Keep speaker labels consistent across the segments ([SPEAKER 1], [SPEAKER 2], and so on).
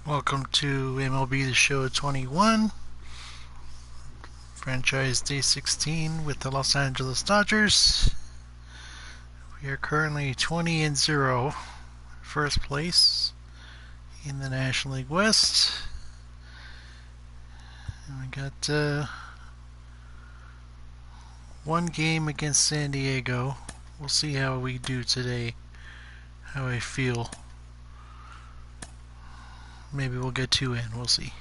[SPEAKER 1] Welcome to MLB The Show 21, franchise day 16 with the Los Angeles Dodgers. We are currently 20-0, first place in the National League West. And we got one game against San Diego. We'll see how we do today, how I feel. Maybe we'll get two in, we'll see.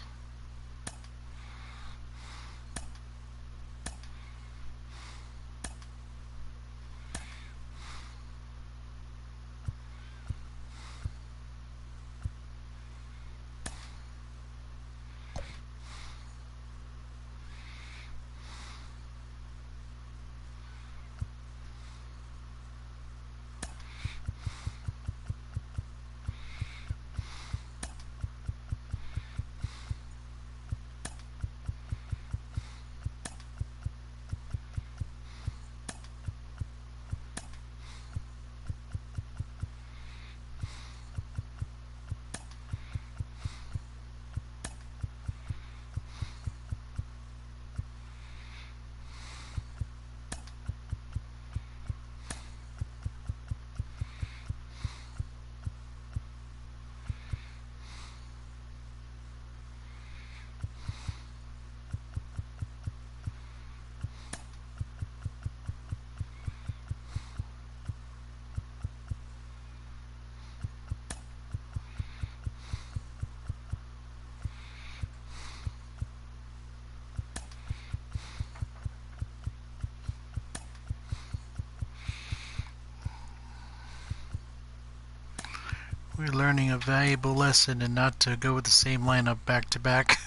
[SPEAKER 1] We're learning a valuable lesson and not to go with the same lineup back to back.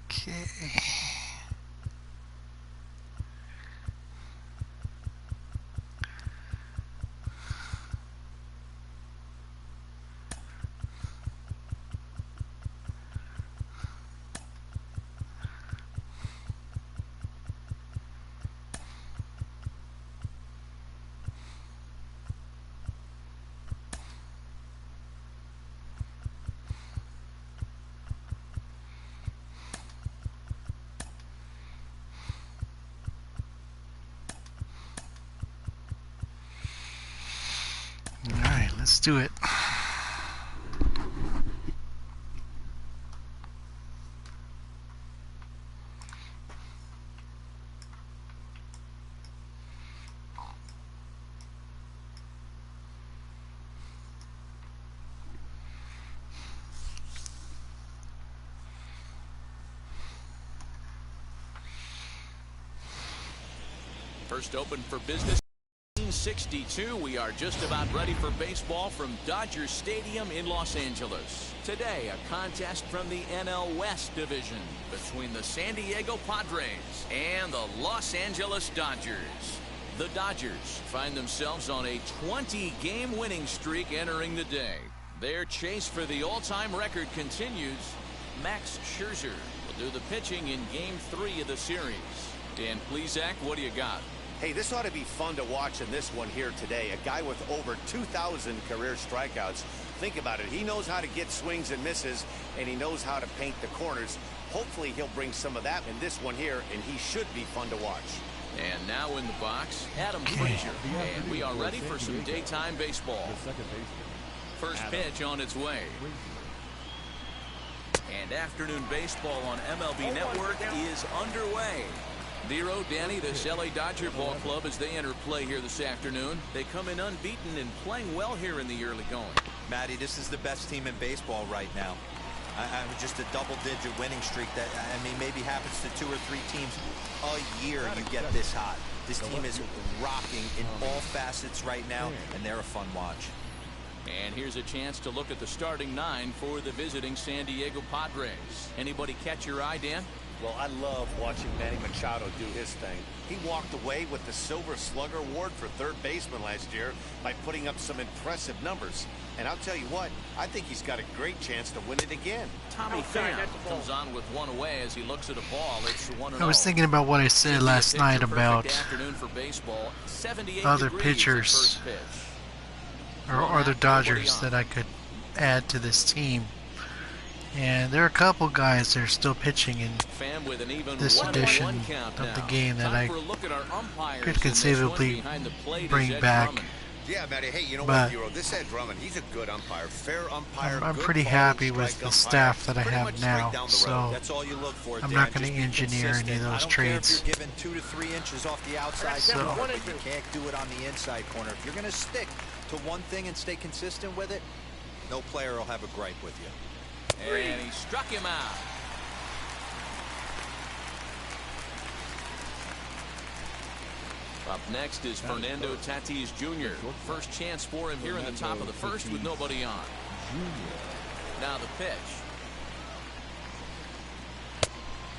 [SPEAKER 1] Okay. Alright, let's do it.
[SPEAKER 2] First open for business. 62. We are just about ready for baseball from Dodger Stadium in Los Angeles. Today, a contest from the NL West division between the San Diego Padres and the Los Angeles Dodgers. The Dodgers find themselves on a 20-game winning streak entering the day. Their chase for the all-time record continues. Max Scherzer will do the pitching in Game 3 of the series. Dan Plesac, what do you got?
[SPEAKER 3] Hey, this ought to be fun to watch in this one here today. A guy with over 2,000 career strikeouts. Think about it. He knows how to get swings and misses, and he knows how to paint the corners. Hopefully, he'll bring some of that in this one here, and he should be fun to watch.
[SPEAKER 2] And now in the box, Adam Frazier. And we are ready for some daytime baseball. First pitch on its way. And afternoon baseball on MLB Network is underway. Zero, Danny, this LA Dodger ball club as they enter play here this afternoon. They come in unbeaten and playing well here in the early going.
[SPEAKER 4] Matty, this is the best team in baseball right now. Just a double-digit winning streak that, I mean, maybe happens to 2 or 3 teams a year you get this hot. This team is rocking in all facets right now, and they're a fun watch.
[SPEAKER 2] And here's a chance to look at the starting 9 for the visiting San Diego Padres. Anybody catch your eye, Dan?
[SPEAKER 3] Well, I love watching Manny Machado do his thing. He walked away with the Silver Slugger Award for third baseman last year by putting up some impressive numbers. And I'll tell you what, I think he's got a great chance to win it again.
[SPEAKER 2] Tommy Pham comes on with one away as he looks at a ball. It's 1-0.
[SPEAKER 1] I was thinking about what I said last night about other pitchers or other Dodgers that I could add to this team. And there are a couple guys that are still pitching in this edition of the game that I could conceivably bring back.
[SPEAKER 3] Yeah, Matty, hey, you know
[SPEAKER 1] But
[SPEAKER 3] what, Hero? This Ed Drummond, he's a good umpire, fair umpire.
[SPEAKER 1] I'm
[SPEAKER 3] good
[SPEAKER 1] pretty
[SPEAKER 3] quality
[SPEAKER 1] happy with
[SPEAKER 3] strike
[SPEAKER 1] the
[SPEAKER 3] umpire,
[SPEAKER 1] staff that I
[SPEAKER 3] pretty
[SPEAKER 1] have
[SPEAKER 3] much straight
[SPEAKER 1] now,
[SPEAKER 3] down the
[SPEAKER 1] so
[SPEAKER 3] road.
[SPEAKER 4] That's all you look for,
[SPEAKER 1] I'm
[SPEAKER 4] Dan.
[SPEAKER 1] not going
[SPEAKER 4] Just
[SPEAKER 1] to
[SPEAKER 4] be
[SPEAKER 1] engineer any
[SPEAKER 4] consistent.
[SPEAKER 1] of
[SPEAKER 4] I
[SPEAKER 1] those
[SPEAKER 4] don't care
[SPEAKER 1] trades.
[SPEAKER 4] if you're given 2 to 3 inches off the outside corner, but you can't do it on the inside corner. If you're going to stick to one thing and stay consistent with it, no player will have a gripe with you.
[SPEAKER 2] And he struck him out. Up next is Fernando Tatis Jr. First chance for him here in the top of the first with nobody on. Now the pitch.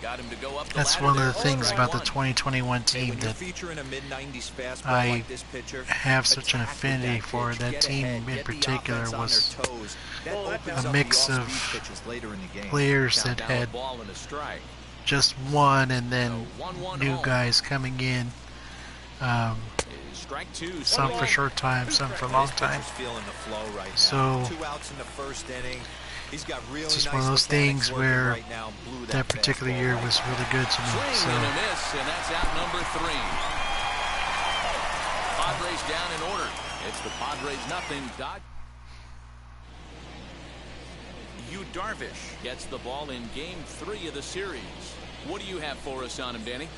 [SPEAKER 2] Got him to go up the
[SPEAKER 1] That's
[SPEAKER 2] ladder
[SPEAKER 1] one of
[SPEAKER 2] there.
[SPEAKER 1] the things about the
[SPEAKER 2] 0-1.
[SPEAKER 1] 2021
[SPEAKER 4] Hey,
[SPEAKER 1] team
[SPEAKER 4] when you're
[SPEAKER 1] that
[SPEAKER 4] featuring a mid-90s fastball
[SPEAKER 1] I
[SPEAKER 4] like this pitcher,
[SPEAKER 1] have such an
[SPEAKER 4] attack with
[SPEAKER 1] affinity
[SPEAKER 4] that
[SPEAKER 1] for.
[SPEAKER 4] pitch,
[SPEAKER 1] That
[SPEAKER 4] get
[SPEAKER 1] team
[SPEAKER 4] ahead,
[SPEAKER 1] in
[SPEAKER 4] get the
[SPEAKER 1] particular
[SPEAKER 4] offense on
[SPEAKER 1] was
[SPEAKER 4] their toes. That opens
[SPEAKER 1] a
[SPEAKER 4] up
[SPEAKER 1] mix
[SPEAKER 4] the
[SPEAKER 1] of
[SPEAKER 4] off-speed pitches later in the game.
[SPEAKER 1] players that
[SPEAKER 2] Count down a
[SPEAKER 1] had
[SPEAKER 2] ball and a strike.
[SPEAKER 1] just one and then
[SPEAKER 2] So 1-1
[SPEAKER 1] new
[SPEAKER 2] home.
[SPEAKER 1] guys coming in.
[SPEAKER 2] Strike two.
[SPEAKER 1] Some for short time, some for long
[SPEAKER 4] This
[SPEAKER 1] time.
[SPEAKER 4] pitcher's feeling the flow right now.
[SPEAKER 1] So
[SPEAKER 4] 2 outs in the first inning. He's got really
[SPEAKER 1] it's just
[SPEAKER 4] nice
[SPEAKER 1] one of those
[SPEAKER 4] mechanics
[SPEAKER 1] things
[SPEAKER 4] working
[SPEAKER 1] where
[SPEAKER 4] right now and blew
[SPEAKER 1] that particular
[SPEAKER 4] fastball
[SPEAKER 1] year
[SPEAKER 4] right.
[SPEAKER 1] was really good to me.
[SPEAKER 2] Swing
[SPEAKER 1] So
[SPEAKER 2] and a miss, and that's out number 3. Padres down in order. It's the Padres nothing. Yu Darvish gets the ball in game 3 of the series. What do you have for us on him, Danny?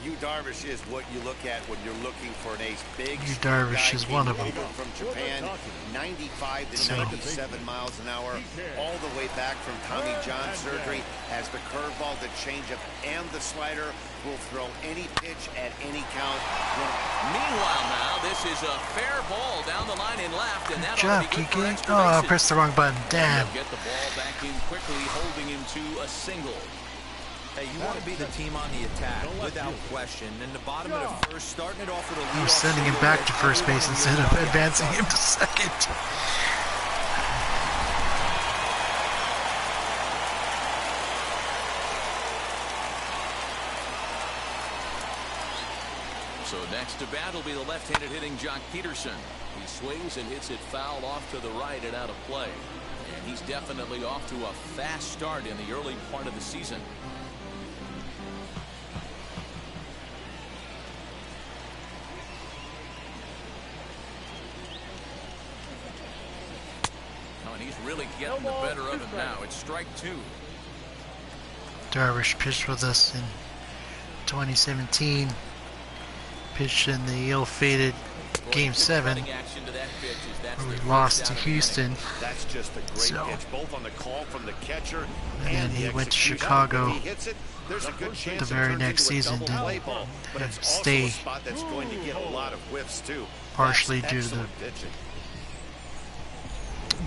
[SPEAKER 3] Yu Darvish is what you look at when you're looking for an ace. Big,
[SPEAKER 1] Yu
[SPEAKER 3] strong
[SPEAKER 1] Darvish
[SPEAKER 3] guy,
[SPEAKER 1] is
[SPEAKER 3] came
[SPEAKER 1] one of them.
[SPEAKER 3] over from Japan, 95 to
[SPEAKER 1] So
[SPEAKER 3] 97 miles an hour, all the way back from Tommy John surgery, has the curveball, the changeup, and the slider. Will throw any pitch at any count.
[SPEAKER 2] Meanwhile, now this is a fair ball down the line in left, and that
[SPEAKER 1] good
[SPEAKER 2] ought
[SPEAKER 1] job,
[SPEAKER 2] to be good for
[SPEAKER 1] Kiki.
[SPEAKER 2] extra
[SPEAKER 1] Oh, I
[SPEAKER 2] bases.
[SPEAKER 1] pressed the wrong button. Damn.
[SPEAKER 2] They'll get the ball back in quickly, holding him to a single.
[SPEAKER 4] Hey, you want to be the team on the attack, without question. In the bottom of the first, starting it off with a lead.
[SPEAKER 1] I'm sending him back to first base instead of advancing him to second.
[SPEAKER 2] So next to bat will be the left-handed hitting Jock Peterson. He swings and hits it foul off to the right and out of play. And he's definitely off to a fast start in the early part of the season. Oh, and he's really getting the better of him now. It's strike 2.
[SPEAKER 1] Darvish pitched with us in 2017. Pitched in the ill-fated Game 7, where we lost to Houston.
[SPEAKER 3] That's just a great
[SPEAKER 1] So,
[SPEAKER 3] pitch, both on the call from the catcher
[SPEAKER 1] and then
[SPEAKER 3] the
[SPEAKER 1] he went to
[SPEAKER 3] execution.
[SPEAKER 1] Chicago
[SPEAKER 3] If he hits it, there's a good chance
[SPEAKER 1] the
[SPEAKER 3] it
[SPEAKER 1] very
[SPEAKER 3] turns
[SPEAKER 1] next
[SPEAKER 3] into a
[SPEAKER 1] season,
[SPEAKER 3] double play
[SPEAKER 1] didn't
[SPEAKER 3] ball, but it's also
[SPEAKER 1] stay
[SPEAKER 3] a spot that's going to get a lot of whiffs too.
[SPEAKER 1] partially
[SPEAKER 3] That's
[SPEAKER 1] due to the
[SPEAKER 3] excellent pitching.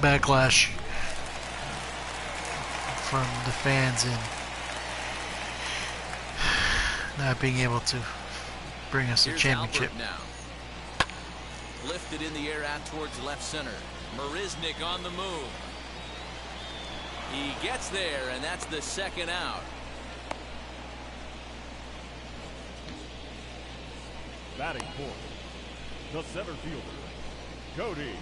[SPEAKER 1] backlash from the fans and not being able to bring us a
[SPEAKER 2] Here's
[SPEAKER 1] championship.
[SPEAKER 2] Albert now. Lifted in the air out towards left center. Marisnik on the move. He gets there, and that's the second out.
[SPEAKER 5] Batting fourth, the center fielder, Cody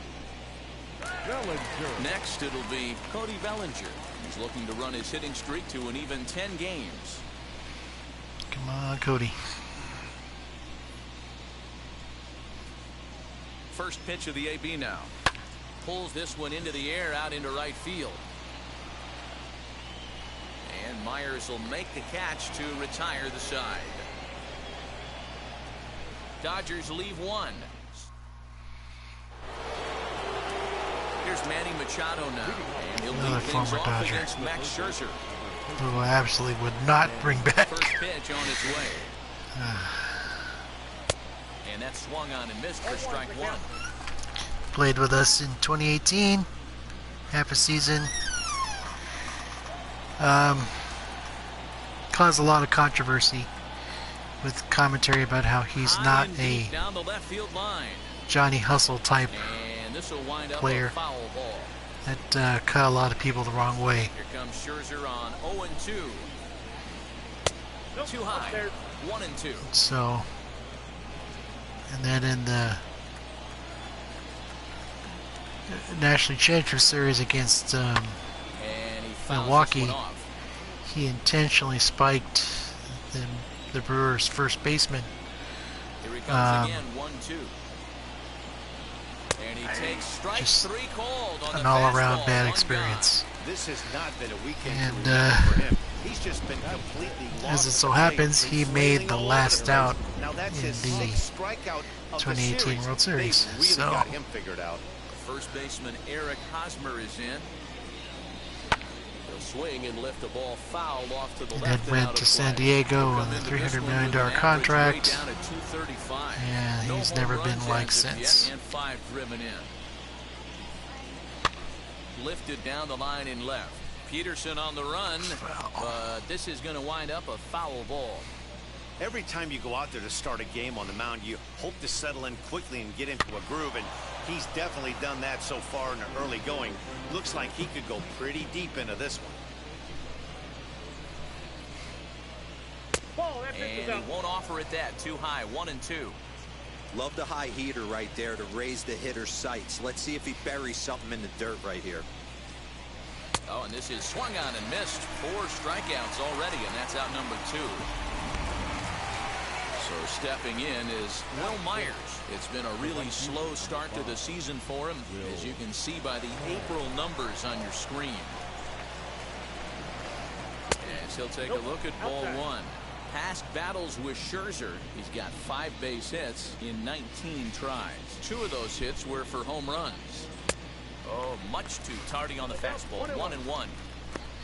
[SPEAKER 5] Bellinger.
[SPEAKER 2] Next, it'll be Cody Bellinger. He's looking to run his hitting streak to an even 10 games.
[SPEAKER 1] Come on, Cody.
[SPEAKER 2] First pitch of the AB now. Pulls this one into the air out into right field. And Myers will make the catch to retire the side. Dodgers leave one. Here's Manny Machado now. And he'll
[SPEAKER 1] Another
[SPEAKER 2] lead things
[SPEAKER 1] former
[SPEAKER 2] off
[SPEAKER 1] Dodger.
[SPEAKER 2] against Max Scherzer.
[SPEAKER 1] Who I absolutely would not bring back.
[SPEAKER 2] First pitch on its way. And that swung on and missed for strike 1.
[SPEAKER 1] Played with us in 2018, half a season. Caused a lot of controversy with commentary about how he's not a
[SPEAKER 2] Down the left field line.
[SPEAKER 1] Johnny Hustle type
[SPEAKER 2] And this will wind up
[SPEAKER 1] player.
[SPEAKER 2] a foul ball.
[SPEAKER 1] that cut a lot of people the wrong way.
[SPEAKER 2] Here comes Scherzer on 0-2. Too high. 1-2.
[SPEAKER 1] So, and then in the National Championship Series against
[SPEAKER 2] And he fouls
[SPEAKER 1] Milwaukee,
[SPEAKER 2] this one off.
[SPEAKER 1] he intentionally spiked the Brewers' first baseman.
[SPEAKER 2] Here he comes again, 1-2. And he takes strike
[SPEAKER 1] Just
[SPEAKER 2] 3 called on
[SPEAKER 1] an
[SPEAKER 2] the
[SPEAKER 1] all-around
[SPEAKER 2] fastball,
[SPEAKER 1] bad
[SPEAKER 2] 1
[SPEAKER 1] experience.
[SPEAKER 3] This has not been a weekend
[SPEAKER 1] And,
[SPEAKER 3] to remember for him. He's just been completely lost.
[SPEAKER 1] As it so
[SPEAKER 3] at the plate,
[SPEAKER 1] happens, he
[SPEAKER 3] been
[SPEAKER 1] made
[SPEAKER 3] flailing
[SPEAKER 1] the
[SPEAKER 3] all over
[SPEAKER 1] last
[SPEAKER 3] the place.
[SPEAKER 1] out
[SPEAKER 3] Now that's
[SPEAKER 1] in
[SPEAKER 3] his
[SPEAKER 1] the
[SPEAKER 3] 6th strikeout of
[SPEAKER 1] 2018
[SPEAKER 3] the series.
[SPEAKER 1] World Series.
[SPEAKER 3] They've really
[SPEAKER 1] So
[SPEAKER 3] got him figured out.
[SPEAKER 2] First baseman Eric Hosmer is in. He'll swing and lift the ball foul off to the
[SPEAKER 1] and
[SPEAKER 2] left.
[SPEAKER 1] then went to San Diego on a $300 million contract, and he's never been like since.
[SPEAKER 2] And 5 driven in. Lifted down the line in left. Peterson on the run, but this is going to wind up a foul ball.
[SPEAKER 3] Every time you go out there to start a game on the mound, you hope to settle in quickly and get into a groove, and he's definitely done that so far in the early going. Looks like he could go pretty deep into this one.
[SPEAKER 2] And he won't offer it that. Too high. 1-2.
[SPEAKER 4] Love the high heater right there to raise the hitter's sights. Let's see if he buries something in the dirt right here.
[SPEAKER 2] Oh, and this is swung on and missed. 4 strikeouts already, and that's out number 2. So stepping in is Will Myers. It's been a really slow start to the season for him, as you can see by the April numbers on your screen. As he'll take a look at ball 1. Past battles with Scherzer, he's got 5 base hits in 19 tries. 2 of those hits were for home runs. Oh, much too tardy on the fastball. 1-1.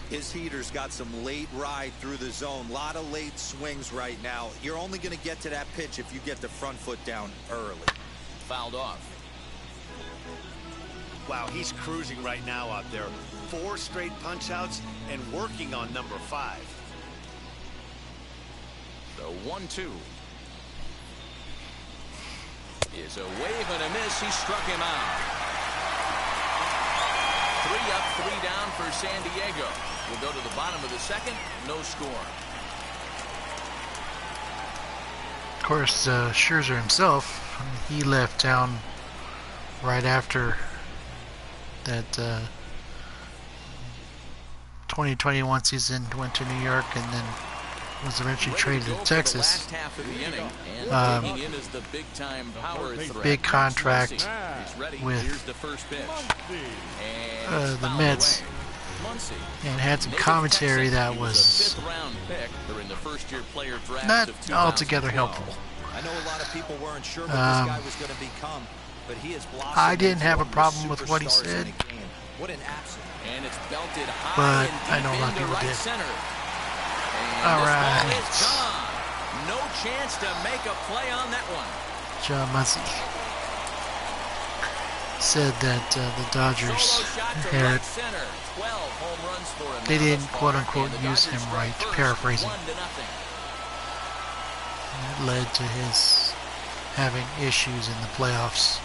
[SPEAKER 4] His heater's got some late ride through the zone. A lot of late swings right now. You're only going to get to that pitch if you get the front foot down early.
[SPEAKER 2] Fouled off.
[SPEAKER 3] Wow, he's cruising right now out there. 4 straight punch outs and working on number 5.
[SPEAKER 2] The 1-2 is a wave and a miss. He struck him out. 3 up, 3 down for San Diego. We'll go to the bottom of the 2nd. No score.
[SPEAKER 1] of course, Scherzer himself, he left town right after that 2021 season, went to New York, and then was eventually traded to Texas. Big contract with the Mets, and had some commentary that was not altogether helpful.
[SPEAKER 4] I know a lot of people weren't sure what this guy was going to become, but he has blossomed.
[SPEAKER 1] I didn't have a problem with what he said,
[SPEAKER 4] What an absolute.
[SPEAKER 2] And it's belted high
[SPEAKER 1] but
[SPEAKER 2] and
[SPEAKER 1] I know a lot of
[SPEAKER 2] deep
[SPEAKER 1] people
[SPEAKER 2] into right
[SPEAKER 1] did.
[SPEAKER 2] center.
[SPEAKER 1] All
[SPEAKER 2] This
[SPEAKER 1] right.
[SPEAKER 2] ball is gone. No chance to make a play on that one.
[SPEAKER 1] John Muncy said that the Dodgers
[SPEAKER 2] Solo shot to
[SPEAKER 1] had,
[SPEAKER 2] right center. 12 home runs for him.
[SPEAKER 1] they
[SPEAKER 2] now
[SPEAKER 1] didn't
[SPEAKER 2] thus far,
[SPEAKER 1] quote unquote
[SPEAKER 2] and the
[SPEAKER 1] use
[SPEAKER 2] Dodgers
[SPEAKER 1] him
[SPEAKER 2] strike
[SPEAKER 1] right,
[SPEAKER 2] first,
[SPEAKER 1] paraphrasing.
[SPEAKER 2] 1-0.
[SPEAKER 1] It led to his having issues in the playoffs.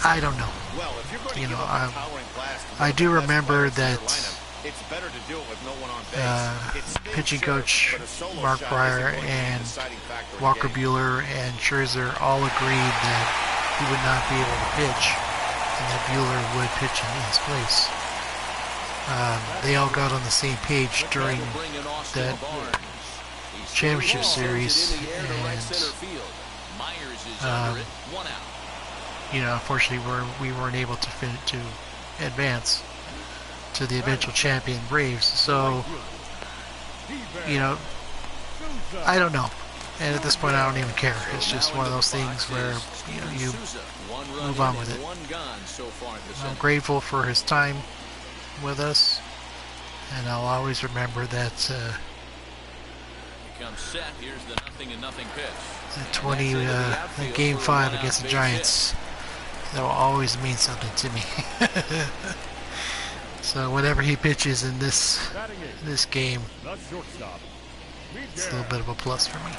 [SPEAKER 1] I don't know.
[SPEAKER 3] Well, if you're going to
[SPEAKER 1] You
[SPEAKER 3] give
[SPEAKER 1] know,
[SPEAKER 3] up a towering blast to
[SPEAKER 1] I
[SPEAKER 3] one of
[SPEAKER 1] do
[SPEAKER 3] the best
[SPEAKER 1] remember
[SPEAKER 3] players in your
[SPEAKER 1] that
[SPEAKER 3] lineup, it's better to do it with no one on base. It's still
[SPEAKER 1] pitching
[SPEAKER 3] sure,
[SPEAKER 1] coach
[SPEAKER 3] but a solo
[SPEAKER 1] Mark
[SPEAKER 3] shot
[SPEAKER 1] Breyer
[SPEAKER 3] isn't going to be the
[SPEAKER 1] and
[SPEAKER 3] deciding factor in
[SPEAKER 1] Walker
[SPEAKER 3] the game.
[SPEAKER 1] Buehler and Scherzer all agreed that he would not be able to pitch, and that Buehler would pitch in his place. They all got on the same page during that championship series, and you know, unfortunately, we weren't able to advance to the eventual champion Braves. So, you know, I don't know, and at this point, I don't even care. It's just one of those things where you move on with it. I'm grateful for his time with us, and I'll always remember that Game 5 against the Giants. That will always mean something to me. So whatever he pitches in this game, it's a little bit of a plus for me.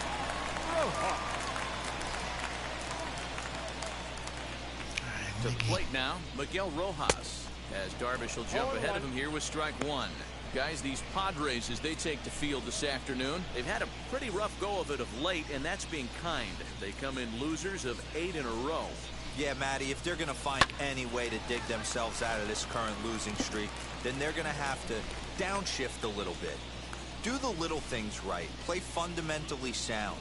[SPEAKER 2] To the plate now, Miguel Rojas, as Darvish will jump ahead of him here with strike 1. Guys, these Padres, as they take the field this afternoon, they've had a pretty rough go of it of late, and that's being kind. They come in losers of 8 in a row.
[SPEAKER 4] Yeah, Matty, if they're going to find any way to dig themselves out of this current losing streak, then they're going to have to downshift a little bit. Do the little things right. Play fundamentally sound.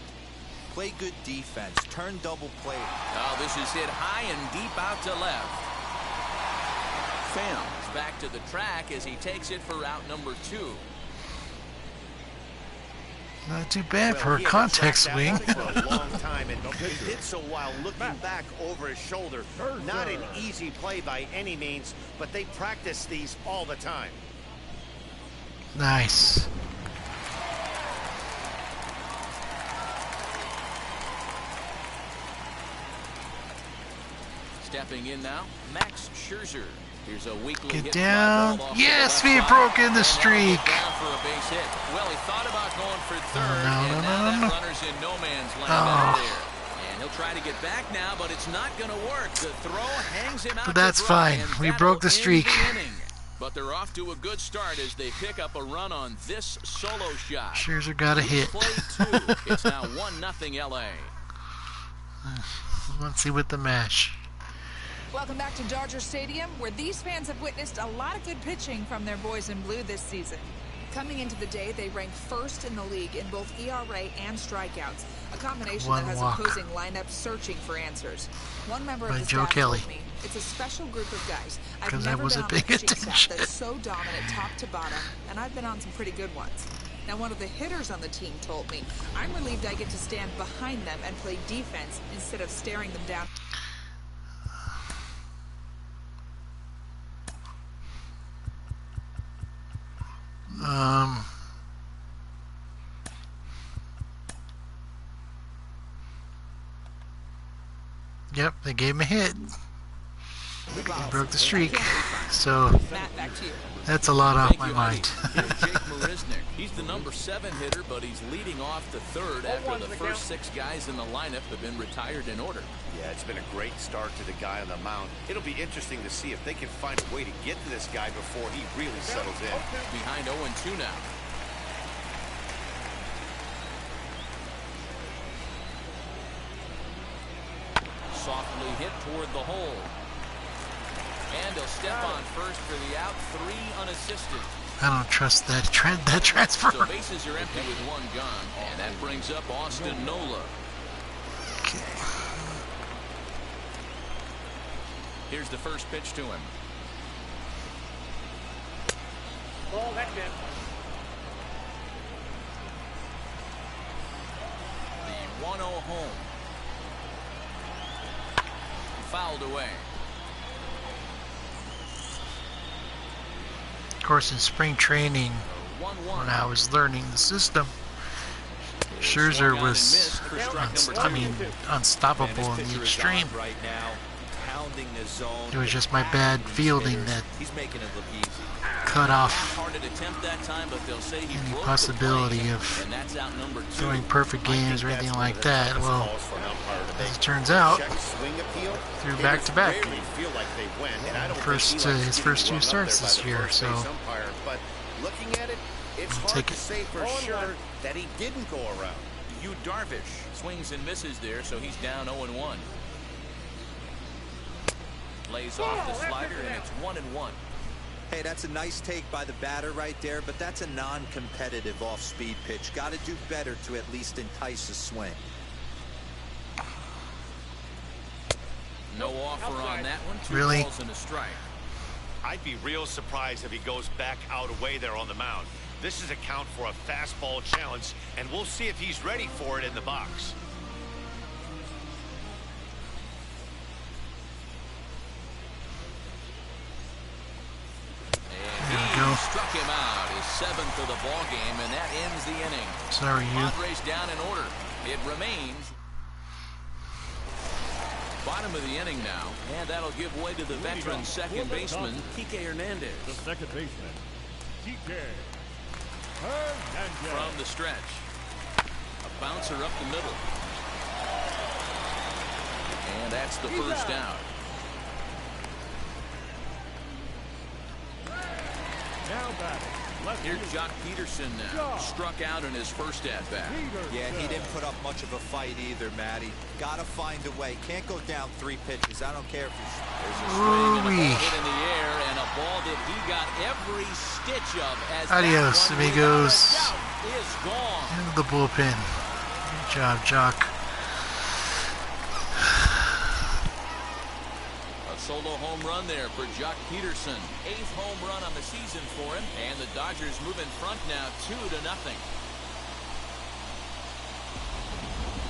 [SPEAKER 4] Play good defense. Turn double play.
[SPEAKER 2] Oh, this is hit high and deep out to left. Pham is back to the track as he takes it for route number 2.
[SPEAKER 1] Not too bad for a contact swing.
[SPEAKER 3] For a long time, and he did so while looking back over his shoulder. Not an easy play by any means, but they practice these all the time.
[SPEAKER 1] Nice.
[SPEAKER 2] Stepping in now, Max Scherzer. Here's a weakly
[SPEAKER 1] Get
[SPEAKER 2] hit
[SPEAKER 1] down.
[SPEAKER 2] fly ball off
[SPEAKER 1] Yes,
[SPEAKER 2] to
[SPEAKER 1] we
[SPEAKER 2] the left
[SPEAKER 1] broke
[SPEAKER 2] side,
[SPEAKER 1] in the
[SPEAKER 2] and
[SPEAKER 1] streak.
[SPEAKER 2] down for a base hit. Well, he thought about going for third,
[SPEAKER 1] No,
[SPEAKER 2] and
[SPEAKER 1] no,
[SPEAKER 2] now
[SPEAKER 1] no,
[SPEAKER 2] that
[SPEAKER 1] no.
[SPEAKER 2] runner's in no man's land
[SPEAKER 1] Oh.
[SPEAKER 2] out there. And he'll try to get back now, but it's not going to work. The throw hangs him out.
[SPEAKER 1] But that's
[SPEAKER 2] to dry,
[SPEAKER 1] fine.
[SPEAKER 2] and
[SPEAKER 1] We
[SPEAKER 2] that'll
[SPEAKER 1] broke the
[SPEAKER 2] end
[SPEAKER 1] streak.
[SPEAKER 2] inning. But they're off to a good start as they pick up a run on this solo shot.
[SPEAKER 1] Scherzer got a hit.
[SPEAKER 2] Play 2. It's now 1-0 LA.
[SPEAKER 1] Let's see with the mash.
[SPEAKER 6] Welcome back to Dodger Stadium, where these fans have witnessed a lot of good pitching from their boys in blue this season. Coming into the day, they rank first in the league in both ERA and strikeouts, a combination
[SPEAKER 1] One
[SPEAKER 6] that has
[SPEAKER 1] walk.
[SPEAKER 6] opposing lineups searching for answers. One member
[SPEAKER 1] By
[SPEAKER 6] of the
[SPEAKER 1] Joe
[SPEAKER 6] staff
[SPEAKER 1] Kelly.
[SPEAKER 6] told me, it's a special group of guys. I've
[SPEAKER 1] 'Cause I
[SPEAKER 6] never been
[SPEAKER 1] wasn't
[SPEAKER 6] on a
[SPEAKER 1] paying
[SPEAKER 6] pitching staff
[SPEAKER 1] attention.
[SPEAKER 6] that's so dominant top to bottom, and I've been on some pretty good ones. Now, one of the hitters on the team told me, I'm relieved I get to stand behind them and play defense instead of staring them down.
[SPEAKER 1] Yep, they gave him a hit. He broke the streak. So
[SPEAKER 6] Matt, back to you.
[SPEAKER 1] that's a lot off
[SPEAKER 2] Thank
[SPEAKER 1] my
[SPEAKER 2] you,
[SPEAKER 1] mind.
[SPEAKER 2] Heidi. Here's Jake Marisnick. He's the number 7 hitter, but he's leading off the third after the first 6 guys in the lineup have been retired in order.
[SPEAKER 3] Yeah, it's been a great start to the guy on the mound. It'll be interesting to see if they can find a way to get to this guy before he really settles in.
[SPEAKER 2] Behind 0-2 now. Softly hit toward the hole. And he'll step on first for the out, 3 unassisted.
[SPEAKER 1] I don't trust that transfer.
[SPEAKER 2] So bases are empty with 1 gone, and that brings up Austin Nola. Here's the first pitch to him.
[SPEAKER 7] Ball, that's it.
[SPEAKER 2] The 1-0 home. Fouled away.
[SPEAKER 1] Of course, in spring training,
[SPEAKER 2] 1-1.
[SPEAKER 1] when I was learning the system, Scherzer was, unstoppable in the extreme.
[SPEAKER 4] Right now, pounding the zone.
[SPEAKER 1] It was just my bad fielding that
[SPEAKER 4] He's making it look easy.
[SPEAKER 1] cut off
[SPEAKER 2] Half-hearted attempt that time, but they'll say he
[SPEAKER 1] any
[SPEAKER 2] broke the
[SPEAKER 1] possibility
[SPEAKER 2] plate,
[SPEAKER 1] of
[SPEAKER 2] and that's out number 2.
[SPEAKER 1] throwing perfect games or anything like that. Well,
[SPEAKER 3] Calls for an umpire to make.
[SPEAKER 1] as it turns out,
[SPEAKER 3] Check swing appeal.
[SPEAKER 1] through
[SPEAKER 3] Hitters
[SPEAKER 1] back-to-back.
[SPEAKER 3] rarely feel like they went, and I don't
[SPEAKER 1] First,
[SPEAKER 3] think he likes
[SPEAKER 1] his
[SPEAKER 3] getting
[SPEAKER 1] first 2
[SPEAKER 3] rung up
[SPEAKER 1] starts
[SPEAKER 3] there by
[SPEAKER 1] this
[SPEAKER 3] the
[SPEAKER 1] year,
[SPEAKER 3] first
[SPEAKER 1] so
[SPEAKER 3] base umpire, but looking at it, it's
[SPEAKER 1] I'll
[SPEAKER 3] hard
[SPEAKER 1] take
[SPEAKER 3] to
[SPEAKER 1] it.
[SPEAKER 3] say for sure that he didn't go around.
[SPEAKER 2] Yu Darvish swings and misses there, so he's down 0-1. Lays off the slider, and it's 1-1.
[SPEAKER 4] Hey, that's a nice take by the batter right there, but that's a non-competitive off-speed pitch. Got to do better to at least entice a swing.
[SPEAKER 2] No offer on that one. 2
[SPEAKER 1] Really?
[SPEAKER 2] balls and a strike.
[SPEAKER 3] I'd be real surprised if he goes back out away there on the mound. This is a count for a fastball challenge, and we'll see if he's ready for it in the box.
[SPEAKER 2] And
[SPEAKER 1] There we
[SPEAKER 2] he
[SPEAKER 1] go.
[SPEAKER 2] struck him out, his 7th of the ball game, and that ends the inning.
[SPEAKER 1] sorry, you.
[SPEAKER 2] Padres down in order. It remains bottom of the inning now, and that'll give way to the veteran second baseman, Kike Hernandez.
[SPEAKER 5] The second baseman, Kike Hernandez.
[SPEAKER 2] From the stretch. A bouncer up the middle. And that's the first out.
[SPEAKER 5] Now batting,
[SPEAKER 2] Here's Jock Peterson now. Struck out in his first at-bat.
[SPEAKER 4] Yeah, he didn't put up much of a fight either, Matty. Gotta find a way. Can't go down 3 pitches. I don't care if he's...
[SPEAKER 2] There's a swing and a ball hit in the air, and a ball that he got every stitch of. As
[SPEAKER 1] Adios, amigos.
[SPEAKER 2] Is gone.
[SPEAKER 1] Into the bullpen. Good job, Jock.
[SPEAKER 2] Solo home run there for Jock Peterson. 8th home run on the season for him. And the Dodgers move in front now 2-0.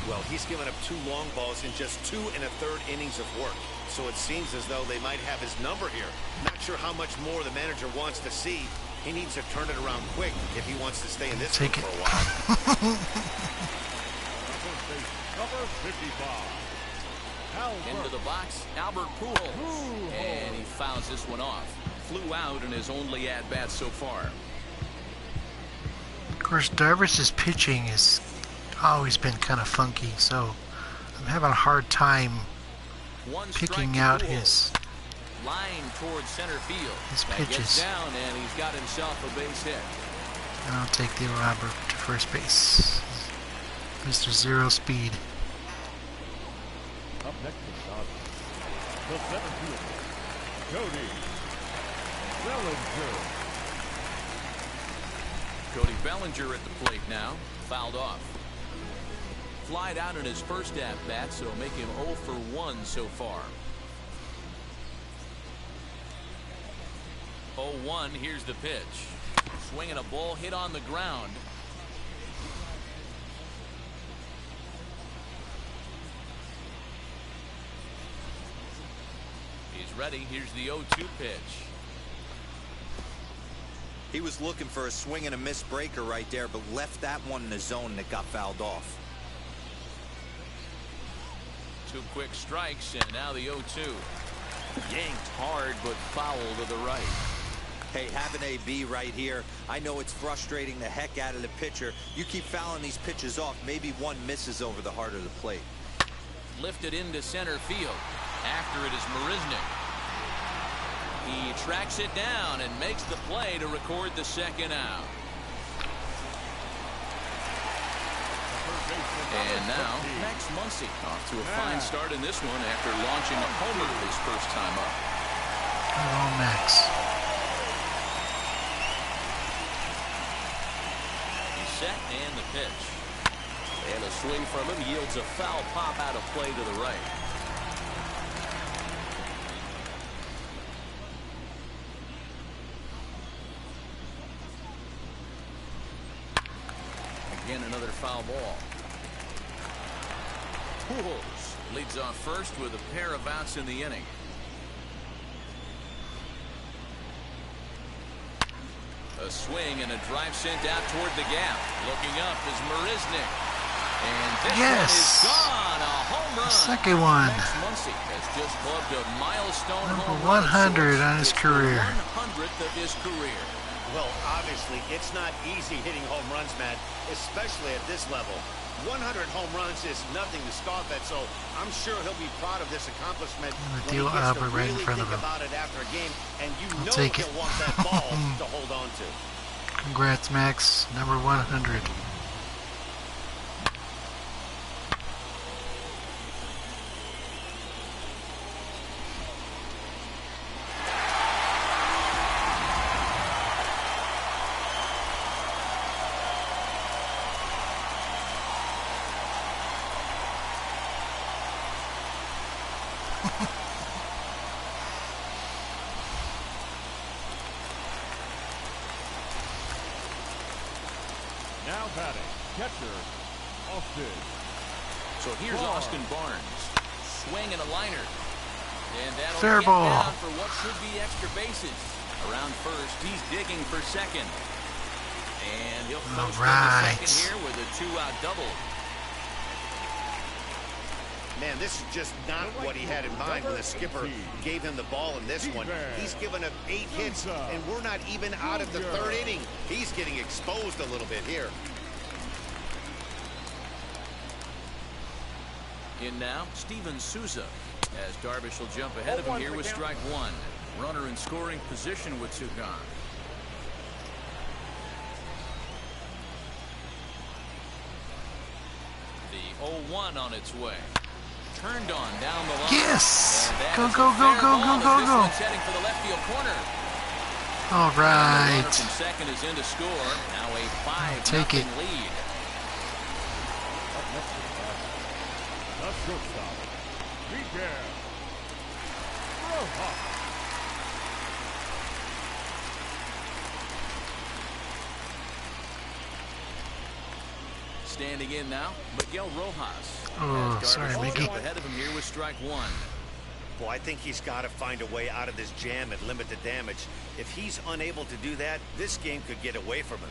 [SPEAKER 3] Well, he's given up 2 long balls in just 2 1/3 innings of work. So it seems as though they might have his number here. Not sure how much more the manager wants to see. He needs to turn it around quick if he wants to stay in this one for a while.
[SPEAKER 5] Number 55.
[SPEAKER 2] Into the box, Albert Pujols. And he fouls this one off. Flew out in his only at-bat so far.
[SPEAKER 1] Of course, Darvish's pitching has always been kind of funky, so I'm having a hard time picking out his
[SPEAKER 2] line towards center field.
[SPEAKER 1] His
[SPEAKER 2] that
[SPEAKER 1] pitches.
[SPEAKER 2] Gets down, and he's got himself a base hit.
[SPEAKER 1] And I'll take the Robert to first base. Mr. Zero Speed.
[SPEAKER 5] Up next to the center fielder, Cody Bellinger.
[SPEAKER 2] Cody Bellinger at the plate now. Fouled off. Flied out in his first at-bat, so make him 0 for 1 so far. 0-1, here's the pitch. Swinging a ball hit on the ground. He's ready. Here's the 0-2 pitch.
[SPEAKER 4] He was looking for a swing and a miss breaker right there, but left that one in the zone that got fouled off.
[SPEAKER 2] 2 quick strikes, and now the 0-2. Yanked hard, but foul to the right.
[SPEAKER 4] Hey, have an AB right here. I know it's frustrating the heck out of the pitcher. You keep fouling these pitches off, maybe one misses over the heart of the plate.
[SPEAKER 2] Lifted into center field. After it is Marisnik. He tracks it down and makes the play to record the second out. And now, Max Muncy off to a fine start in this one after launching a homer his first time up.
[SPEAKER 1] Hello, Max.
[SPEAKER 2] He's set and the pitch. And a swing from him yields a foul pop out of play to the right. Again, another foul ball. Pujols leads off first with a pair of outs in the inning. A swing and a drive sent out toward the gap. Looking up is Marisnik. And this one is gone. A home run.
[SPEAKER 1] Second one.
[SPEAKER 2] Max Muncy has just clubbed a milestone
[SPEAKER 1] Number
[SPEAKER 2] home
[SPEAKER 1] 100
[SPEAKER 2] run.
[SPEAKER 1] on his
[SPEAKER 2] It's
[SPEAKER 1] career.
[SPEAKER 2] The 100th of his career.
[SPEAKER 3] Well, obviously, it's not easy hitting home runs, Matt, especially at this level. 100 home runs is nothing to scoff at, so I'm sure he'll be proud of this accomplishment when he
[SPEAKER 1] deal
[SPEAKER 3] gets to
[SPEAKER 1] Albert right in
[SPEAKER 3] really
[SPEAKER 1] front of
[SPEAKER 3] think
[SPEAKER 1] him.
[SPEAKER 3] about it after a game, and you know
[SPEAKER 1] take
[SPEAKER 3] he'll
[SPEAKER 1] it.
[SPEAKER 3] want that ball to hold on to.
[SPEAKER 1] Congrats, Max. Number 100.
[SPEAKER 5] Now batting, catcher, Austin.
[SPEAKER 2] So here's Austin Barnes. Swing and a liner. And that'll
[SPEAKER 1] Fair
[SPEAKER 2] get
[SPEAKER 1] ball.
[SPEAKER 2] down for what should be extra bases. Around first, he's digging for second. And he'll post
[SPEAKER 1] right.
[SPEAKER 2] the second here with a 2-out double.
[SPEAKER 3] Man, this is just not what he had in mind when the skipper gave him the ball in this one. He's given up 8 hits, and we're not even out of the 3rd inning. He's getting exposed a little bit here.
[SPEAKER 2] In now, Steven Souza, as Darvish will jump ahead of him here with strike 1. Runner in scoring position with 2 gone. 0-1 on its way. Turned on down the line.
[SPEAKER 1] Yes!
[SPEAKER 2] Go,
[SPEAKER 1] Go, go, go, go, go, go, go.
[SPEAKER 2] Heading for the left field corner.
[SPEAKER 1] All right.
[SPEAKER 2] Runner from second is in to score. Now a 5-0 lead.
[SPEAKER 5] The shortstop, Miguel Rojas.
[SPEAKER 2] Standing in now, Miguel Rojas.
[SPEAKER 1] Oh, sorry, Mickey.
[SPEAKER 2] Ahead of him here with strike one.
[SPEAKER 3] Well, I think he's got to find a way out of this jam and limit the damage. If he's unable to do that, this game could get away from him.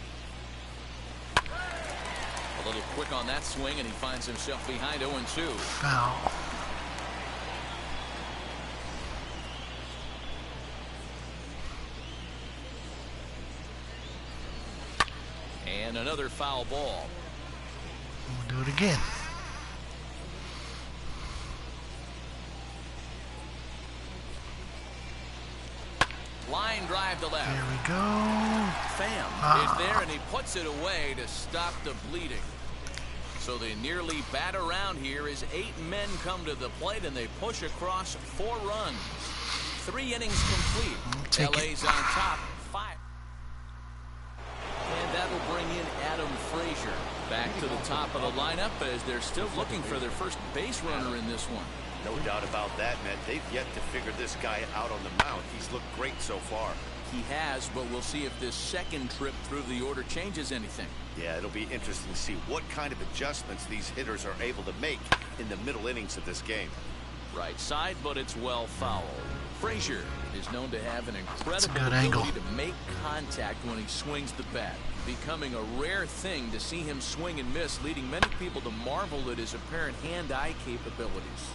[SPEAKER 2] A little quick on that swing, and he finds himself behind 0-2.
[SPEAKER 1] Foul.
[SPEAKER 2] And another foul ball.
[SPEAKER 1] We'll do it again.
[SPEAKER 2] Line drive to left.
[SPEAKER 1] There we go.
[SPEAKER 2] Pham is there, and he puts it away to stop the bleeding. So they nearly bat around here as 8 men come to the plate, and they push across 4 runs. 3 innings complete. LA's on top, 5. And that'll bring in Adam Frazier back to the top of the lineup as they're still looking for their first base runner in this one.
[SPEAKER 3] No doubt about that, man. They've yet to figure this guy out on the mound. He's looked great so far.
[SPEAKER 2] He has, but we'll see if this second trip through the order changes anything.
[SPEAKER 3] Yeah, it'll be interesting to see what kind of adjustments these hitters are able to make in the middle innings of this game.
[SPEAKER 2] Right side, but it's well fouled. Frazier is known to have an incredible
[SPEAKER 1] angle
[SPEAKER 2] ability to make contact when he swings the bat, becoming a rare thing to see him swing and miss, leading many people to marvel at his apparent hand-eye capabilities.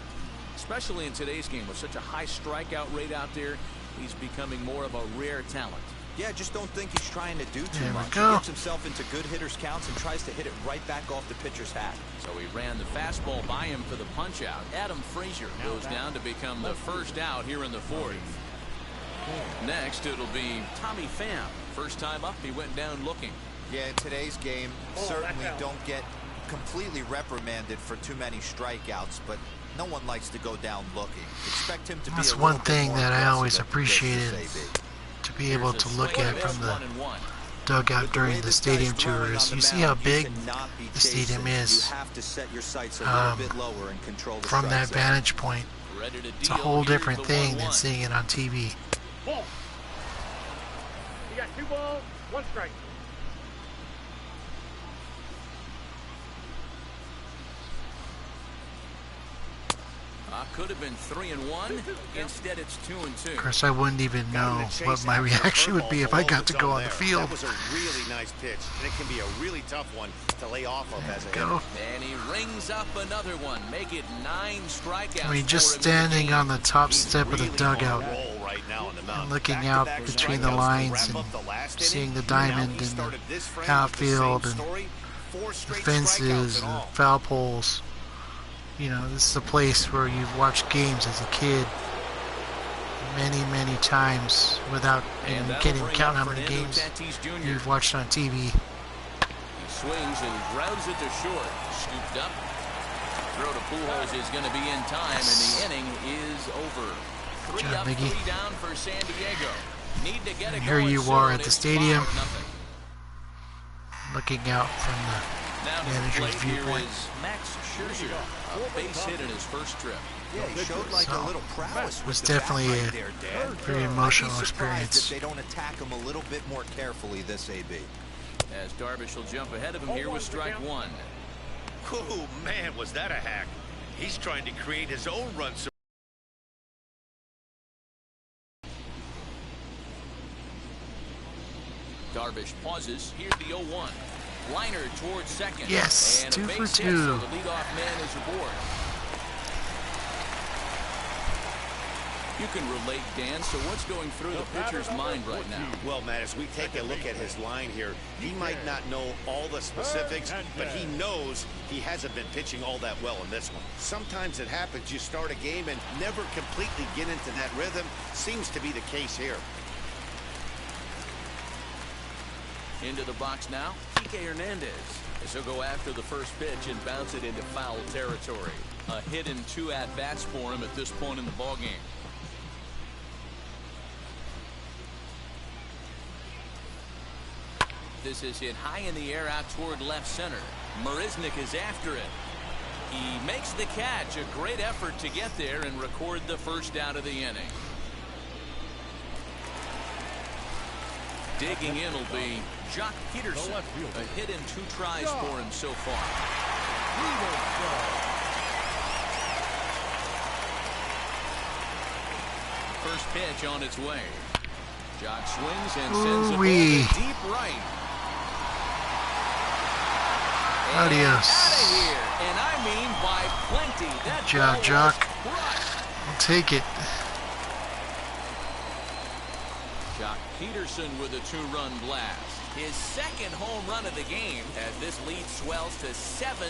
[SPEAKER 2] Especially in today's game with such a high strikeout rate out there, he's becoming more of a rare talent.
[SPEAKER 4] Yeah, just don't think he's trying to do too
[SPEAKER 1] There we
[SPEAKER 4] much.
[SPEAKER 1] go.
[SPEAKER 4] He gets himself into good hitters counts and tries to hit it right back off the pitcher's hat.
[SPEAKER 2] So he ran the fastball by him for the punch out. Adam Frazier goes down to become the first out here in the 4th. Next it'll be Tommy Pham. First time up, he went down looking.
[SPEAKER 4] Yeah, in today's game, certainly don't get completely reprimanded for too many strikeouts, but no one likes to go down looking. Expect him to
[SPEAKER 1] That's
[SPEAKER 4] be a
[SPEAKER 1] one
[SPEAKER 4] little bit
[SPEAKER 1] thing
[SPEAKER 4] more
[SPEAKER 1] that I
[SPEAKER 4] aggressive
[SPEAKER 1] always
[SPEAKER 4] at the
[SPEAKER 1] appreciated,
[SPEAKER 4] bases, AB.
[SPEAKER 1] to be able to look at from the
[SPEAKER 2] 1-1.
[SPEAKER 1] dugout
[SPEAKER 4] With
[SPEAKER 1] during
[SPEAKER 4] way
[SPEAKER 1] the
[SPEAKER 4] this
[SPEAKER 1] stadium
[SPEAKER 4] guy's throwing
[SPEAKER 1] tours.
[SPEAKER 4] on the
[SPEAKER 1] You see
[SPEAKER 4] mound,
[SPEAKER 1] how
[SPEAKER 4] you
[SPEAKER 1] big
[SPEAKER 4] cannot be
[SPEAKER 1] the stadium
[SPEAKER 4] chasing.
[SPEAKER 1] is.
[SPEAKER 4] You have to set your sights a little bit lower and control the
[SPEAKER 1] From
[SPEAKER 4] strike
[SPEAKER 1] that
[SPEAKER 4] zone.
[SPEAKER 1] vantage point.
[SPEAKER 2] Ready to
[SPEAKER 1] It's a
[SPEAKER 2] deal.
[SPEAKER 1] whole
[SPEAKER 2] Here's
[SPEAKER 1] different
[SPEAKER 2] the
[SPEAKER 1] thing
[SPEAKER 2] 1-1.
[SPEAKER 1] than seeing it on TV.
[SPEAKER 7] Ball. You got 2 balls, 1 strike.
[SPEAKER 2] Could have been 3-1. Instead, it's 2-2.
[SPEAKER 1] Of course, I wouldn't even know
[SPEAKER 3] Got him to chase
[SPEAKER 1] what my
[SPEAKER 3] after a
[SPEAKER 1] reaction would
[SPEAKER 3] curveball
[SPEAKER 1] be if
[SPEAKER 3] for
[SPEAKER 1] I
[SPEAKER 3] all
[SPEAKER 1] got to
[SPEAKER 3] that's
[SPEAKER 1] go
[SPEAKER 3] on
[SPEAKER 1] on the
[SPEAKER 3] there.
[SPEAKER 1] field.
[SPEAKER 3] That was a really nice pitch, and it can be a really tough one to lay off of as a hitter.
[SPEAKER 1] Go.
[SPEAKER 2] And he rings up another one. Make it 9 strikeouts.
[SPEAKER 1] I mean, just
[SPEAKER 2] for him in the
[SPEAKER 1] standing
[SPEAKER 2] game.
[SPEAKER 1] on the top
[SPEAKER 3] He's
[SPEAKER 1] step of the
[SPEAKER 3] really
[SPEAKER 1] dugout,
[SPEAKER 3] on a roll right now on the mound.
[SPEAKER 1] and looking
[SPEAKER 3] Back-to-back
[SPEAKER 1] out between the
[SPEAKER 3] strikeouts to
[SPEAKER 1] lines
[SPEAKER 3] wrap
[SPEAKER 1] and
[SPEAKER 3] up the last
[SPEAKER 1] seeing
[SPEAKER 3] inning.
[SPEAKER 1] the
[SPEAKER 3] Now
[SPEAKER 1] diamond
[SPEAKER 3] he
[SPEAKER 1] and
[SPEAKER 3] started
[SPEAKER 1] the
[SPEAKER 3] this frame with
[SPEAKER 1] outfield
[SPEAKER 3] the
[SPEAKER 1] and
[SPEAKER 3] same story. 4
[SPEAKER 1] the
[SPEAKER 3] straight
[SPEAKER 1] fences
[SPEAKER 3] strikeouts in
[SPEAKER 1] and
[SPEAKER 3] all.
[SPEAKER 1] foul poles. You know, this is a place where you've watched games as a kid many, many times without, and
[SPEAKER 2] And
[SPEAKER 1] you
[SPEAKER 2] that'll
[SPEAKER 1] can't even
[SPEAKER 2] bring
[SPEAKER 1] count
[SPEAKER 2] up
[SPEAKER 1] how many
[SPEAKER 2] Fernando
[SPEAKER 1] games
[SPEAKER 2] Tatis Jr.
[SPEAKER 1] you've watched on TV.
[SPEAKER 2] He swings and grounds it to short. Scooped up. Throw to Pujols is going to be in time, and the inning is over. 3
[SPEAKER 1] job,
[SPEAKER 2] up,
[SPEAKER 1] Miggy.
[SPEAKER 2] 3 down for San Diego. Need to get it
[SPEAKER 1] And here
[SPEAKER 2] going
[SPEAKER 1] you
[SPEAKER 2] soon.
[SPEAKER 1] are at the
[SPEAKER 2] It's
[SPEAKER 1] stadium.
[SPEAKER 2] 5-0.
[SPEAKER 1] Looking out from
[SPEAKER 2] Now to the
[SPEAKER 1] manager's
[SPEAKER 2] plate here
[SPEAKER 1] viewpoint.
[SPEAKER 2] is Max Scherzer. A base hit in his first trip.
[SPEAKER 4] Yeah, he showed like
[SPEAKER 1] So,
[SPEAKER 4] a little prowess
[SPEAKER 1] it
[SPEAKER 4] with
[SPEAKER 1] was
[SPEAKER 4] the bat
[SPEAKER 1] definitely
[SPEAKER 4] right
[SPEAKER 1] a
[SPEAKER 4] there, Dan.
[SPEAKER 1] very
[SPEAKER 4] I'd be
[SPEAKER 1] emotional
[SPEAKER 4] surprised
[SPEAKER 1] experience.
[SPEAKER 4] if they don't attack him a little bit more carefully this AB.
[SPEAKER 2] As Darvish will jump ahead of him here with strike 1.
[SPEAKER 3] Oh, man, was that a hack. He's trying to create his own run.
[SPEAKER 2] Darvish pauses. Here's the 0-1. Liner towards second.
[SPEAKER 1] Yes,
[SPEAKER 2] and
[SPEAKER 1] 2
[SPEAKER 2] a
[SPEAKER 1] for
[SPEAKER 2] base
[SPEAKER 1] 2.
[SPEAKER 2] hit, so the leadoff man is aboard. You can relate, Dan. So what's going through the pitcher's mind right now?
[SPEAKER 3] Well, Matt, as we take a look at his line here, he might not know all the specifics, but he knows he hasn't been pitching all that well in this one. Sometimes it happens. You start a game and never completely get into that rhythm. Seems to be the case here.
[SPEAKER 2] Into the box now, Kike Hernandez. As he'll go after the first pitch and bounce it into foul territory. A hit and 2 at-bats for him at this point in the ballgame. This is hit high in the air out toward left center. Marisnick is after it. He makes the catch. A great effort to get there and record the first out of the inning. Digging in will be Jock Peterson. A hit and 2 tries for him so far. First pitch on its way. Jock swings and sends it over deep right.
[SPEAKER 1] Adios.
[SPEAKER 2] Out of here, and I mean by plenty. That
[SPEAKER 1] Good job, Jock.
[SPEAKER 2] Crushed.
[SPEAKER 1] I'll take it.
[SPEAKER 2] Jock Peterson with a 2-run blast. His second home run of the game as this lead swells to 7-0.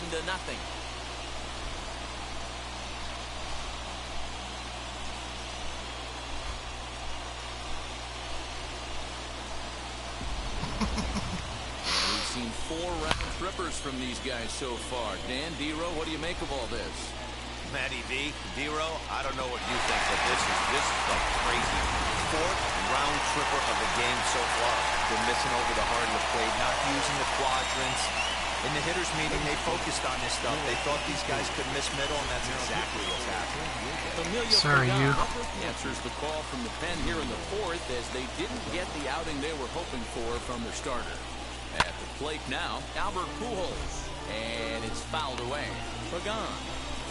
[SPEAKER 2] We've seen 4 round trippers from these guys so far. Dan, Dero, what do you make of all this?
[SPEAKER 3] Matty V, Dero, I don't know what you think, but this is like crazy. 4th round tripper of the game so far.
[SPEAKER 4] They're missing over the heart of the plate, not using the quadrants. In the hitters meeting, they focused on this stuff. They thought these guys could miss middle, and that's exactly what's happening.
[SPEAKER 1] Sorry, you.
[SPEAKER 2] Answers the call from the pen here in the 4th as they didn't get the outing they were hoping for from their starter. At the plate now, Albert Pujols, and it's fouled away. Pagan,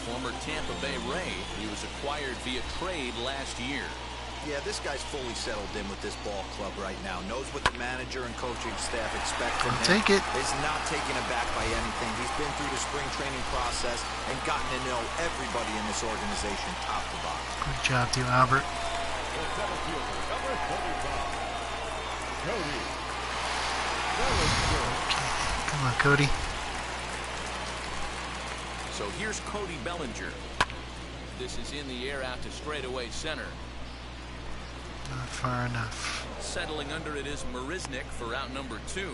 [SPEAKER 2] former Tampa Bay Ray, he was acquired via trade last year.
[SPEAKER 4] Yeah, this guy's fully settled in with this ball club right now. Knows what the manager and coaching staff expect from him.
[SPEAKER 1] Take it.
[SPEAKER 4] Is not taken aback by anything. He's been through the spring training process and gotten to know everybody in this organization top to bottom.
[SPEAKER 1] Good job to you, Albert.
[SPEAKER 5] The center fielder, number 45, Cody Bellinger.
[SPEAKER 1] Come on, Cody.
[SPEAKER 2] So here's Cody Bellinger. This is in the air out to straightaway center.
[SPEAKER 1] Not far enough.
[SPEAKER 2] Settling under it is Marisnick for out number 2.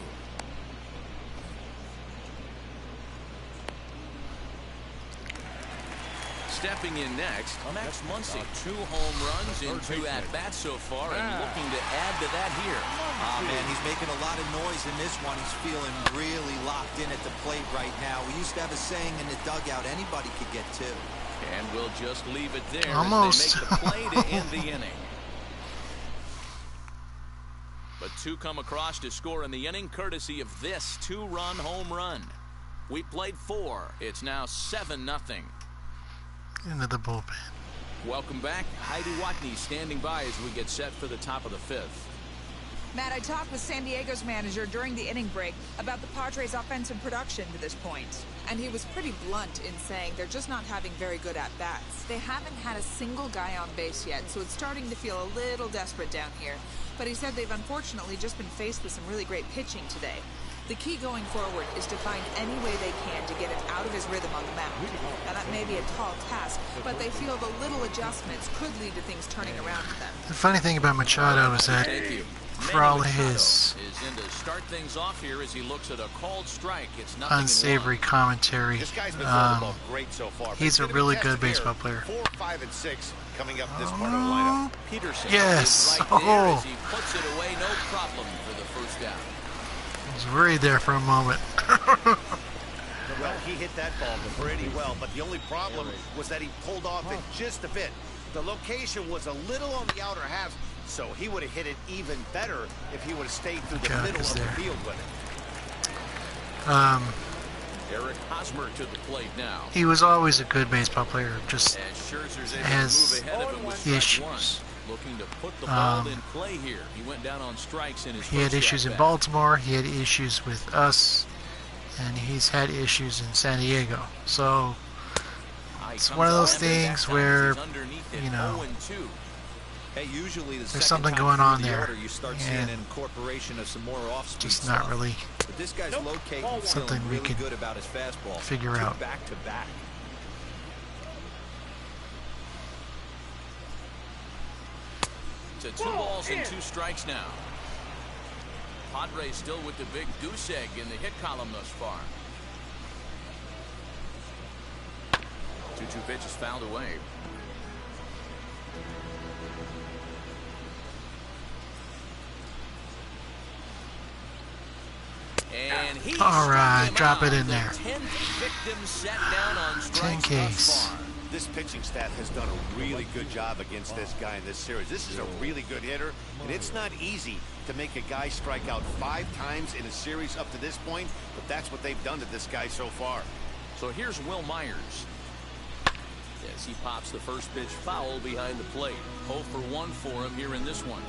[SPEAKER 2] Stepping in next, Max Muncy. 2 home runs in 2 at-bats so far and looking to add to that here.
[SPEAKER 4] Man, he's making a lot of noise in this one. He's feeling really locked in at the plate right now. We used to have a saying in the dugout, anybody could get 2.
[SPEAKER 2] And we'll just leave it there
[SPEAKER 1] Almost.
[SPEAKER 2] as they make the play to end the inning. But 2 come across to score in the inning courtesy of this 2-run home run. We played 4. It's now 7-0.
[SPEAKER 1] Into the bullpen.
[SPEAKER 2] Welcome back. Heidi Watney standing by as we get set for the top of the 5th.
[SPEAKER 6] Matt, I talked with San Diego's manager during the inning break about the Padres' offensive production to this point. And he was pretty blunt in saying they're just not having very good at-bats. They haven't had a single guy on base yet, so it's starting to feel a little desperate down here. But he said they've unfortunately just been faced with some really great pitching today. The key going forward is to find any way they can to get him out of his rhythm on the mound. Now that may be a tall task, but they feel the little adjustments could lead to things turning around for them.
[SPEAKER 1] The funny thing about Machado is that
[SPEAKER 2] Thank you.
[SPEAKER 1] for all
[SPEAKER 2] Manny Machado
[SPEAKER 1] his
[SPEAKER 2] is in to start things off here as he looks at a called strike. It's nothing
[SPEAKER 1] unsavory commentary,
[SPEAKER 3] This guy's been throwing the ball great so far. but
[SPEAKER 1] he's a
[SPEAKER 3] gonna be
[SPEAKER 1] really
[SPEAKER 3] tested
[SPEAKER 1] good baseball
[SPEAKER 3] here.
[SPEAKER 1] player.
[SPEAKER 3] 4, 5, and 6 coming up this part of the lineup.
[SPEAKER 2] Peterson
[SPEAKER 1] Yes.
[SPEAKER 2] is right there
[SPEAKER 1] Oh.
[SPEAKER 2] as he puts it away, no problem for the first down.
[SPEAKER 1] I was worried there for a moment.
[SPEAKER 3] Well, he hit that ball pretty well, but the only problem was that he pulled off it just a bit. The location was a little on the outer half, so he would have hit it even better if he would have stayed through the
[SPEAKER 1] Jock
[SPEAKER 3] middle
[SPEAKER 1] is
[SPEAKER 3] of the
[SPEAKER 1] there.
[SPEAKER 3] field with it.
[SPEAKER 2] Eric Hosmer to the plate now.
[SPEAKER 1] He was always a good baseball player, just
[SPEAKER 2] As Scherzer's able
[SPEAKER 1] has
[SPEAKER 2] to move ahead of him with strike
[SPEAKER 1] issues.
[SPEAKER 2] 1. Looking to put the ball in play here. He went down on strikes in his
[SPEAKER 1] he had
[SPEAKER 2] first
[SPEAKER 1] issues in
[SPEAKER 2] at-bat.
[SPEAKER 1] Baltimore, he had issues with us, and he's had issues in San Diego. So it's one of those things where, you know,
[SPEAKER 4] Hey, usually the
[SPEAKER 1] there's
[SPEAKER 4] second
[SPEAKER 1] something
[SPEAKER 4] time
[SPEAKER 1] going
[SPEAKER 4] through
[SPEAKER 1] on
[SPEAKER 4] the
[SPEAKER 1] there,
[SPEAKER 4] order, you start seeing
[SPEAKER 1] and
[SPEAKER 4] an incorporation of some more off-speed
[SPEAKER 1] just not
[SPEAKER 4] stuff.
[SPEAKER 1] really
[SPEAKER 4] But this guy's locating
[SPEAKER 1] something we
[SPEAKER 4] really
[SPEAKER 1] could
[SPEAKER 4] good about his fastball.
[SPEAKER 1] figure
[SPEAKER 4] Two
[SPEAKER 1] out.
[SPEAKER 4] back to back.
[SPEAKER 2] To 2 balls and 2 strikes now. Padres still with the big goose egg in the hit column thus far. 2-2 pitch is fouled away. And he
[SPEAKER 1] All right, drop it in there.
[SPEAKER 2] 10th victim set down on
[SPEAKER 1] 10
[SPEAKER 2] strikes
[SPEAKER 1] case.
[SPEAKER 2] thus far.
[SPEAKER 3] This pitching staff has done a really good job against this guy in this series. This is a really good hitter, and it's not easy to make a guy strike out 5 times in a series up to this point, but that's what they've done to this guy so far.
[SPEAKER 2] So here's Will Myers. As he pops the first pitch foul behind the plate. 0 for 1 for him here in this one.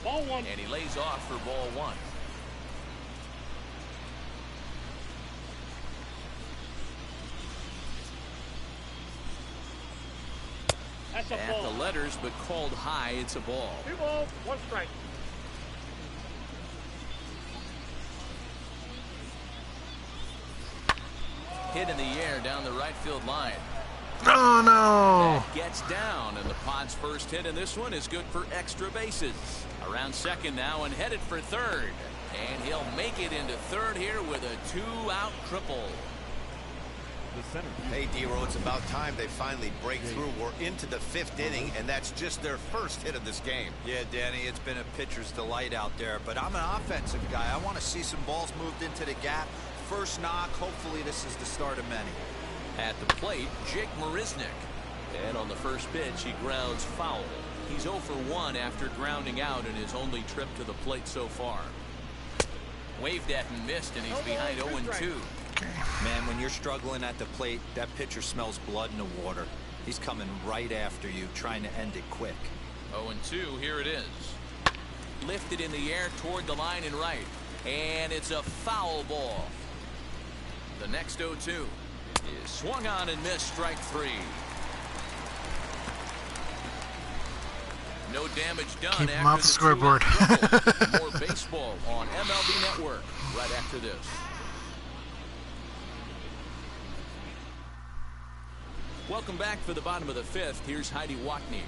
[SPEAKER 7] Ball 1.
[SPEAKER 2] And he lays off for ball 1.
[SPEAKER 7] That's a
[SPEAKER 2] At
[SPEAKER 7] ball.
[SPEAKER 2] the letters, but called high. It's a ball.
[SPEAKER 7] 2 balls, 1 strike.
[SPEAKER 2] Hit in the air down the right field line.
[SPEAKER 1] Oh no!
[SPEAKER 2] That gets down, and the Pod's first hit in this one is good for extra bases. Around second now and headed for third. And he'll make it into third here with a 2-out triple.
[SPEAKER 5] The center.
[SPEAKER 3] Hey, D-Row, it's about time they finally break through. We're into the 5th inning, and that's just their first hit of this game.
[SPEAKER 4] Yeah, Danny, it's been a pitcher's delight out there, but I'm an offensive guy. I want to see some balls moved into the gap. First knock, hopefully this is the start of many.
[SPEAKER 2] At the plate, Jake Marisnick. And on the first pitch, he grounds foul. He's 0 for 1 after grounding out in his only trip to the plate so far. Waved at and missed, and he's behind 0-2.
[SPEAKER 4] Man, when you're struggling at the plate, that pitcher smells blood in the water. He's coming right after you, trying to end it quick.
[SPEAKER 2] 0-2, here it is. Lifted in the air toward the line and right. And it's a foul ball. The next 0-2 is swung on and missed, strike 3. No damage done.
[SPEAKER 1] Keep him
[SPEAKER 2] after
[SPEAKER 1] off the scoreboard.
[SPEAKER 2] More baseball on MLB Network right after this. Welcome back for the bottom of the 5th. Here's Heidi Watney.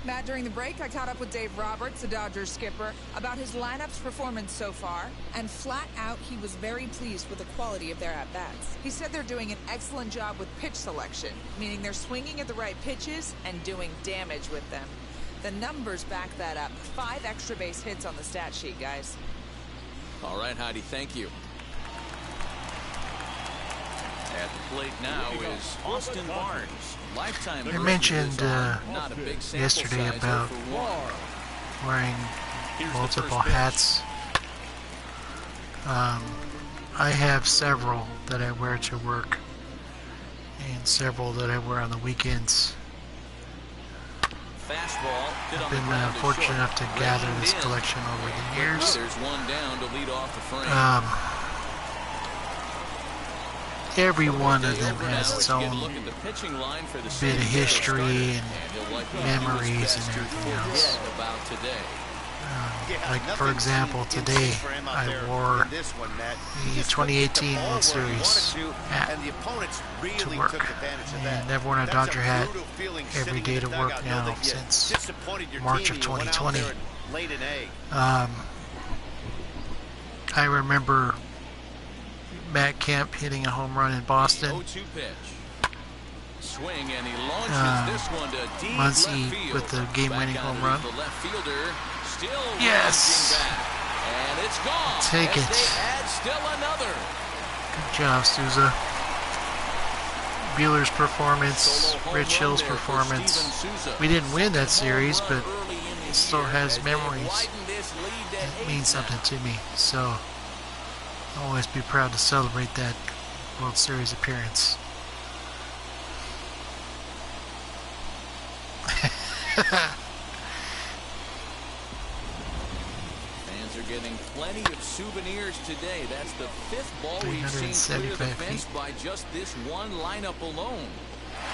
[SPEAKER 6] Matt, during the break, I caught up with Dave Roberts, the Dodgers skipper, about his lineup's performance so far, and flat out, he was very pleased with the quality of their at-bats. He said they're doing an excellent job with pitch selection, meaning they're swinging at the right pitches and doing damage with them. The numbers back that up. 5 extra base hits on the stat sheet, guys.
[SPEAKER 2] All right, Heidi, thank you. At the plate now is Austin Barnes. Lifetime.
[SPEAKER 1] I mentioned
[SPEAKER 2] not a big sample
[SPEAKER 1] yesterday
[SPEAKER 2] size,
[SPEAKER 1] about
[SPEAKER 2] 0 for 1.
[SPEAKER 1] wearing
[SPEAKER 2] Here's the
[SPEAKER 1] multiple
[SPEAKER 2] first pitch.
[SPEAKER 1] hats. I have several that I wear to work and several that I wear on the weekends.
[SPEAKER 2] Fastball.
[SPEAKER 1] I've been fortunate enough to gather this collection over the years.
[SPEAKER 2] There's one down to lead off the frame.
[SPEAKER 1] Every one of them has its own bit of history and memories and everything else. Like, for example, today I wore the 2018 World Series hat to work, and I've worn a Dodger hat every day to work now since March of 2020. I remember Matt Kemp hitting a home run in Boston.
[SPEAKER 2] 0-2 pitch. Swing, and he launches this one to deep
[SPEAKER 1] Muncy
[SPEAKER 2] left field.
[SPEAKER 1] with the game-winning
[SPEAKER 2] Back
[SPEAKER 1] home run.
[SPEAKER 2] the left fielder still
[SPEAKER 1] Yes.
[SPEAKER 2] launching back. And it's gone.
[SPEAKER 1] Take
[SPEAKER 2] as
[SPEAKER 1] it.
[SPEAKER 2] They add still another.
[SPEAKER 1] Good job, Souza. Bueller's performance,
[SPEAKER 2] Solo home
[SPEAKER 1] Rich
[SPEAKER 2] run
[SPEAKER 1] Hill's
[SPEAKER 2] there for
[SPEAKER 1] performance.
[SPEAKER 2] Steven Souza.
[SPEAKER 1] We didn't win that
[SPEAKER 2] Home
[SPEAKER 1] series,
[SPEAKER 2] run
[SPEAKER 1] but
[SPEAKER 2] early in the
[SPEAKER 1] it still
[SPEAKER 2] year
[SPEAKER 1] has
[SPEAKER 2] as they
[SPEAKER 1] memories.
[SPEAKER 2] widen this lead to
[SPEAKER 1] It means
[SPEAKER 2] 8 now.
[SPEAKER 1] something to me. So I'll always be proud to celebrate that World Series appearance.
[SPEAKER 2] Fans are getting plenty of souvenirs today. That's the 5th ball we've seen clear the
[SPEAKER 1] 375
[SPEAKER 2] fence
[SPEAKER 1] feet.
[SPEAKER 2] by just this one lineup alone.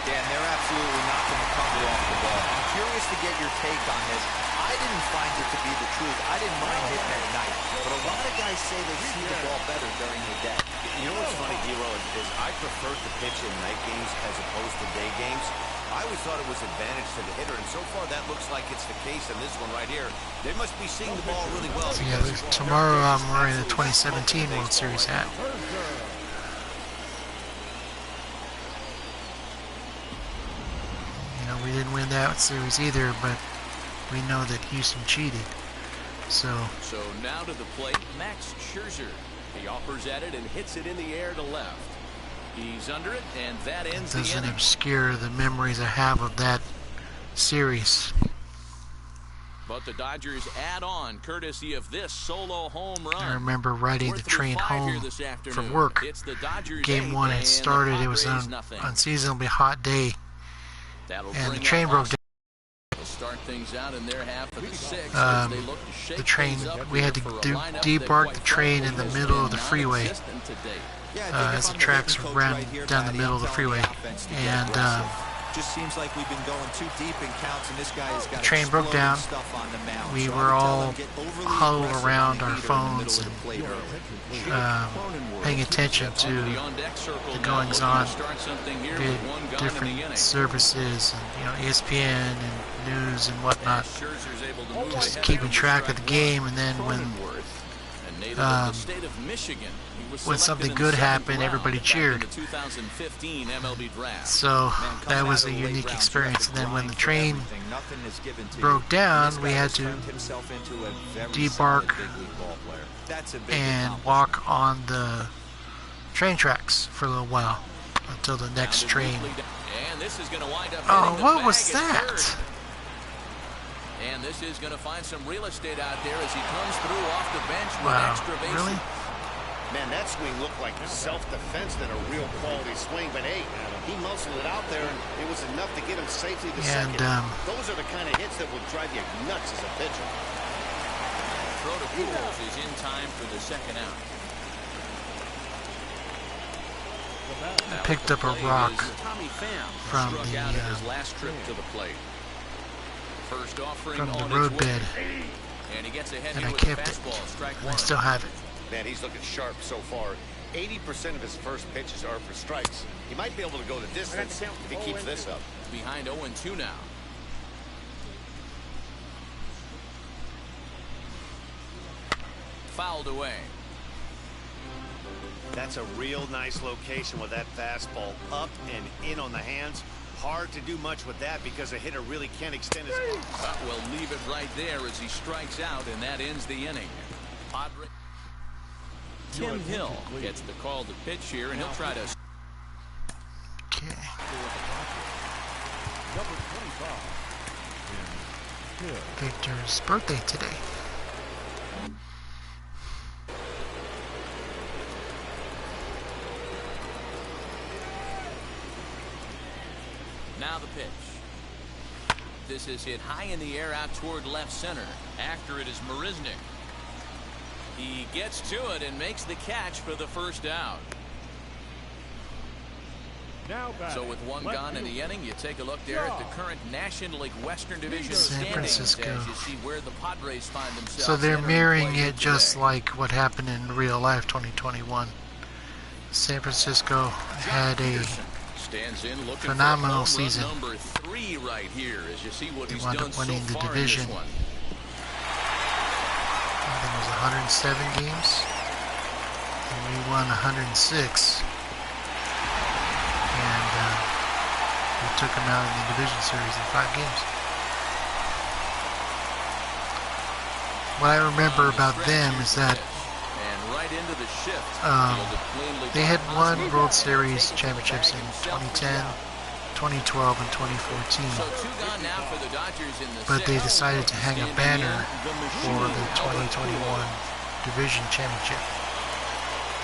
[SPEAKER 4] Dan, they're absolutely not going to cover off the ball. I'm curious to get your take on this. I didn't find it to be the truth. I didn't mind hitting at night, but a lot of guys say they see the ball better during the day.
[SPEAKER 3] You know what's funny, D-Row, is I prefer to pitch in night games as opposed to day games. I always thought it was advantage to the hitter, and so far that looks like it's the case in this one right here. They must be seeing the ball really well.
[SPEAKER 1] So yeah, tomorrow I'm wearing the 2017 World Series hat. You know, we didn't win that series either, but we know that Houston cheated. So
[SPEAKER 2] now to the plate, Max Scherzer. He offers at it and hits it in the air to left. He's under it, and that ends the
[SPEAKER 1] doesn't
[SPEAKER 2] inning.
[SPEAKER 1] obscure the memories I have of that series.
[SPEAKER 2] But the Dodgers add on courtesy of this solo home run.
[SPEAKER 1] I remember riding the train home from work.
[SPEAKER 2] It's the Dodgers
[SPEAKER 1] Game 1 had started. It was an unseasonably hot day, and the train broke down.
[SPEAKER 2] Start things out in their half of the sixth.
[SPEAKER 1] The train, we had to debark the train in the middle of the freeway as the tracks ran down the middle of the freeway, and
[SPEAKER 4] just seems like we've been going too deep in counts, and this guy has got
[SPEAKER 1] the train broke down. We were all huddled around our phones and paying attention to the goings on. We had different services, and ESPN and news and whatnot, just keeping track of the game. And then when something good happened, everybody cheered. So that was a unique experience. And then when the train broke down, we had to debark and walk on the train tracks for a little while until the next train. Oh, what was that?
[SPEAKER 2] And this is going to find some real estate out there as he comes through off the bench with extra bases.
[SPEAKER 1] Really?
[SPEAKER 3] Man, that swing looked like self-defense than a real quality swing. But hey, he muscled it out there, and it was enough to get him safely to second. Those are the kind of hits that will drive you nuts as a pitcher.
[SPEAKER 2] Throw to Pujols is in time for the second out.
[SPEAKER 1] I picked up a rock from
[SPEAKER 2] his last trip to the plate. First offering
[SPEAKER 1] from the roadbed, and I kept it. I still have it.
[SPEAKER 3] Man, he's looking sharp so far. 80% of his first pitches are for strikes. He might be able to go the distance if he keeps this up.
[SPEAKER 2] Behind 0-2 now. Fouled away.
[SPEAKER 3] That's a real nice location with that fastball up and in on the hands. Hard to do much with that because a hitter really can't extend his arm.
[SPEAKER 2] We'll leave it right there as he strikes out, and that ends the inning. Tim Hill gets the call to pitch here, and he'll try to.
[SPEAKER 1] Okay. Victor's birthday today.
[SPEAKER 2] Now the pitch. This is hit high in the air out toward left center. After it is Marisnick. He gets to it and makes the catch for the first out. So with one gone in the inning, you take a look there at the current National League Western Division standings as you see where the Padres find themselves.
[SPEAKER 1] So they're mirroring it just like what happened in real life 2021. San Francisco had a phenomenal season.
[SPEAKER 2] Number 3 right here as you see what
[SPEAKER 1] they
[SPEAKER 2] he's
[SPEAKER 1] wound
[SPEAKER 2] done
[SPEAKER 1] up winning
[SPEAKER 2] so
[SPEAKER 1] the
[SPEAKER 2] far
[SPEAKER 1] division.
[SPEAKER 2] in this one.
[SPEAKER 1] I think it was 107 games, and we won 106. And we took them out in the division series in 5 games. What I remember about them is that they had won World Series championships in 2010, 2012, and 2014. But they decided to hang a banner for the 2021 division championship.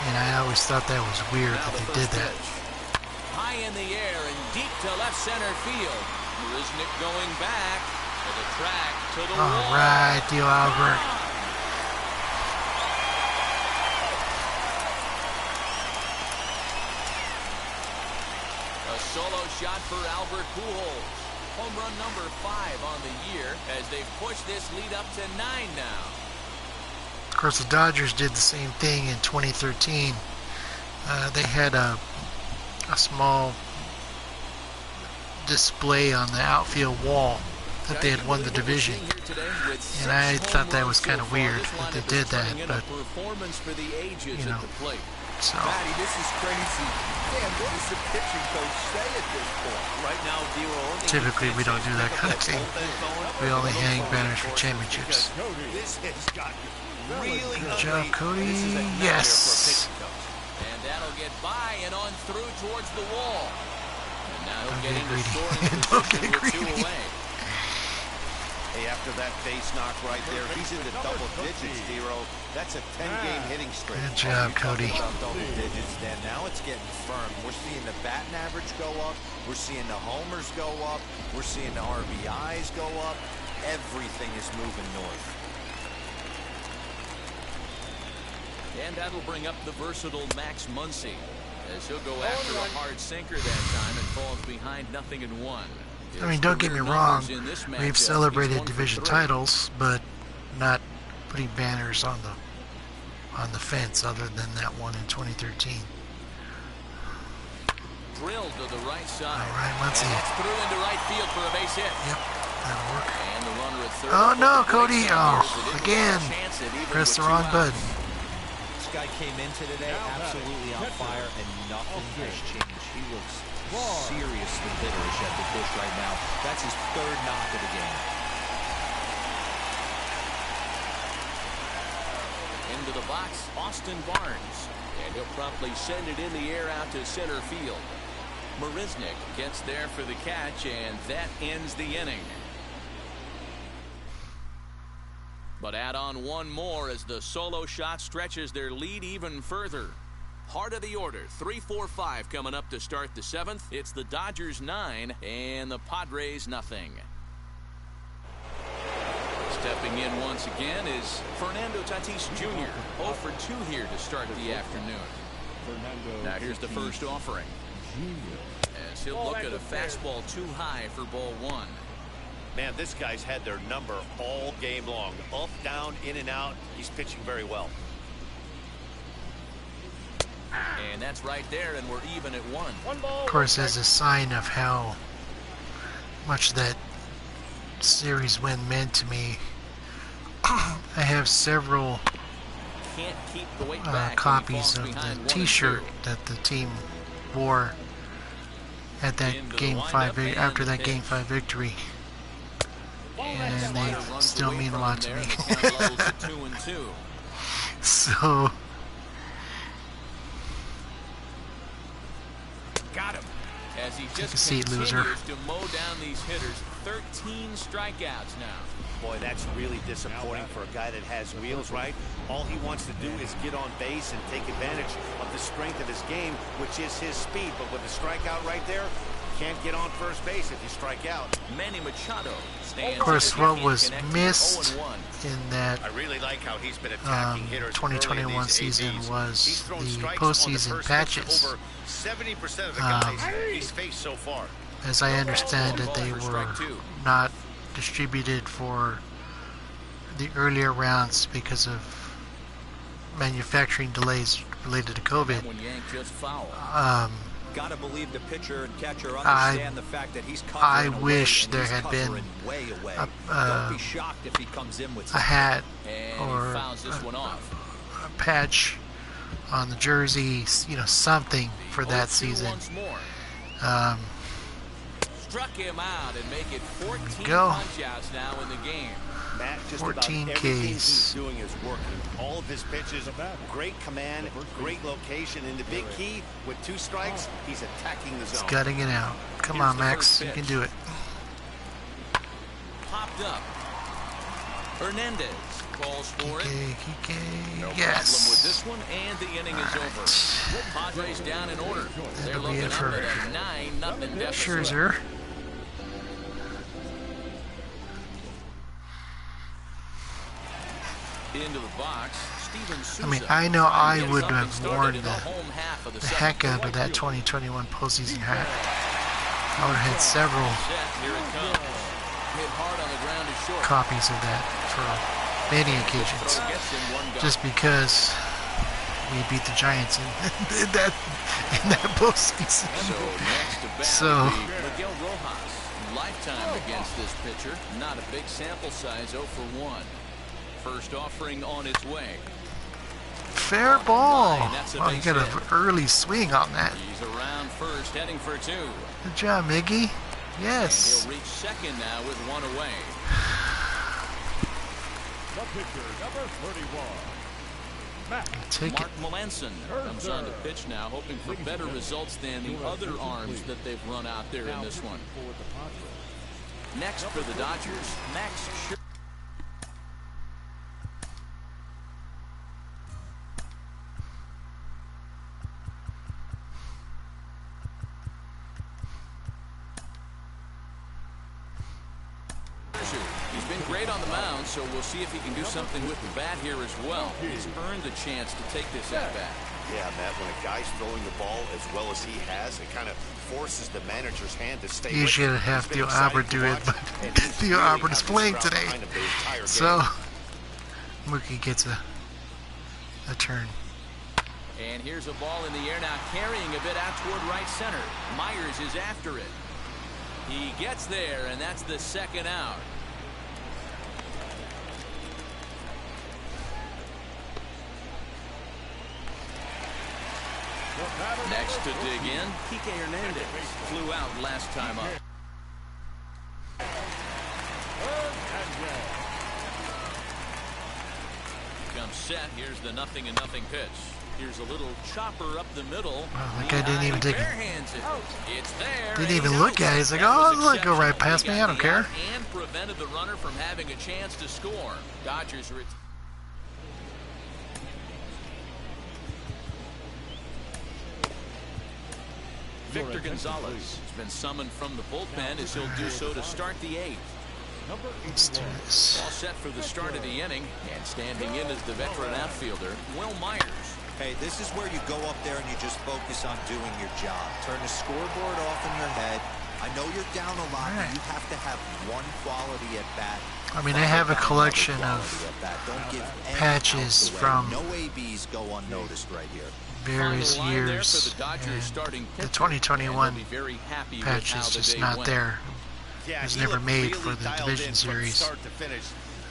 [SPEAKER 1] And I always thought that was weird that they did that.
[SPEAKER 2] High in the air and deep to left center field. Marisnick going back to the track to the wall.
[SPEAKER 1] All right, Theo Albert.
[SPEAKER 2] A solo shot for Albert Pujols. Home run number 5 on the year as they push this lead up to 9 now.
[SPEAKER 1] Of course, the Dodgers did the same thing in 2013. They had a small display on the outfield wall that they had won the division. And I thought that was kind of weird that they did that, but, you know, so.
[SPEAKER 4] Matty, this is crazy. Man, what does the pitching coach say at this point? Right now,
[SPEAKER 1] typically we don't do that kind of thing. We only hang banners for championships.
[SPEAKER 3] This has got really
[SPEAKER 1] Good job, Cody. Yes.
[SPEAKER 2] And that'll get by and on through towards the wall. And now he'll get into scoring position with 2 away.
[SPEAKER 3] Hey, after that base knock right there, he's into double digits, Dero. That's a 10-game hitting streak.
[SPEAKER 1] Good job, Cody.
[SPEAKER 4] About double digits, Dan. Now it's getting firm. We're seeing the batting average go up. We're seeing the homers go up. We're seeing the RBIs go up. Everything is moving north.
[SPEAKER 2] And that'll bring up the versatile Max Muncy, as he'll go after a hard sinker that time and falls behind 0-1.
[SPEAKER 1] I mean, don't get me wrong, we've celebrated division titles, but not putting banners on the fence other than that one in 2013.
[SPEAKER 2] Drilled to the right side.
[SPEAKER 1] All right, let's see.
[SPEAKER 2] And that's through into right field for a base hit.
[SPEAKER 1] Yep, that'll work.
[SPEAKER 2] And the runner at third.
[SPEAKER 1] Oh no, Cody! Oh, again, press the wrong button.
[SPEAKER 4] This guy came into today absolutely on fire, and nothing has changed. He looks seriously bitterish at the dish right now. That's his 3rd knock of the game.
[SPEAKER 2] Into the box, Austin Barnes. And he'll promptly send it in the air out to center field. Marisnick gets there for the catch, and that ends the inning. But add on one more as the solo shot stretches their lead even further. Heart of the order, 3-4-5 coming up to start the 7th. It's the Dodgers 9 and the Padres nothing. Stepping in once again is Fernando Tatis Jr. 0 for 2 here to start the afternoon. Now here's the first offering. As he'll look at a fastball too high for ball 1.
[SPEAKER 3] Man, this guy's had their number all game long. Up, down, in and out. He's pitching very well.
[SPEAKER 2] And that's right there, and we're even at 1.
[SPEAKER 1] Of course, as a sign of how much that series win meant to me, I have several
[SPEAKER 2] Can't keep the weight back
[SPEAKER 1] copies of the T-shirt that the team wore at that Game 5 after that Game 5 victory, and they still mean a lot to me. So.
[SPEAKER 2] Got him. As he just
[SPEAKER 1] Take a seat,
[SPEAKER 2] continues
[SPEAKER 1] loser.
[SPEAKER 2] to mow down these hitters. 13 strikeouts now.
[SPEAKER 3] Boy, that's really disappointing for a guy that has wheels, right? All he wants to do is get on base and take advantage of the strength of his game, which is his speed. But with a strikeout right there, can't get on first base if you strike out.
[SPEAKER 2] Manny Machado stands.
[SPEAKER 1] Of course, what was
[SPEAKER 2] connected
[SPEAKER 1] missed
[SPEAKER 2] 0-1.
[SPEAKER 1] in that
[SPEAKER 3] I really like how he's been attacking hitters
[SPEAKER 1] 2021 season was the postseason patches.
[SPEAKER 3] Over 70% of the guys he's faced so far.
[SPEAKER 1] As I understand it, they were not distributed for the earlier rounds because of manufacturing delays related to COVID.
[SPEAKER 2] One yank just foul.
[SPEAKER 4] Gotta believe the pitcher and catcher understand the fact that he's
[SPEAKER 1] I
[SPEAKER 4] covering
[SPEAKER 1] wish
[SPEAKER 4] away, and
[SPEAKER 1] there
[SPEAKER 4] he's
[SPEAKER 1] had been
[SPEAKER 4] covering way away.
[SPEAKER 1] a,
[SPEAKER 4] Don't be shocked if he comes in with
[SPEAKER 1] a hat
[SPEAKER 2] And
[SPEAKER 1] or
[SPEAKER 2] he fouls this one off.
[SPEAKER 1] a patch on the jersey, you know, something for that
[SPEAKER 2] 0-2
[SPEAKER 1] season.
[SPEAKER 2] once more. Struck him out and make it 14
[SPEAKER 1] go.
[SPEAKER 2] punch-outs now in the game.
[SPEAKER 3] Matt, just
[SPEAKER 1] 14
[SPEAKER 3] about everything
[SPEAKER 1] Ks.
[SPEAKER 3] he's doing is working. All of his pitches, great command, great location. In the big key, with 2 strikes, he's attacking the
[SPEAKER 1] It's
[SPEAKER 3] zone.
[SPEAKER 1] gutting it out. Come
[SPEAKER 2] Here's
[SPEAKER 1] on,
[SPEAKER 2] the
[SPEAKER 1] Max,
[SPEAKER 2] first
[SPEAKER 1] you
[SPEAKER 2] pitch.
[SPEAKER 1] can do it.
[SPEAKER 2] Popped up. Hernandez calls for it.
[SPEAKER 1] Kike,
[SPEAKER 2] No problem with
[SPEAKER 1] yes.
[SPEAKER 2] this one, and the inning is over. Padres down in order. They're
[SPEAKER 1] That'll be
[SPEAKER 2] looking
[SPEAKER 1] it
[SPEAKER 2] up
[SPEAKER 1] for
[SPEAKER 2] at a 9-0 deficit.
[SPEAKER 1] Scherzer.
[SPEAKER 2] Into the box, Steven Souza.
[SPEAKER 1] I mean, I know
[SPEAKER 2] trying to
[SPEAKER 1] I
[SPEAKER 2] get
[SPEAKER 1] would
[SPEAKER 2] something
[SPEAKER 1] have
[SPEAKER 2] started
[SPEAKER 1] worn
[SPEAKER 2] in
[SPEAKER 1] the
[SPEAKER 2] home half of the
[SPEAKER 1] heck
[SPEAKER 2] second.
[SPEAKER 1] out of that 2021 postseason hat. I would have had several
[SPEAKER 2] Set, here it comes. Hit hard on the ground to short.
[SPEAKER 1] copies of that for many occasions.
[SPEAKER 2] Throw gets him one gun.
[SPEAKER 1] Just because We beat the Giants in that postseason.
[SPEAKER 2] So next to bat
[SPEAKER 1] So-
[SPEAKER 2] will be Miguel Rojas. Lifetime against this pitcher. Not a big sample size, 0 for 1. First offering on its way.
[SPEAKER 1] Fair ball.
[SPEAKER 2] That's a
[SPEAKER 1] Oh, you
[SPEAKER 2] base
[SPEAKER 1] got an
[SPEAKER 2] hit.
[SPEAKER 1] early swing on that.
[SPEAKER 2] He's around first, heading for 2.
[SPEAKER 1] Good job, Miggy.
[SPEAKER 2] And
[SPEAKER 1] Yes.
[SPEAKER 2] he'll reach second now with 1 away.
[SPEAKER 5] The pitcher, number 31. Matt.
[SPEAKER 1] Take it.
[SPEAKER 2] Mark Melanson comes on the pitch now, hoping for better results than the other arms that they've run out there in this one.
[SPEAKER 5] For the Padres.
[SPEAKER 2] Next for the Dodgers, Max Scherzer. He's been great on the mound, so we'll see if he can do something with the bat here as well. He's earned the chance to take this at bat.
[SPEAKER 3] Yeah, Matt, when a guy's throwing the ball as well as he has, it kind of forces the manager's hand to stay
[SPEAKER 1] You
[SPEAKER 3] with
[SPEAKER 1] should
[SPEAKER 3] it.
[SPEAKER 1] have
[SPEAKER 3] It's been
[SPEAKER 1] Theo Albert
[SPEAKER 3] exciting
[SPEAKER 1] do
[SPEAKER 3] to
[SPEAKER 1] it,
[SPEAKER 3] watch,
[SPEAKER 1] but
[SPEAKER 3] and he's
[SPEAKER 1] Theo
[SPEAKER 3] really
[SPEAKER 1] Albert is
[SPEAKER 3] having
[SPEAKER 1] playing
[SPEAKER 3] Stroud
[SPEAKER 1] today.
[SPEAKER 3] behind him the entire
[SPEAKER 1] So
[SPEAKER 3] game.
[SPEAKER 1] Mookie gets a turn.
[SPEAKER 2] And here's a ball in the air now, carrying a bit out toward right center. Myers is after it. He gets there, and that's the second out. Next to dig in, Kike Hernandez flew out last time up. Comes set. Here's the 0-0 pitch. Here's a little chopper up the middle.
[SPEAKER 1] Wow, that guy didn't even take it.
[SPEAKER 2] Barehands it. It's there.
[SPEAKER 1] Didn't
[SPEAKER 2] and
[SPEAKER 1] even
[SPEAKER 2] he's
[SPEAKER 1] look
[SPEAKER 2] out.
[SPEAKER 1] at it. He's like,
[SPEAKER 2] That
[SPEAKER 1] oh,
[SPEAKER 2] was
[SPEAKER 1] let it go right
[SPEAKER 2] exceptional.
[SPEAKER 1] past
[SPEAKER 2] He
[SPEAKER 1] me.
[SPEAKER 2] got
[SPEAKER 1] I don't
[SPEAKER 2] the
[SPEAKER 1] care.
[SPEAKER 2] out and prevented the runner from having a chance to score. Dodgers are. Victor Gonzalez has been summoned from the bullpen as he'll do so to start the 8th.
[SPEAKER 1] Let's do this.
[SPEAKER 2] All set for the start of the inning, and standing in is the veteran outfielder, Will Myers.
[SPEAKER 4] Hey, this is where you go up there and you just focus on doing your job. Turn the scoreboard off in your head. I know you're down a lot, but you have to have one quality at bat.
[SPEAKER 1] I mean, I have a collection of
[SPEAKER 4] Don't give any
[SPEAKER 1] patches
[SPEAKER 4] outs away.
[SPEAKER 1] from
[SPEAKER 4] no ABs go unnoticed right here.
[SPEAKER 1] various
[SPEAKER 2] Final line there
[SPEAKER 1] years,
[SPEAKER 2] for the Dodgers
[SPEAKER 1] and
[SPEAKER 2] starting
[SPEAKER 1] the
[SPEAKER 2] pitcher,
[SPEAKER 1] 2021
[SPEAKER 2] and they'll be very happy with
[SPEAKER 1] patch
[SPEAKER 2] how
[SPEAKER 1] is
[SPEAKER 2] the
[SPEAKER 1] just
[SPEAKER 2] day
[SPEAKER 1] not
[SPEAKER 2] went.
[SPEAKER 1] there.
[SPEAKER 3] Yeah,
[SPEAKER 1] It was
[SPEAKER 3] he
[SPEAKER 1] never
[SPEAKER 3] looked
[SPEAKER 1] made
[SPEAKER 3] really
[SPEAKER 1] for the
[SPEAKER 3] dialed
[SPEAKER 1] division
[SPEAKER 3] in from
[SPEAKER 1] series.
[SPEAKER 3] start to finish.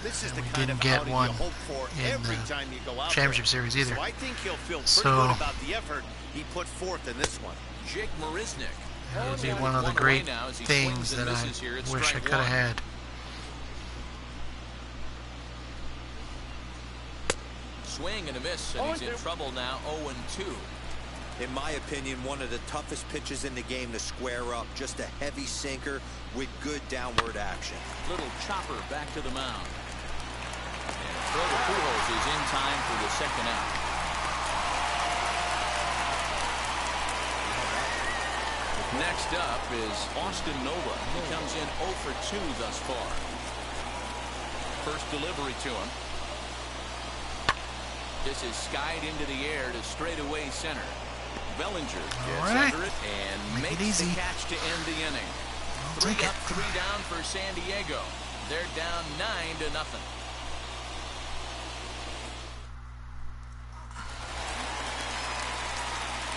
[SPEAKER 3] This is
[SPEAKER 1] And
[SPEAKER 3] the
[SPEAKER 1] we
[SPEAKER 3] kind
[SPEAKER 1] didn't
[SPEAKER 3] of
[SPEAKER 1] get
[SPEAKER 3] outing
[SPEAKER 1] one
[SPEAKER 3] you hope for
[SPEAKER 1] in
[SPEAKER 3] every
[SPEAKER 1] the
[SPEAKER 3] time you go out
[SPEAKER 1] championship
[SPEAKER 3] there.
[SPEAKER 1] series either.
[SPEAKER 3] So I think he'll feel pretty
[SPEAKER 1] So-
[SPEAKER 3] good about the effort he put forth in this one.
[SPEAKER 2] Jake Marisnick.
[SPEAKER 1] That would be
[SPEAKER 2] Has
[SPEAKER 1] one of the
[SPEAKER 2] one away
[SPEAKER 1] great
[SPEAKER 2] now as he
[SPEAKER 1] things
[SPEAKER 2] swings and
[SPEAKER 1] that
[SPEAKER 2] misses here at
[SPEAKER 1] I wish I
[SPEAKER 2] strike
[SPEAKER 1] could have
[SPEAKER 2] one.
[SPEAKER 1] had.
[SPEAKER 2] Swing and a miss, and he's in trouble now, 0-2.
[SPEAKER 4] In my opinion, one of the toughest pitches in the game to square up. Just a heavy sinker with good downward action.
[SPEAKER 2] Little chopper back to the mound. And throw to Pujols is in time for the second out. Next up is Austin Nola. He comes in 0 for 2 thus far. First delivery to him. This is skied into the air to straightaway center. Bellinger gets
[SPEAKER 1] right.
[SPEAKER 2] under it and
[SPEAKER 1] Make it
[SPEAKER 2] makes the
[SPEAKER 1] easy.
[SPEAKER 2] catch to end the inning.
[SPEAKER 1] I'll
[SPEAKER 2] 3
[SPEAKER 1] take
[SPEAKER 2] up,
[SPEAKER 1] it.
[SPEAKER 2] 3 down for San Diego. They're down 9-0.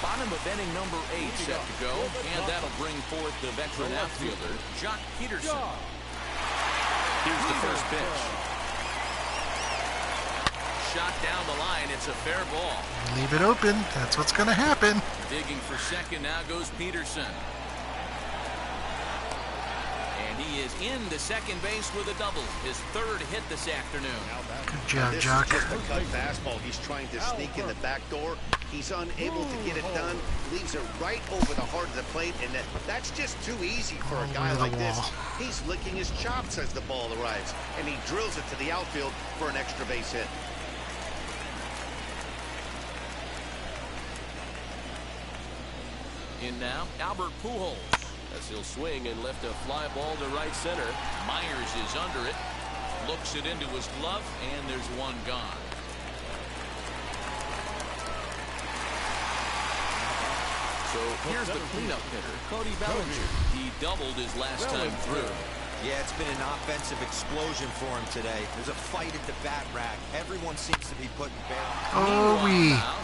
[SPEAKER 2] Bottom of inning number 8 set to go, and that'll bring forth the veteran outfielder, Jock Peterson. Here's the first pitch. Shot down the line. It's a fair ball.
[SPEAKER 1] Leave it open. That's what's going to happen.
[SPEAKER 2] Digging for second now goes Peterson. And he is into second base with a double. His 3rd hit this afternoon.
[SPEAKER 1] Good job,
[SPEAKER 3] This
[SPEAKER 1] Jock.
[SPEAKER 3] is just a cut fastball. He's trying to sneak in the back door. He's unable to get it done. Leaves it right over the heart of the plate, and that's just too easy for a guy
[SPEAKER 1] Over the
[SPEAKER 3] like this.
[SPEAKER 1] wall.
[SPEAKER 3] He's licking his chops as the ball arrives, and he drills it to the outfield for an extra base hit.
[SPEAKER 2] In now, Albert Pujols. As he'll swing and lift a fly ball to right center. Myers is under it. Looks it into his glove, and there's one gone. So here's the cleanup hitter, Cody Bellinger. He doubled his last time through.
[SPEAKER 4] Yeah, it's been an offensive explosion for him today. There's a fight at the bat rack. Everyone seems to be putting barrel.
[SPEAKER 1] Oh,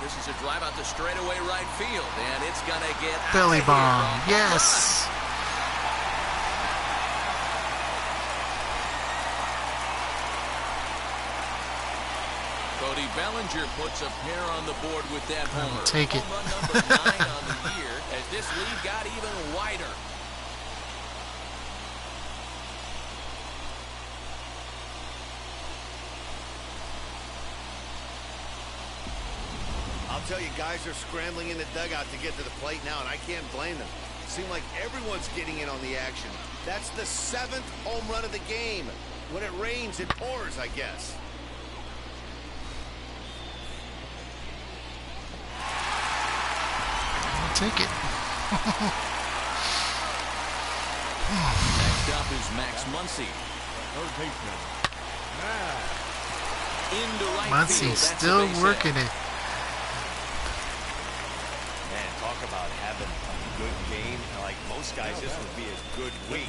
[SPEAKER 2] this is a drive out the straightaway right field, and it's gonna get
[SPEAKER 1] belly
[SPEAKER 2] out of
[SPEAKER 1] bomb.
[SPEAKER 2] here.
[SPEAKER 1] Yes.
[SPEAKER 2] Cody Bellinger puts a pair on the board with that homer.
[SPEAKER 1] Take it.
[SPEAKER 2] Home run number 9 on the year as this lead got even wider.
[SPEAKER 3] I'll tell you, guys are scrambling in the dugout to get to the plate now, and I can't blame them. Seems like everyone's getting in on the action. That's the 7th home run of the game. When it rains, it pours, I guess.
[SPEAKER 1] I'll take it.
[SPEAKER 2] Next up is Max Muncy.
[SPEAKER 5] Third baseman, Max.
[SPEAKER 2] Into right
[SPEAKER 1] Muncy
[SPEAKER 2] field. That's
[SPEAKER 1] still
[SPEAKER 2] a base hit.
[SPEAKER 1] working it.
[SPEAKER 3] Man, talk about having a good game. Like most guys, this would be a good week.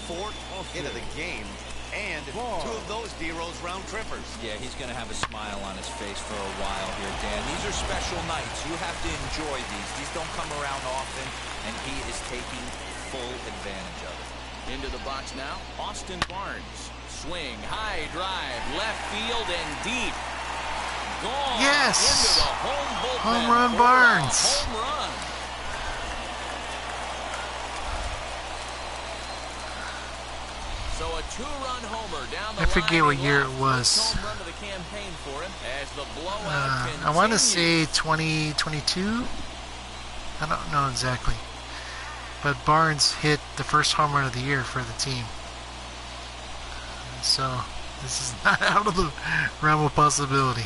[SPEAKER 3] 4th hit of the game, and 2 of those D-Rose round trippers.
[SPEAKER 4] Yeah, he's going to have a smile on his face for a while here, Dan. These are special nights. You have to enjoy these. These don't come around often, and he is taking full advantage of it.
[SPEAKER 2] Into the box now, Austin Barnes. Swing, high drive, left field and deep. Gone.
[SPEAKER 1] Yes.
[SPEAKER 2] Into the home bullpen.
[SPEAKER 1] Home run,
[SPEAKER 2] for a
[SPEAKER 1] Barnes.
[SPEAKER 2] Home run. So a 2-run homer down the
[SPEAKER 1] I forget
[SPEAKER 2] line
[SPEAKER 1] what year
[SPEAKER 2] and
[SPEAKER 1] it was.
[SPEAKER 2] first home run of the campaign for him as the blowout
[SPEAKER 1] I want to
[SPEAKER 2] continues.
[SPEAKER 1] say 2022. I don't know exactly. But Barnes hit the first home run of the year for the team. So this is not out of the realm of possibility.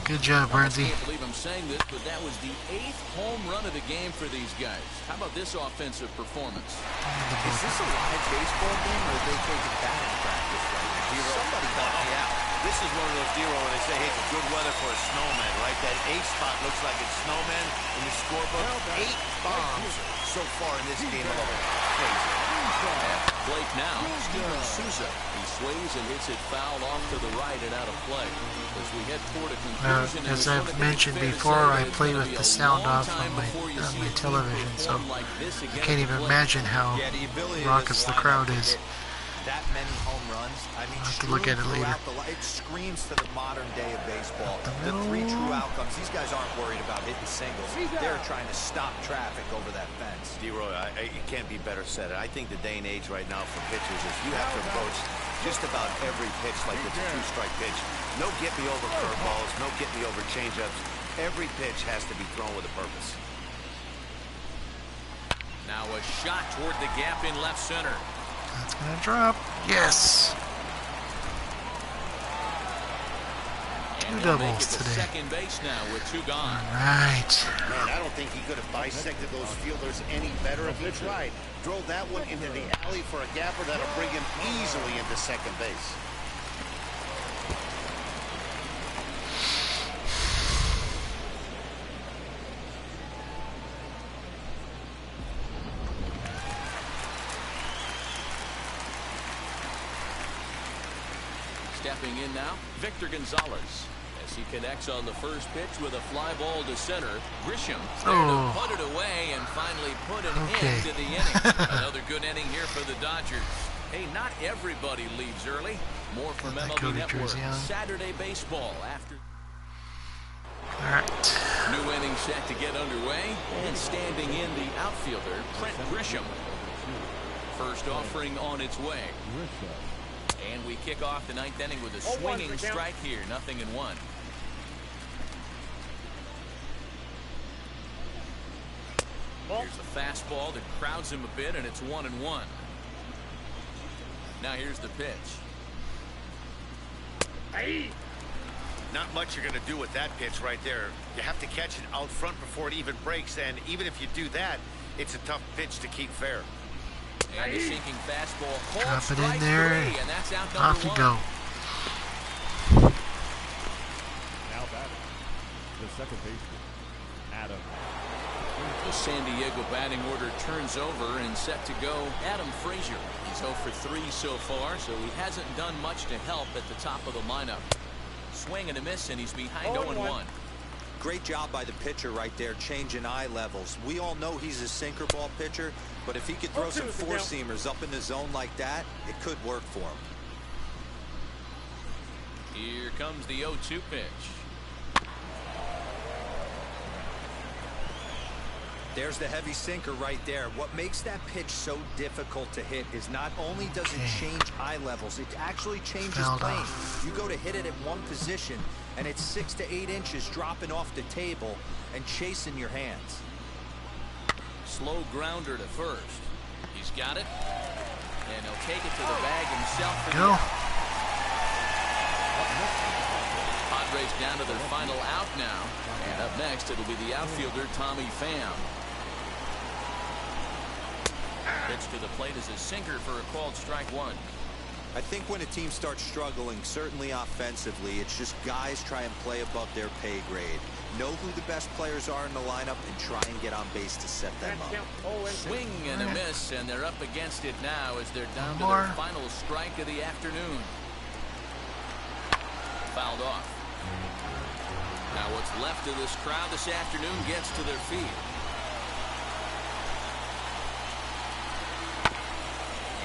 [SPEAKER 1] Good job,
[SPEAKER 2] I
[SPEAKER 1] Barnesy.
[SPEAKER 2] can't believe I'm saying this, but that was the 8th home run of the game for these guys. How about this offensive performance?
[SPEAKER 4] Is this a live baseball game, or are they taking batting practice right now? Somebody help me out.
[SPEAKER 3] This is one of those D-Roll where they say, hey, it's good weather for a snowman, right? That 8 spot looks like it's snowman in the scorebook. 8 bombs so far in this game alone. Crazy.
[SPEAKER 2] Blake now, Steven Souza. He sways and hits it foul off to the right and out of play. As we head toward a conclusion, in
[SPEAKER 1] As
[SPEAKER 2] this one,
[SPEAKER 1] I've
[SPEAKER 2] I think
[SPEAKER 1] mentioned
[SPEAKER 2] it's fair to
[SPEAKER 1] before,
[SPEAKER 2] say
[SPEAKER 1] I
[SPEAKER 2] that it's
[SPEAKER 1] play
[SPEAKER 2] gonna
[SPEAKER 1] with
[SPEAKER 2] be
[SPEAKER 1] the
[SPEAKER 2] a
[SPEAKER 1] sound
[SPEAKER 2] long
[SPEAKER 1] off
[SPEAKER 2] time
[SPEAKER 1] on my
[SPEAKER 2] before you see a team
[SPEAKER 1] television, so
[SPEAKER 2] perform like this
[SPEAKER 1] I
[SPEAKER 2] again
[SPEAKER 1] can't
[SPEAKER 2] at
[SPEAKER 1] even
[SPEAKER 2] the plate.
[SPEAKER 1] imagine how
[SPEAKER 4] Yeah, the ability
[SPEAKER 1] raucous the crowd is.
[SPEAKER 4] that many home runs. I mean,
[SPEAKER 1] I'll have to look at it
[SPEAKER 4] strewn
[SPEAKER 1] later.
[SPEAKER 4] throughout it screams to the modern day of baseball.
[SPEAKER 1] The
[SPEAKER 4] The 3
[SPEAKER 1] middle.
[SPEAKER 4] true outcomes. These guys aren't worried about hitting singles. They're trying to stop traffic over that fence.
[SPEAKER 3] D-Roy, it can't be better said. I think the day and age right now for pitchers is you have to approach just about every pitch like it's a 2-strike pitch. No get me over curveballs, no get me over changeups. Every pitch has to be thrown with a purpose.
[SPEAKER 2] Now a shot toward the gap in left center.
[SPEAKER 1] That's gonna drop. Yes.
[SPEAKER 2] And
[SPEAKER 1] Two
[SPEAKER 2] he'll make
[SPEAKER 1] doubles
[SPEAKER 2] it to
[SPEAKER 1] today.
[SPEAKER 2] second base now with 2 gone.
[SPEAKER 1] Right.
[SPEAKER 3] Man, I don't think he could have bisected those fielders any better if he tried. Drove that one into the alley for a gapper that'll bring him easily into second base.
[SPEAKER 2] Stepping in now, Victor Gonzalez. As he connects on the first pitch with a fly ball to center. Grisham there to put it away and finally put an end to the inning. Another good inning here for the Dodgers. Hey, not everybody leaves early. More from MLB Network. Saturday baseball after.
[SPEAKER 1] All right.
[SPEAKER 2] New inning set to get underway. And standing in the outfielder, Trent Grisham. First offering on its way. And we kick off the 9th inning with a swinging strike here. 0-1. Here's a fastball that crowds him a bit, and it's 1-1. Now here's the pitch.
[SPEAKER 3] Not much you're going to do with that pitch right there. You have to catch it out front before it even breaks, and even if you do that, it's a tough pitch to keep fair.
[SPEAKER 2] And the sinking fastball.
[SPEAKER 1] Drop it in there.
[SPEAKER 2] And that's out number
[SPEAKER 1] Off you
[SPEAKER 2] 1.
[SPEAKER 1] go.
[SPEAKER 5] Now batting, the second baseman, Adam.
[SPEAKER 2] The San Diego batting order turns over and set to go Adam Frazier. He's 0 for 3 so far, so he hasn't done much to help at the top of the lineup. Swing and a miss, and he's behind 0-1.
[SPEAKER 4] Great job by the pitcher right there, changing eye levels. We all know he's a sinker ball pitcher, but if he could throw some four-seamers up in the zone like that, it could work for him.
[SPEAKER 2] Here comes the 0-2 pitch.
[SPEAKER 4] There's the heavy sinker right there. What makes that pitch so difficult to hit is not only does it change eye levels, it actually changes plane. You go to hit it at one position, and it's 6 to 8 inches dropping off the table and chasing your hands.
[SPEAKER 2] Slow grounder to first. He's got it, and he'll take it to the bag himself for the out. Padres down to their final out now, and up next it'll be the outfielder Tommy Pham. Pitch to the plate is a sinker for a called strike one.
[SPEAKER 4] I think when a team starts struggling, certainly offensively, it's just guys try and play above their pay grade. Know who the best players are in the lineup and try and get on base to set them up.
[SPEAKER 2] Swing and a miss, and they're up against it now as they're down to their final strike of the afternoon. Fouled off. Now what's left of this crowd this afternoon gets to their feet.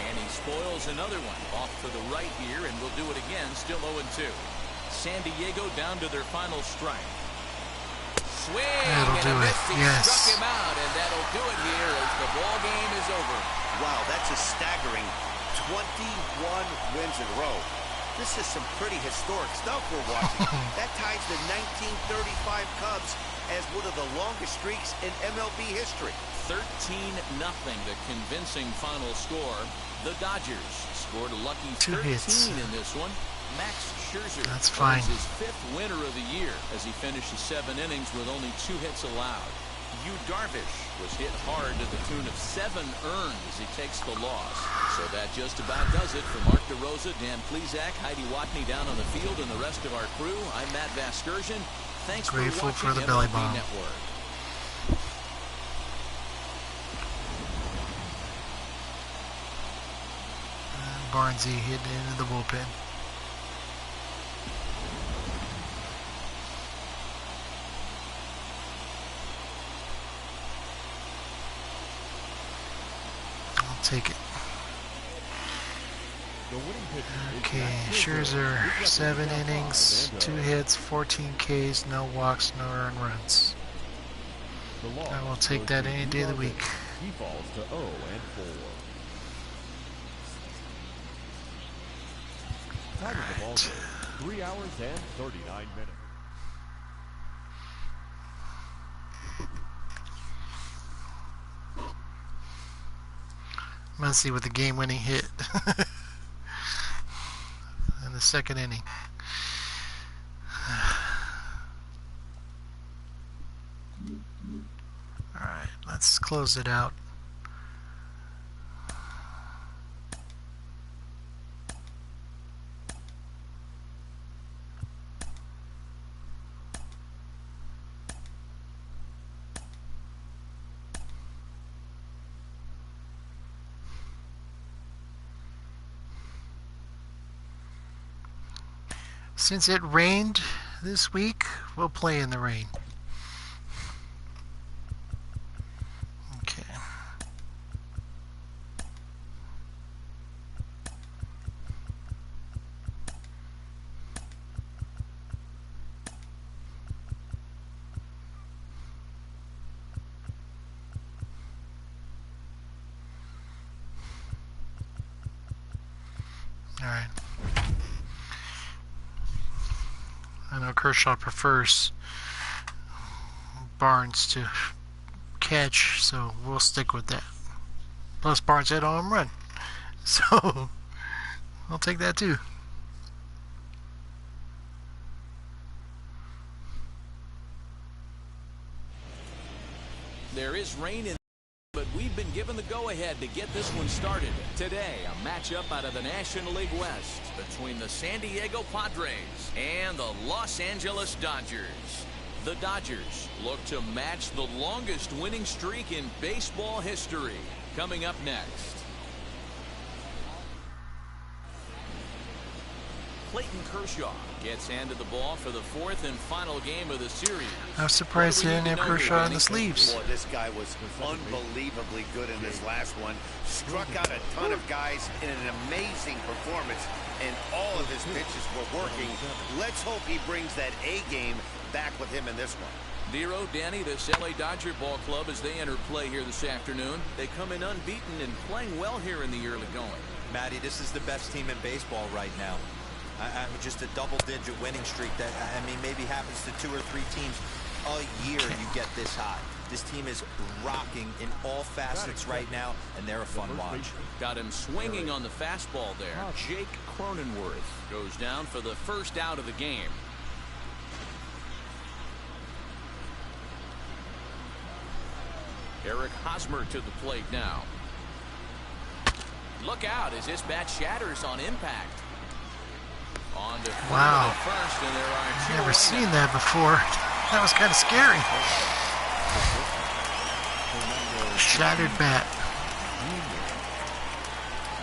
[SPEAKER 2] And he spoils another one off to the right here, and will do it again, still 0-2. San Diego down to their final strike. Swing
[SPEAKER 1] That'll
[SPEAKER 2] and
[SPEAKER 1] do
[SPEAKER 2] a miss.
[SPEAKER 1] it.
[SPEAKER 2] He
[SPEAKER 1] Yes.
[SPEAKER 2] struck him out, and that'll do it here as the ball game is over.
[SPEAKER 3] Wow, that's a staggering 21 wins in a row. This is some pretty historic stuff we're watching. That ties the 1935 Cubs as one of the longest streaks in MLB history.
[SPEAKER 2] 13-0, the convincing final score. The Dodgers scored a lucky
[SPEAKER 1] 2
[SPEAKER 2] 13
[SPEAKER 1] hits.
[SPEAKER 2] in this one. Max Scherzer
[SPEAKER 1] That's fine.
[SPEAKER 2] earns his 5th winner of the year as he finishes 7 innings with only 2 hits allowed. Yu Darvish was hit hard to the tune of 7 earned as he takes the loss. So that just about does it. For Mark DeRosa, Dan Plesac, Heidi Watney down on the field, and the rest of our crew, I'm Matt Vasgersian. Thanks
[SPEAKER 1] Grateful
[SPEAKER 2] for watching
[SPEAKER 1] for the belly
[SPEAKER 2] MLB
[SPEAKER 1] bomb.
[SPEAKER 2] Network.
[SPEAKER 1] Barnesy hit into the bullpen. I'll take it. Okay, Scherzer, 7 innings, 2 hits, 14 Ks, no walks, no earned runs. I will take that any day of the week.
[SPEAKER 5] He falls to 0-4. Time of the ball game, 3 hours and 39 minutes.
[SPEAKER 1] Muncy with the game-winning hit in the 2nd inning. All right, let's close it out. Since it rained this week, we'll play in the rain. Okay. All right. I know Kershaw prefers Barnes to catch, so we'll stick with that. Plus Barnes hit a home run, so I'll take that too.
[SPEAKER 2] There is rain in, but we've been given the go-ahead to get this one started. Today, a matchup out of the National League West between the San Diego Padres and the Los Angeles Dodgers. The Dodgers look to match the longest winning streak in baseball history. Coming up next. Clayton Kershaw gets handed the ball for the fourth and final game of the series.
[SPEAKER 1] I'm surprised he didn't have Kershaw in the sleeves.
[SPEAKER 3] Boy, this guy was unbelievably good in this last one. Struck out a ton of guys in an amazing performance, and all of his pitches were working. Let's hope he brings that A game back with him in this one.
[SPEAKER 2] Nero, Danny, this LA Dodger ball club as they enter play here this afternoon. They come in unbeaten and playing well here in the early going.
[SPEAKER 4] Matty, this is the best team in baseball right now. Just a double-digit winning streak that, I mean, maybe happens to 2 or 3 teams a year you get this high. This team is rocking in all facets right now, and they're a fun watch.
[SPEAKER 2] Got him swinging on the fastball there. Jake Cronenworth goes down for the first out of the game. Eric Hosmer to the plate now. Look out as this bat shatters on impact. On to
[SPEAKER 1] Wow.
[SPEAKER 2] first, and there are two
[SPEAKER 1] Never
[SPEAKER 2] away
[SPEAKER 1] seen
[SPEAKER 2] now.
[SPEAKER 1] that before. That was kind of scary. Shattered bat.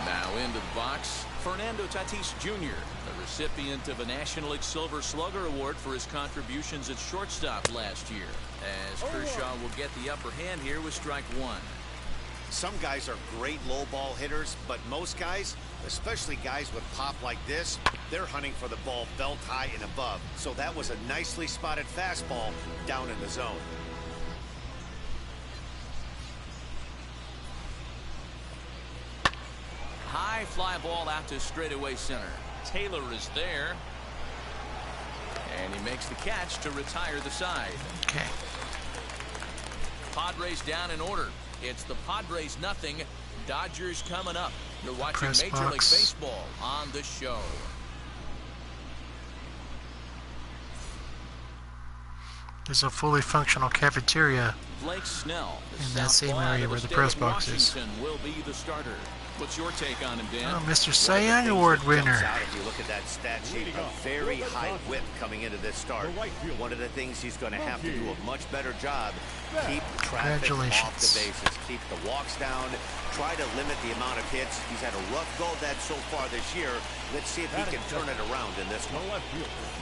[SPEAKER 2] Now into the box, Fernando Tatis Jr., the recipient of a National League Silver Slugger Award for his contributions at shortstop last year, as Kershaw will get the upper hand here with strike one.
[SPEAKER 3] Some guys are great low ball hitters, but most guys, especially guys with pop like this, they're hunting for the ball belt high and above. So that was a nicely spotted fastball down in the zone.
[SPEAKER 2] High fly ball out to straightaway center. Taylor is there. And he makes the catch to retire the side.
[SPEAKER 1] Okay.
[SPEAKER 2] Padres down in order. It's the Padres nothing. Dodgers coming up. You're watching
[SPEAKER 1] Press
[SPEAKER 2] Major League
[SPEAKER 1] box.
[SPEAKER 2] Baseball on the show.
[SPEAKER 1] There's a fully functional cafeteria
[SPEAKER 2] Blake Snell, the
[SPEAKER 1] in that same
[SPEAKER 2] southpaw out
[SPEAKER 1] area
[SPEAKER 2] of
[SPEAKER 1] where
[SPEAKER 2] the
[SPEAKER 1] the
[SPEAKER 2] state
[SPEAKER 1] press
[SPEAKER 2] of
[SPEAKER 1] box is.
[SPEAKER 2] Washington will be the starter. What's your take on him, Dan?
[SPEAKER 1] Oh, Mr. Cy
[SPEAKER 3] One of the
[SPEAKER 1] Young
[SPEAKER 3] things
[SPEAKER 1] Award
[SPEAKER 3] that jumps
[SPEAKER 1] winner.
[SPEAKER 3] out if you look at that stat sheet, a very high whip coming into this start. One of the things he's going to have to do a much better job, keep traffic off the
[SPEAKER 1] Congratulations.
[SPEAKER 3] bases, keep the walks down, try to limit the amount of hits. He's had a rough go of that so far this year. Let's see if he can turn it around in this one.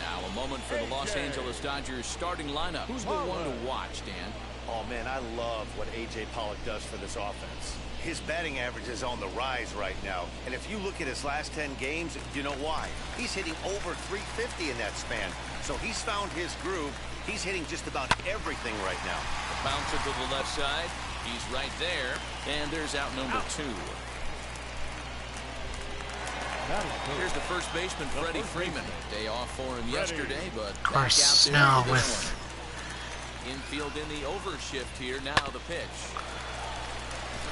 [SPEAKER 2] Now a moment for the Los Angeles Dodgers starting lineup. Who's the one to watch, Dan?
[SPEAKER 3] Oh, man, I love what A.J. Pollock does for this offense. His batting average is on the rise right now. And if you look at his last 10 games, you know why. He's hitting over 350 in that span. So he's found his groove. He's hitting just about everything right now.
[SPEAKER 2] The bouncer to the left side. He's right there. And there's out number 2. Here's the first baseman, Freddie Freeman. Day off for him yesterday, but
[SPEAKER 1] Of course,
[SPEAKER 2] back out there
[SPEAKER 1] Snell
[SPEAKER 2] for this
[SPEAKER 1] with
[SPEAKER 2] one. Infield in the overshift here. Now the pitch.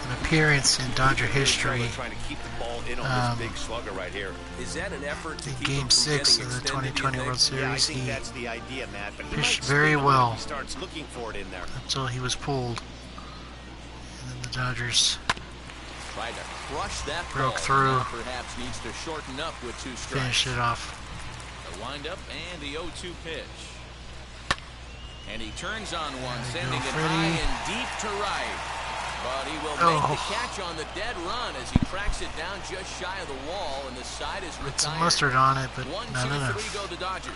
[SPEAKER 1] an appearance in Dodger history
[SPEAKER 3] Trying to keep the ball in on this big slugger right here.
[SPEAKER 2] Is that an effort to
[SPEAKER 1] in
[SPEAKER 2] keep him
[SPEAKER 1] Game
[SPEAKER 2] from
[SPEAKER 1] 6
[SPEAKER 2] getting
[SPEAKER 1] of the
[SPEAKER 2] extended,
[SPEAKER 1] 2020
[SPEAKER 2] do you
[SPEAKER 1] World
[SPEAKER 2] think?
[SPEAKER 3] Yeah, I
[SPEAKER 1] Series.
[SPEAKER 3] think
[SPEAKER 1] He
[SPEAKER 3] that's the idea, Matt. But he
[SPEAKER 1] pitched
[SPEAKER 3] might
[SPEAKER 1] very
[SPEAKER 3] spin
[SPEAKER 1] well.
[SPEAKER 3] when he starts looking for it in there.
[SPEAKER 1] until he was pulled. And then the Dodgers
[SPEAKER 2] Tried to crush that
[SPEAKER 1] broke
[SPEAKER 2] ball.
[SPEAKER 1] through.
[SPEAKER 2] Now perhaps needs to shorten up with 2 strikes.
[SPEAKER 1] finished it off.
[SPEAKER 2] The windup and the 0-2 pitch. And he turns on one,
[SPEAKER 1] There you
[SPEAKER 2] sending
[SPEAKER 1] go,
[SPEAKER 2] it
[SPEAKER 1] Freddie.
[SPEAKER 2] high and deep to right. But he will make the catch on the dead run as he tracks it down just shy of the wall, and the side is
[SPEAKER 1] Put some
[SPEAKER 2] retired.
[SPEAKER 1] mustard on it, but
[SPEAKER 2] 1,
[SPEAKER 1] not
[SPEAKER 2] 2,
[SPEAKER 1] enough.
[SPEAKER 2] 3 go the Dodgers.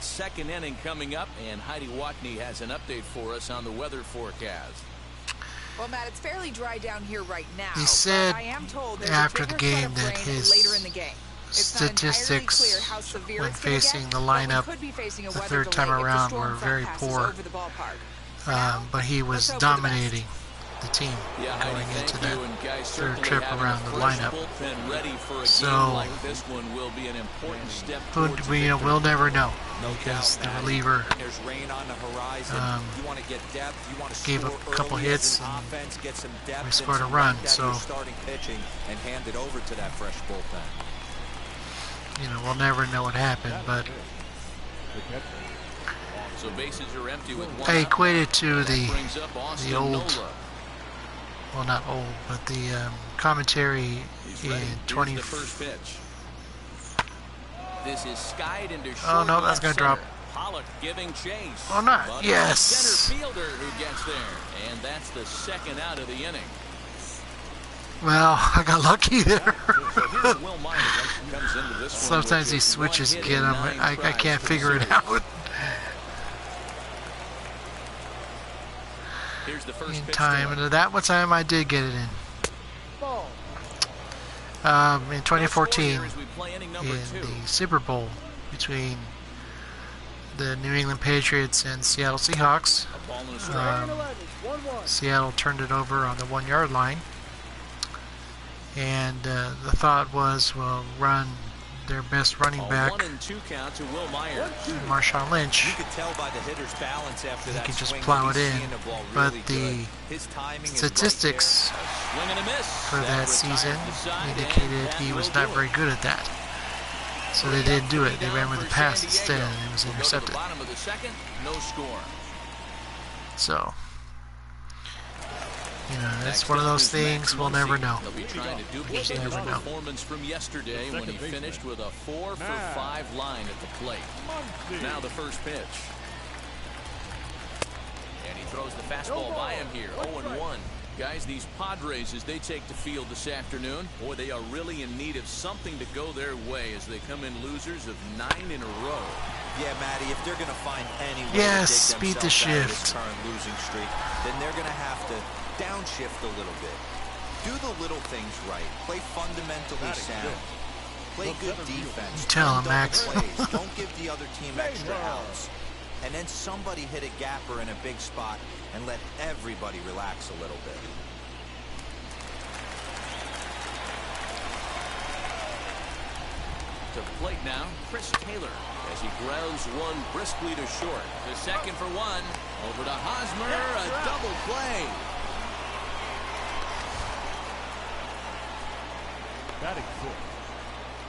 [SPEAKER 2] Second inning coming up, and Heidi Watney has an update for us on the weather forecast.
[SPEAKER 6] Well, Matt, it's fairly dry down here right now.
[SPEAKER 1] He said
[SPEAKER 6] but I am told there's
[SPEAKER 1] after
[SPEAKER 6] a
[SPEAKER 1] the
[SPEAKER 6] bigger
[SPEAKER 1] game
[SPEAKER 6] threat of
[SPEAKER 1] that
[SPEAKER 6] rain
[SPEAKER 1] his
[SPEAKER 6] later in the game. It's not entirely
[SPEAKER 1] statistics
[SPEAKER 6] clear how severe
[SPEAKER 1] when
[SPEAKER 6] it's gonna
[SPEAKER 1] facing
[SPEAKER 6] get,
[SPEAKER 1] the
[SPEAKER 6] but we
[SPEAKER 1] lineup
[SPEAKER 6] could be facing a
[SPEAKER 1] the
[SPEAKER 6] weather
[SPEAKER 1] third time
[SPEAKER 6] delay if the
[SPEAKER 1] around
[SPEAKER 6] storm
[SPEAKER 1] were
[SPEAKER 6] front
[SPEAKER 1] very
[SPEAKER 6] passes
[SPEAKER 1] poor.
[SPEAKER 6] over the ballpark. For now,
[SPEAKER 1] But he was
[SPEAKER 6] let's hope for the best.
[SPEAKER 1] dominating the team
[SPEAKER 2] Yeah,
[SPEAKER 1] going
[SPEAKER 2] Heidi,
[SPEAKER 1] into
[SPEAKER 2] thank
[SPEAKER 1] that
[SPEAKER 2] you, and guys,
[SPEAKER 1] third
[SPEAKER 2] certainly
[SPEAKER 1] trip
[SPEAKER 2] having
[SPEAKER 1] around
[SPEAKER 2] a
[SPEAKER 1] the
[SPEAKER 2] fresh
[SPEAKER 1] lineup.
[SPEAKER 2] bullpen ready for a
[SPEAKER 1] So,
[SPEAKER 2] game like this one will be an important step towards a victory.
[SPEAKER 1] We'll never know
[SPEAKER 4] No
[SPEAKER 1] because
[SPEAKER 4] doubt,
[SPEAKER 1] the
[SPEAKER 4] Matt.
[SPEAKER 1] reliever
[SPEAKER 4] There's rain on the horizon. You want to get depth. You want to
[SPEAKER 1] gave
[SPEAKER 4] score
[SPEAKER 1] a couple
[SPEAKER 4] early
[SPEAKER 1] hits
[SPEAKER 4] as an
[SPEAKER 1] and
[SPEAKER 4] offense, get some depth.
[SPEAKER 1] we
[SPEAKER 4] and
[SPEAKER 1] scored a
[SPEAKER 4] some
[SPEAKER 1] run,
[SPEAKER 4] length out of your
[SPEAKER 1] so-
[SPEAKER 4] starting pitching and hand it over to that fresh bullpen.
[SPEAKER 1] we'll never know what happened, but
[SPEAKER 2] So bases are empty with one
[SPEAKER 1] I
[SPEAKER 2] out.
[SPEAKER 1] equated to
[SPEAKER 2] That brings up Austin
[SPEAKER 1] old,
[SPEAKER 2] Nola.
[SPEAKER 1] well, not old, but the commentary
[SPEAKER 2] He's
[SPEAKER 1] in
[SPEAKER 2] ready. Here's
[SPEAKER 1] 20.
[SPEAKER 2] the first pitch. This is skied into short
[SPEAKER 1] Oh no, that's
[SPEAKER 2] left
[SPEAKER 1] gonna drop.
[SPEAKER 2] center. Pollock giving chase.
[SPEAKER 1] Oh, not.
[SPEAKER 2] But
[SPEAKER 1] Yes.
[SPEAKER 2] it's the center fielder who gets there. And that's the second out of the inning.
[SPEAKER 1] Well, I got lucky there.
[SPEAKER 2] So here's Will Myers comes into this one
[SPEAKER 1] Sometimes
[SPEAKER 2] with
[SPEAKER 1] these
[SPEAKER 2] just
[SPEAKER 1] switches
[SPEAKER 2] one hit
[SPEAKER 1] get
[SPEAKER 2] and
[SPEAKER 1] them.
[SPEAKER 2] 9
[SPEAKER 1] I
[SPEAKER 2] tries
[SPEAKER 1] can't
[SPEAKER 2] for the
[SPEAKER 1] figure it
[SPEAKER 2] series.
[SPEAKER 1] out.
[SPEAKER 2] Here's the first
[SPEAKER 1] In
[SPEAKER 2] pitch
[SPEAKER 1] time,
[SPEAKER 2] to
[SPEAKER 1] and that one time I did get it in.
[SPEAKER 7] Ball.
[SPEAKER 1] In 2014,
[SPEAKER 2] Here as we play inning number
[SPEAKER 1] in
[SPEAKER 2] 2.
[SPEAKER 1] the Super Bowl between the New England Patriots and Seattle Seahawks.
[SPEAKER 2] A ball and a strike.
[SPEAKER 7] 11, 1-1.
[SPEAKER 1] Seattle turned it over on the 1-yard line, and the thought was, well, run their best running back,
[SPEAKER 2] 1-2 count to Will Myers.
[SPEAKER 1] Marshawn Lynch.
[SPEAKER 4] You could tell by the hitter's balance after
[SPEAKER 1] He
[SPEAKER 4] that
[SPEAKER 1] could just
[SPEAKER 4] swing
[SPEAKER 1] plow
[SPEAKER 4] that
[SPEAKER 1] it
[SPEAKER 4] he's
[SPEAKER 1] in,
[SPEAKER 4] seeing the ball
[SPEAKER 1] but
[SPEAKER 4] really
[SPEAKER 1] the
[SPEAKER 4] good. His timing is
[SPEAKER 1] statistics
[SPEAKER 2] Swing and a miss.
[SPEAKER 1] for that
[SPEAKER 2] retires
[SPEAKER 1] season
[SPEAKER 2] the side,
[SPEAKER 1] indicated
[SPEAKER 2] and
[SPEAKER 1] he
[SPEAKER 2] that
[SPEAKER 1] was
[SPEAKER 2] will
[SPEAKER 1] not
[SPEAKER 2] do
[SPEAKER 1] very
[SPEAKER 2] it.
[SPEAKER 1] good at that. So they didn't do it. They ran with the
[SPEAKER 2] For
[SPEAKER 1] pass
[SPEAKER 2] San
[SPEAKER 1] instead,
[SPEAKER 2] Diego.
[SPEAKER 1] and it was
[SPEAKER 2] We'll go to the
[SPEAKER 1] intercepted.
[SPEAKER 2] bottom of the second, no score.
[SPEAKER 1] So, that's
[SPEAKER 2] Next
[SPEAKER 1] one of
[SPEAKER 2] up
[SPEAKER 1] those
[SPEAKER 2] is
[SPEAKER 1] things
[SPEAKER 2] Max
[SPEAKER 1] we'll never
[SPEAKER 2] Muncy.
[SPEAKER 1] know.
[SPEAKER 2] He'll be trying to duplicate
[SPEAKER 1] Just
[SPEAKER 2] his
[SPEAKER 1] never know.
[SPEAKER 2] performance from yesterday when he
[SPEAKER 5] Second
[SPEAKER 2] finished with a 4 for
[SPEAKER 5] Max
[SPEAKER 2] 5 line at the plate.
[SPEAKER 5] Muncy.
[SPEAKER 2] Now the first pitch. And he throws the fastball by him here. 0-1. Guys, these Padres, as they take the field this afternoon, boy, they are really in need of something to go their way as they come in losers of 9 in a row.
[SPEAKER 4] Yeah, Matty, if they're going to find any way
[SPEAKER 1] Yes,
[SPEAKER 4] to
[SPEAKER 1] speed
[SPEAKER 4] dig
[SPEAKER 1] the
[SPEAKER 4] themselves out of this
[SPEAKER 1] shift.
[SPEAKER 4] current losing streak, then they're going to have to downshift a little bit. Do the little things right. Play fundamentally sound. Play good defense.
[SPEAKER 1] You tell him,
[SPEAKER 4] Don't
[SPEAKER 1] Max.
[SPEAKER 4] double plays. Don't give the other team extra outs. And then somebody hit a gapper in a big spot and let everybody relax a little bit.
[SPEAKER 2] To the plate now, Chris Taylor, as he grounds one briskly to short. The second for 1. Over to Hosmer, a double play.
[SPEAKER 5] Batting fourth.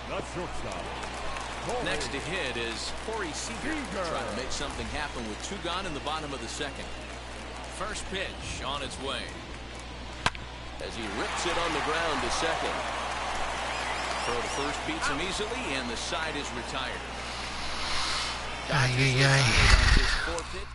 [SPEAKER 5] The shortstop.
[SPEAKER 2] Next to hit is Corey Seager, trying to make something happen with 2 gone in the bottom of the second. First pitch on its way. As he rips it on the ground to second. Throw to first beats him easily, and the side is retired.
[SPEAKER 1] Ay, ay,
[SPEAKER 2] Dodgers
[SPEAKER 1] ay.
[SPEAKER 2] on his 4th hit.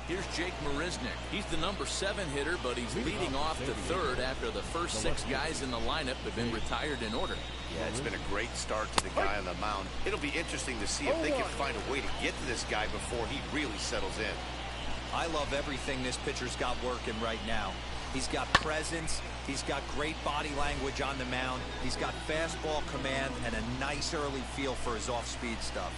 [SPEAKER 2] Here's Jake Marisnick. He's the number 7 hitter, but he's leading off to 3rd after the first 6 guys in the lineup have been retired in order.
[SPEAKER 3] Yeah, it's been a great start to the guy on the mound. It'll be interesting to see if they can find a way to get to this guy before he really settles in.
[SPEAKER 4] I love everything this pitcher's got working right now. He's got presence. He's got great body language on the mound. He's got fastball command and a nice early feel for his off-speed stuff.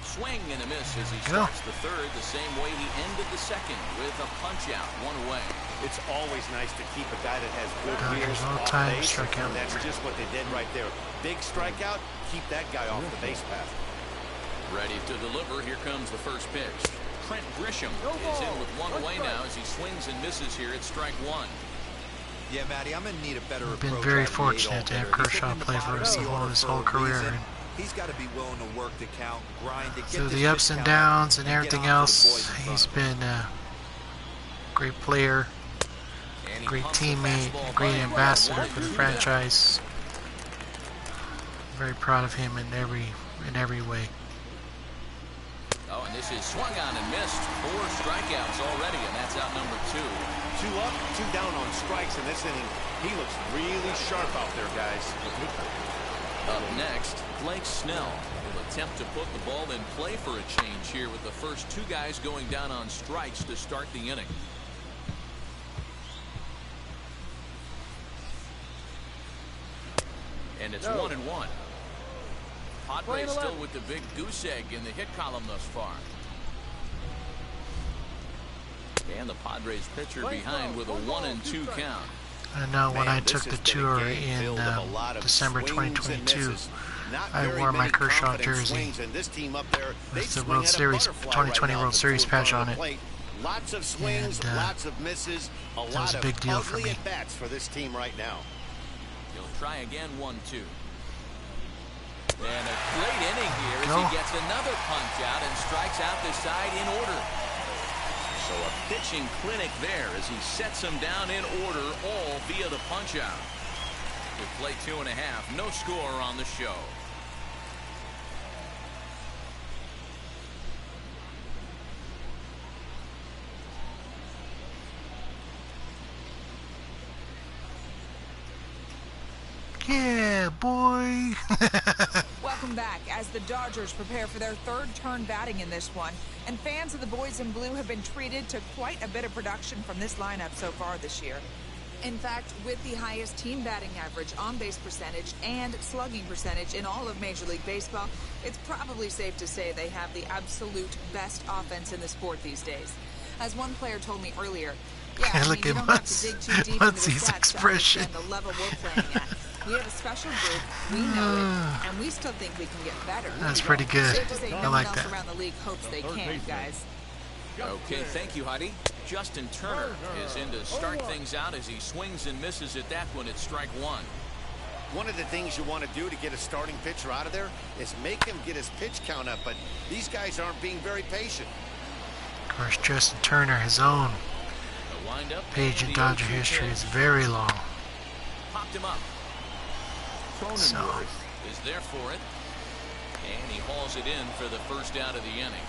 [SPEAKER 2] Swing and a miss as he
[SPEAKER 1] Go.
[SPEAKER 2] starts the 3rd the same way he ended the 2nd with a punch out, 1 away.
[SPEAKER 3] It's always nice to keep a guy that has good
[SPEAKER 1] Dodgers
[SPEAKER 3] wheels off
[SPEAKER 1] all-time
[SPEAKER 3] base,
[SPEAKER 1] strikeout
[SPEAKER 3] and that's
[SPEAKER 1] leader.
[SPEAKER 3] just what they did right there. Big strikeout, keep that guy off the base path.
[SPEAKER 2] Ready to deliver. Here comes the first pitch. Trent Grisham is in with 1 away now as he swings and misses here at strike 1.
[SPEAKER 4] Yeah, Matty, I'm going to need a better
[SPEAKER 1] We've been
[SPEAKER 4] approach
[SPEAKER 1] very
[SPEAKER 4] out of the
[SPEAKER 1] fortunate to have
[SPEAKER 4] eight-hole hitter.
[SPEAKER 1] Kershaw
[SPEAKER 4] He's
[SPEAKER 1] play for us
[SPEAKER 4] hitting the bottom
[SPEAKER 1] his
[SPEAKER 4] of the
[SPEAKER 1] whole
[SPEAKER 4] order for a
[SPEAKER 1] career.
[SPEAKER 4] reason. He's got to be willing to work the count, grind to get
[SPEAKER 1] Through
[SPEAKER 4] this
[SPEAKER 1] the ups
[SPEAKER 4] pitch
[SPEAKER 1] and
[SPEAKER 4] count up,
[SPEAKER 1] downs and
[SPEAKER 4] get
[SPEAKER 1] everything
[SPEAKER 4] on to the
[SPEAKER 1] else,
[SPEAKER 4] boys in front
[SPEAKER 1] he's
[SPEAKER 4] of him.
[SPEAKER 1] been a great player,
[SPEAKER 2] And he
[SPEAKER 1] great
[SPEAKER 2] pumps the
[SPEAKER 1] teammate,
[SPEAKER 2] fastball
[SPEAKER 1] great
[SPEAKER 2] by him.
[SPEAKER 1] ambassador for the
[SPEAKER 2] 1-2
[SPEAKER 1] franchise. Very proud of him in every way.
[SPEAKER 2] Oh, and this is swung on and missed. 4 strikeouts already, and that's out number 2.
[SPEAKER 3] 2 up, 2 down on strikes in this inning. He looks really sharp out there, guys.
[SPEAKER 2] Up next, Blake Snell will attempt to put the ball in play for a change here with the first 2 guys going down on strikes to start the inning. And it's 1-1. Padres still with the big goose egg in the hit column thus far. And the Padres pitcher behind with a 1-2 count.
[SPEAKER 1] I know when
[SPEAKER 3] Man,
[SPEAKER 1] I
[SPEAKER 3] this
[SPEAKER 1] took the
[SPEAKER 3] has been a
[SPEAKER 1] tour
[SPEAKER 3] game
[SPEAKER 1] in
[SPEAKER 3] filled with a lot of
[SPEAKER 1] December
[SPEAKER 3] swings and
[SPEAKER 1] 2022,
[SPEAKER 3] misses. Not
[SPEAKER 1] I
[SPEAKER 3] very
[SPEAKER 1] wore my
[SPEAKER 3] many
[SPEAKER 1] Kershaw
[SPEAKER 3] confident
[SPEAKER 1] jersey
[SPEAKER 3] swings, and this team up there, they
[SPEAKER 1] with the
[SPEAKER 3] swing
[SPEAKER 1] World
[SPEAKER 3] at a
[SPEAKER 1] Series,
[SPEAKER 3] butterfly
[SPEAKER 1] 2020
[SPEAKER 3] right now
[SPEAKER 1] World
[SPEAKER 3] at the
[SPEAKER 1] Series
[SPEAKER 3] two in front
[SPEAKER 1] patch
[SPEAKER 3] of
[SPEAKER 1] on
[SPEAKER 3] the
[SPEAKER 1] it.
[SPEAKER 3] plate. Lots of swings,
[SPEAKER 1] And,
[SPEAKER 3] lots of misses, a
[SPEAKER 1] was
[SPEAKER 3] lot
[SPEAKER 1] a
[SPEAKER 3] of
[SPEAKER 1] big deal for
[SPEAKER 3] ugly
[SPEAKER 1] me.
[SPEAKER 3] at-bats for this team right now.
[SPEAKER 2] He'll try again, 1-2. And a great inning here as
[SPEAKER 1] Go.
[SPEAKER 2] he gets another punch out and strikes out the side in order. So a pitching clinic there as he sets him down in order, all via the punch out. We play 2.5, no score on the show.
[SPEAKER 1] Yeah, boy.
[SPEAKER 6] Welcome back as the Dodgers prepare for their third turn batting in this one. And fans of the boys in blue have been treated to quite a bit of production from this lineup so far this year. In fact, with the highest team batting average, on-base percentage, and slugging percentage in all of Major League Baseball, it's probably safe to say they have the absolute best offense in the sport these days. As one player told me earlier, yeah,
[SPEAKER 1] Look
[SPEAKER 6] you
[SPEAKER 1] at
[SPEAKER 6] don't have to dig too deep into the
[SPEAKER 1] Muncie's
[SPEAKER 6] stats to
[SPEAKER 1] expression.
[SPEAKER 6] understand the level we're playing at. We have a special group, we know it, and we still think we can get better.
[SPEAKER 1] That's pretty good.
[SPEAKER 6] Safe to say
[SPEAKER 1] I
[SPEAKER 6] no
[SPEAKER 1] like
[SPEAKER 6] one else
[SPEAKER 1] that.
[SPEAKER 6] around the league hopes they can, guys.
[SPEAKER 2] Okay, thank you, Heidi. Justin Turner is in to start things out as he swings and misses at that one at strike one.
[SPEAKER 3] One of the things you want to do to get a starting pitcher out of there is make him get his pitch count up, but these guys aren't being very patient.
[SPEAKER 1] Of course, Justin Turner, his own
[SPEAKER 2] The windup
[SPEAKER 1] page in
[SPEAKER 2] and the
[SPEAKER 1] Dodger
[SPEAKER 2] 0-2
[SPEAKER 1] history
[SPEAKER 2] pitch.
[SPEAKER 1] is very long.
[SPEAKER 2] Popped him up.
[SPEAKER 1] So,
[SPEAKER 2] Cronenworth is there for it. And he hauls it in for the first out of the inning.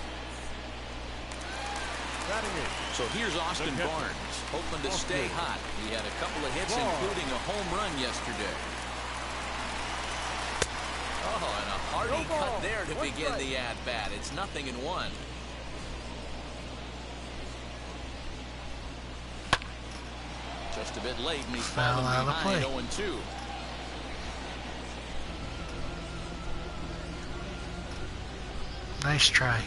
[SPEAKER 2] So here's Austin Barnes, hoping to stay hot. He had a couple of hits, including a home run yesterday. Oh, and a hearty cut there to begin the at-bat. It's 0-1. Just a bit late, and he's
[SPEAKER 1] Foul
[SPEAKER 2] fallen
[SPEAKER 1] out of
[SPEAKER 2] behind
[SPEAKER 1] play.
[SPEAKER 2] 0-2.
[SPEAKER 1] nice try.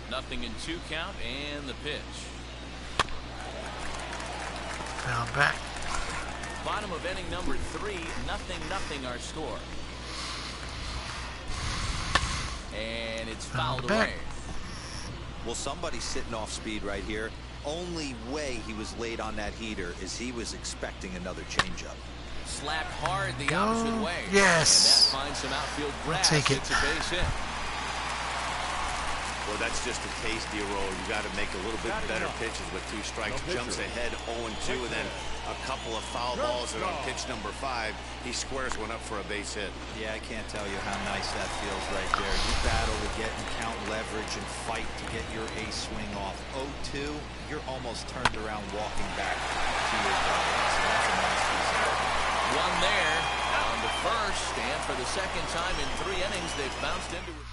[SPEAKER 2] 0-2 count, and the pitch.
[SPEAKER 1] Foul back.
[SPEAKER 2] Bottom of inning number 3, 0-0 our score. And it's fouled
[SPEAKER 1] back.
[SPEAKER 2] away.
[SPEAKER 4] Well, somebody's sitting off speed right here. Only way he was late on that heater is he was expecting another changeup.
[SPEAKER 2] Slapped hard the opposite way.
[SPEAKER 1] Yes.
[SPEAKER 2] And that finds some outfield grass.
[SPEAKER 1] take it.
[SPEAKER 2] It's a base hit.
[SPEAKER 3] Well, that's just a tasty roll. You got to make a little bit better pitches with 2 strikes. Jumps ahead 0-2, and then a couple of foul balls, and on pitch number 5, he squares one up for a base hit.
[SPEAKER 4] Yeah, I can't tell you how nice that feels right there. You battle to get and count leverage and fight to get your ace swing off. 0-2, you're almost turned around walking back to your target. So that's a nice piece of work.
[SPEAKER 2] One there on the first, and for the second time in 3 innings, they've bounced into it.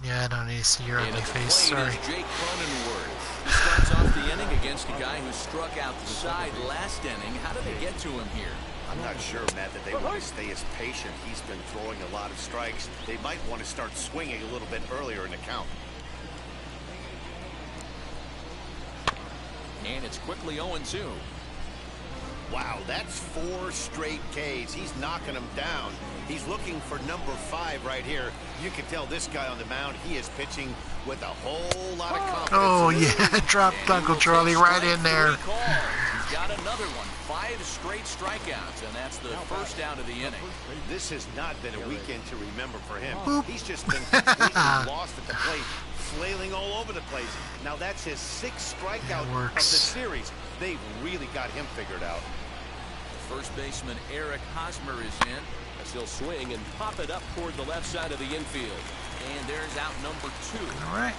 [SPEAKER 1] Yeah, I don't need to see your
[SPEAKER 2] And
[SPEAKER 1] ugly
[SPEAKER 2] at the
[SPEAKER 1] face.
[SPEAKER 2] plate
[SPEAKER 1] Sorry.
[SPEAKER 2] is Jake Cronenworth. He starts off the inning against a guy who struck out the side last inning. How did they get to him here?
[SPEAKER 3] I'm not sure, Matt, that they want to stay as patient. He's been throwing a lot of strikes. They might want to start swinging a little bit earlier in the count.
[SPEAKER 2] And it's quickly 0-2.
[SPEAKER 3] Wow, that's 4 straight Ks. He's knocking them down. He's looking for number 5 right here. You can tell this guy on the mound, he is pitching with a whole lot of confidence.
[SPEAKER 1] Oh, yeah. Dropped Uncle Charlie right in there.
[SPEAKER 2] He's got another one. 5 straight strikeouts, and that's the first out of the inning.
[SPEAKER 3] This has not been a weekend to remember for him. He's just been completely lost at the plate, flailing all over the place. Now that's his 6th strikeout of the series. They've really got him figured out.
[SPEAKER 2] First baseman Eric Hosmer is in. As he'll swing and pop it up toward the left side of the infield. And there's out number 2.
[SPEAKER 1] All right.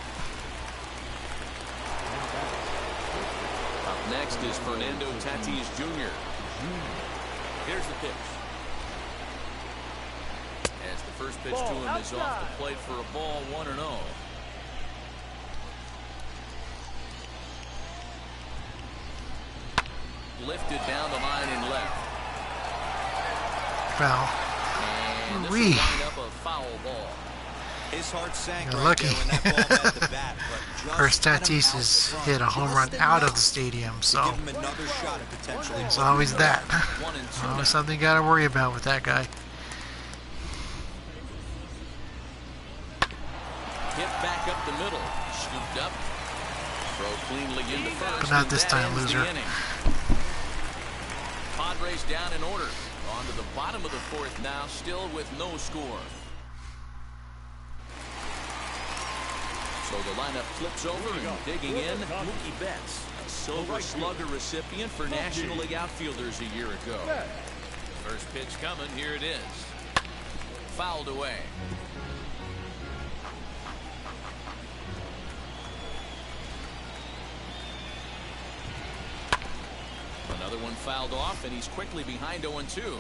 [SPEAKER 2] Up next is Fernando Tatis Jr. Here's the pitch. As the first pitch to him is off the plate for a ball, 1-0. Lifted down the line in left.
[SPEAKER 1] Foul.
[SPEAKER 2] And this will
[SPEAKER 1] Wee.
[SPEAKER 2] wind up a foul ball.
[SPEAKER 4] His heart sank
[SPEAKER 1] You're
[SPEAKER 4] right
[SPEAKER 1] lucky.
[SPEAKER 4] there when that ball met the bat. But
[SPEAKER 1] Of course,
[SPEAKER 4] just get him
[SPEAKER 1] Tatis
[SPEAKER 4] out
[SPEAKER 1] has
[SPEAKER 4] front,
[SPEAKER 1] hit a home run
[SPEAKER 4] just
[SPEAKER 1] out of
[SPEAKER 4] enough
[SPEAKER 1] the stadium,
[SPEAKER 4] to
[SPEAKER 1] so
[SPEAKER 4] give him another shot at potentially.
[SPEAKER 1] there's always that.
[SPEAKER 2] 1-2 now.
[SPEAKER 1] Always something you gotta worry about with that guy.
[SPEAKER 2] Hit back up the middle. Scooped up. Throw cleanly into first.
[SPEAKER 1] But not
[SPEAKER 2] and
[SPEAKER 1] this
[SPEAKER 2] that
[SPEAKER 1] time,
[SPEAKER 2] ends the
[SPEAKER 1] loser.
[SPEAKER 2] inning. Padres down in order. On to the bottom of the 4th now, still with no score. So the lineup flips over and digging in, Mookie Betts, a Silver Slugger recipient for National League outfielders a year ago. First pitch coming, here it is. Fouled away. Another one fouled off, and he's quickly behind 0-2.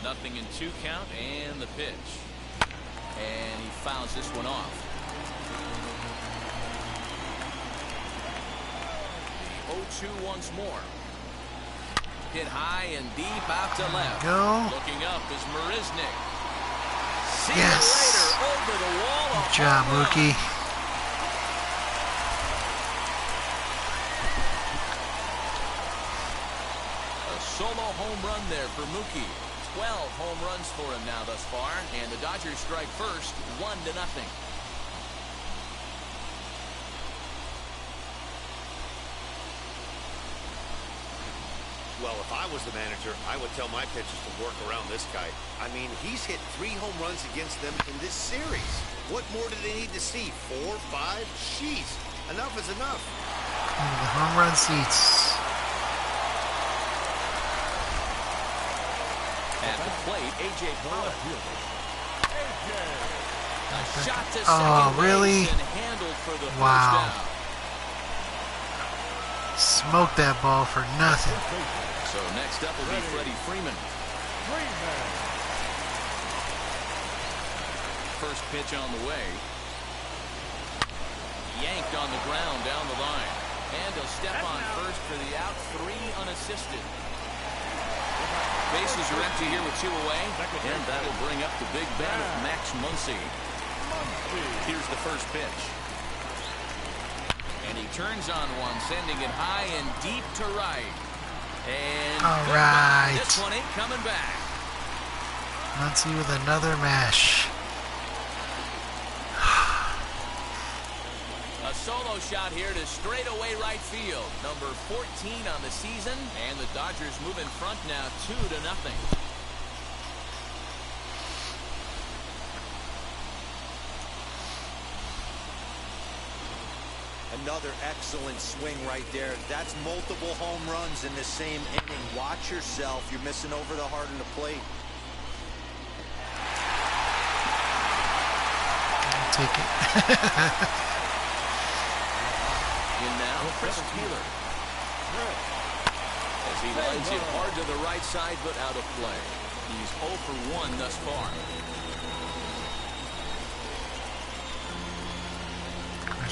[SPEAKER 2] Nothing in 2 count, and the pitch. And he fouls this one off. The 0-2 once more. Hit high and deep out to left.
[SPEAKER 1] Go.
[SPEAKER 2] Looking up is Marisnik. See
[SPEAKER 1] Yes.
[SPEAKER 2] you later, over the wall.
[SPEAKER 1] Good job, Mookie.
[SPEAKER 2] A solo home run there for Mookie. 12 home runs for him now thus far, and the Dodgers strike first, 1-0.
[SPEAKER 3] Well, if I was the manager, I would tell my pitchers to work around this guy. I mean, he's hit 3 home runs against them in this series. What more do they need to see? 4, 5? Jeez, enough is enough.
[SPEAKER 1] The home run seats.
[SPEAKER 2] At the plate, A.J. Pollock. A shot to
[SPEAKER 1] Oh,
[SPEAKER 2] second
[SPEAKER 1] really?
[SPEAKER 2] base and handled for the
[SPEAKER 1] Wow.
[SPEAKER 2] first down.
[SPEAKER 1] Smoked that ball for nothing.
[SPEAKER 2] So next up will be Freddie Freeman. First pitch on the way. Yanked on the ground down the line. And he'll step on first for the out, 3 unassisted. Bases are empty here with 2 away. And that'll bring up the big bat of Max Muncy. Here's the first pitch. And he turns on one, sending it high and deep to right. And
[SPEAKER 1] All
[SPEAKER 2] goodbye.
[SPEAKER 1] right.
[SPEAKER 2] This one ain't coming back.
[SPEAKER 1] Muncy with another mash.
[SPEAKER 2] A solo shot here to straightaway right field. Number 14 on the season, and the Dodgers move in front now 2-0.
[SPEAKER 4] Another excellent swing right there. That's multiple home runs in the same inning. Watch yourself. You're missing over the heart of the plate.
[SPEAKER 1] I'll take it.
[SPEAKER 2] In now, Chris Taylor. As he lines it hard to the right side, but out of play. He's 0 for 1 thus far.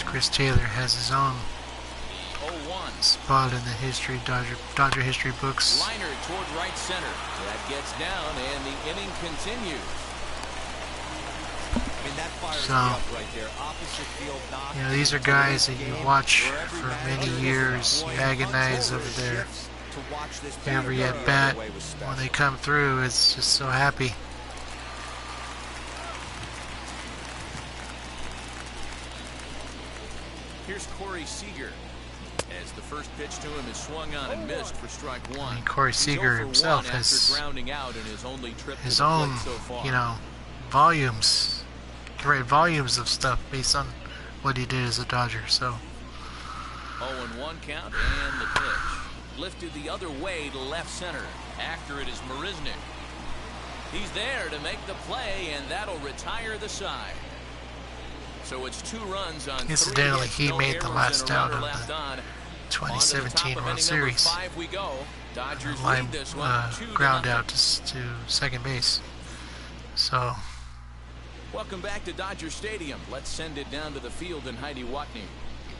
[SPEAKER 1] Chris Taylor has his own
[SPEAKER 2] 0-1.
[SPEAKER 1] spot in the Dodger history books.
[SPEAKER 2] Liner toward right center. That gets down, and the inning continues.
[SPEAKER 4] I mean, that fires
[SPEAKER 1] So,
[SPEAKER 4] me up right there. Opposite field knock.
[SPEAKER 1] You know, these are guys that you watch for many years. You agonize over their every at bat. When they come through, it's just so happy.
[SPEAKER 2] Here's Corey Seager. As the first pitch to him is swung on and missed for strike 1.
[SPEAKER 1] I mean, Corey Seager himself has
[SPEAKER 2] grounding out in his only trip
[SPEAKER 1] his
[SPEAKER 2] to the
[SPEAKER 1] own,
[SPEAKER 2] plate so far.
[SPEAKER 1] you know, volumes. Can write volumes of stuff based on what he did as a Dodger. So
[SPEAKER 2] 0-1 count, and the pitch. Lifted the other way to left center. After it is Marisnik. He's there to make the play, and that'll retire the side. So it's 2 runs on 3
[SPEAKER 1] incidentally,
[SPEAKER 2] hits,
[SPEAKER 1] he
[SPEAKER 2] no
[SPEAKER 1] made the
[SPEAKER 2] errors,
[SPEAKER 1] last
[SPEAKER 2] and a
[SPEAKER 1] out
[SPEAKER 2] runner
[SPEAKER 1] of
[SPEAKER 2] left
[SPEAKER 1] the
[SPEAKER 2] on.
[SPEAKER 1] 2017 World Series.
[SPEAKER 2] 5 we go. Dodgers
[SPEAKER 1] Line
[SPEAKER 2] lead this one 2-0.
[SPEAKER 1] ground out to second base. So
[SPEAKER 2] Welcome back to Dodger Stadium. Let's send it down to the field in Heidi Watney.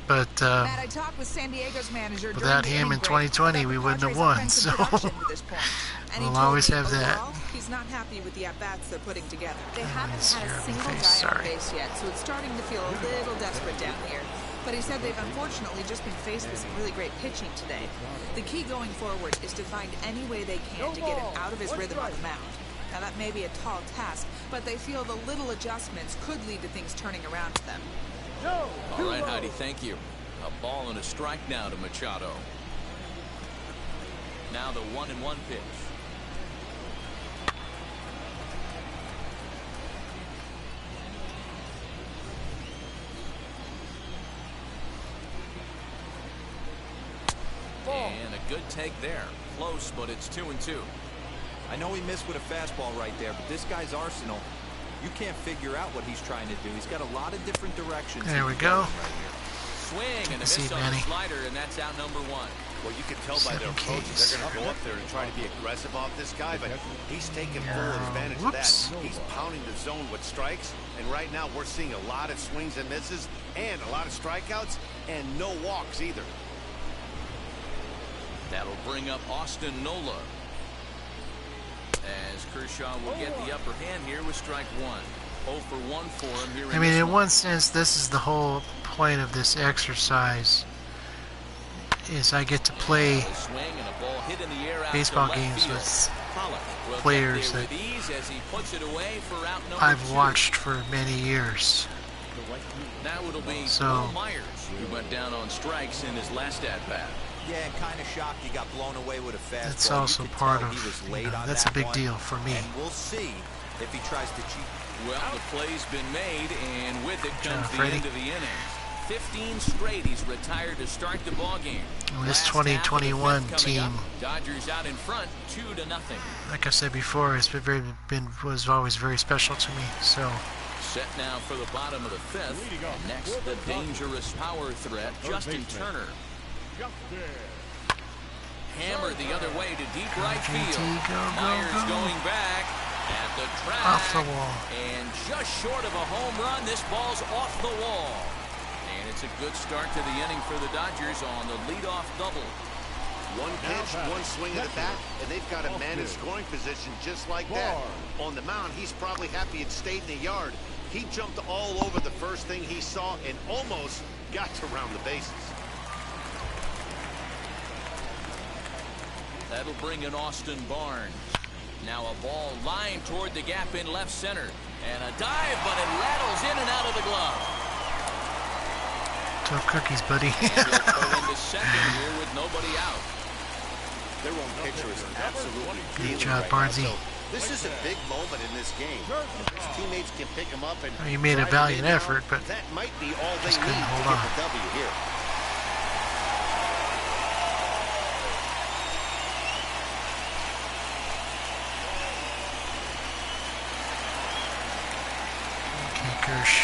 [SPEAKER 1] but
[SPEAKER 6] Matt, I talked with San Diego's manager
[SPEAKER 1] without
[SPEAKER 6] during the
[SPEAKER 1] him in
[SPEAKER 6] inning break
[SPEAKER 1] 2020,
[SPEAKER 6] about
[SPEAKER 1] we
[SPEAKER 6] the
[SPEAKER 1] wouldn't have
[SPEAKER 6] Padres'
[SPEAKER 1] won.
[SPEAKER 6] offensive
[SPEAKER 1] So
[SPEAKER 6] production to this point. And he
[SPEAKER 1] we'll
[SPEAKER 6] told
[SPEAKER 1] always
[SPEAKER 6] me
[SPEAKER 1] have that.
[SPEAKER 6] overall, he's not happy with the at-bats they're putting together. They haven't
[SPEAKER 1] Yes,
[SPEAKER 6] had
[SPEAKER 1] you're
[SPEAKER 6] a
[SPEAKER 1] on
[SPEAKER 6] single
[SPEAKER 1] the
[SPEAKER 6] guy
[SPEAKER 1] face,
[SPEAKER 6] on
[SPEAKER 1] sorry.
[SPEAKER 6] base yet, so it's starting to feel a little desperate down here. But he said they've unfortunately just been faced with some really great pitching today. The key going forward is to find any way they can to get him out of his rhythm on the mound. Now that may be a tall task, but they feel the little adjustments could lead to things turning around for them.
[SPEAKER 2] All right, Heidi, thank you. A ball and a strike now to Machado. Now the 1-1 pitch. And a good take there. Close, but it's 2-2.
[SPEAKER 4] I know he missed with a fastball right there, but this guy's arsenal, you can't figure out what he's trying to do. He's got a lot of different directions.
[SPEAKER 1] There we go.
[SPEAKER 4] Right here.
[SPEAKER 2] swing and a
[SPEAKER 1] See,
[SPEAKER 2] miss on the
[SPEAKER 1] Manny.
[SPEAKER 2] slider, and that's out number one.
[SPEAKER 3] Well, you can tell by their
[SPEAKER 1] 7
[SPEAKER 3] approach
[SPEAKER 1] Ks.
[SPEAKER 3] they're going to go up there and try to be aggressive off this guy, but he's taking full advantage of that.
[SPEAKER 1] Whoops.
[SPEAKER 3] He's pounding the zone with strikes, and right now we're seeing a lot of swings and misses and a lot of strikeouts and no walks either.
[SPEAKER 2] That'll bring up Austin Nola, as Kershaw will get the upper hand here with strike one. 0 for 1 for him here.
[SPEAKER 1] I mean, in one sense, this is the whole point of this exercise. Is I get to play baseball games with players that I've watched for many years.
[SPEAKER 2] Now it'll be
[SPEAKER 1] So-
[SPEAKER 2] Will Myers, who went down on strikes in his last at-bat.
[SPEAKER 4] Yeah, and kind of shocked he got blown away with a fastball.
[SPEAKER 1] That's
[SPEAKER 4] You
[SPEAKER 1] also
[SPEAKER 4] could
[SPEAKER 1] part
[SPEAKER 4] tell
[SPEAKER 1] of,
[SPEAKER 4] he was
[SPEAKER 1] you
[SPEAKER 4] late
[SPEAKER 1] know,
[SPEAKER 4] on
[SPEAKER 1] that's a
[SPEAKER 4] that
[SPEAKER 1] big
[SPEAKER 4] one,
[SPEAKER 1] deal for me.
[SPEAKER 4] And we'll see if he tries to cheat.
[SPEAKER 2] Well, the play's been made, and with it
[SPEAKER 1] Good
[SPEAKER 2] comes
[SPEAKER 1] job,
[SPEAKER 2] the
[SPEAKER 1] Freddie.
[SPEAKER 2] end of the inning. 15 straight. He's retired to start the ball game.
[SPEAKER 1] Well, this
[SPEAKER 2] Last half of the
[SPEAKER 1] 2021
[SPEAKER 2] fifth coming up.
[SPEAKER 1] team,
[SPEAKER 2] Dodgers out in front, 2-0.
[SPEAKER 1] like I said before, was always very special to me. So
[SPEAKER 2] Set now for the bottom of the fifth. And next, the dangerous power threat, Justin Turner. Hammered the other way to deep right
[SPEAKER 1] JT,
[SPEAKER 2] field.
[SPEAKER 1] go, go,
[SPEAKER 2] Myers
[SPEAKER 1] go.
[SPEAKER 2] going back at the track.
[SPEAKER 1] Off the wall.
[SPEAKER 2] And just short of a home run, this ball's off the wall. And it's a good start to the inning for the Dodgers on the leadoff double.
[SPEAKER 3] One pitch, one swing of the bat, and they've got a man in scoring position just like that. On the mound, he's probably happy it stayed in the yard. He jumped all over the first thing he saw and almost got to round the bases.
[SPEAKER 2] That'll bring in Austin Barnes. Now a ball lined toward the gap in left center. And a dive, but it rattles in and out of the glove.
[SPEAKER 1] tough cookies, buddy.
[SPEAKER 2] And he'll pull into second here with nobody out.
[SPEAKER 3] Their own pitcher is absolutely
[SPEAKER 1] Good
[SPEAKER 3] dealing
[SPEAKER 1] job,
[SPEAKER 3] right
[SPEAKER 1] Barnesy.
[SPEAKER 3] now. So this is a big moment in this game. His teammates can pick him up and
[SPEAKER 1] Well, you made a
[SPEAKER 3] drive him
[SPEAKER 1] valiant
[SPEAKER 3] in now.
[SPEAKER 1] effort, but
[SPEAKER 3] that might be all they
[SPEAKER 1] just
[SPEAKER 3] need
[SPEAKER 1] couldn't
[SPEAKER 3] to
[SPEAKER 1] hold
[SPEAKER 3] get
[SPEAKER 1] on.
[SPEAKER 3] the W here.
[SPEAKER 1] okay, Kersh.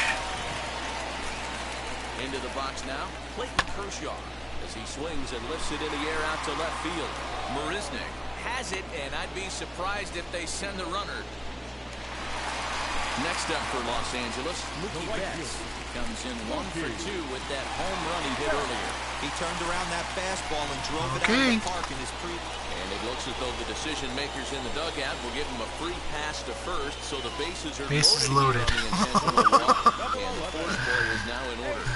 [SPEAKER 2] Into the box now, Clayton Kershaw, as he swings and lifts it in the air out to left field. Marisnik has it, and I'd be surprised if they send the runner. Next up for Los Angeles, Mookie Betts comes in 1 for 2 with that home run he hit earlier.
[SPEAKER 4] He turned around that fastball and drove it out
[SPEAKER 1] Okay.
[SPEAKER 4] of the park in his pre.
[SPEAKER 2] And it looks as though the decision makers in the dugout will give him a free pass to first, so the bases are
[SPEAKER 1] Bases
[SPEAKER 2] loaded.
[SPEAKER 1] loaded.
[SPEAKER 2] Here on the intentional walk. And the force play is now in order.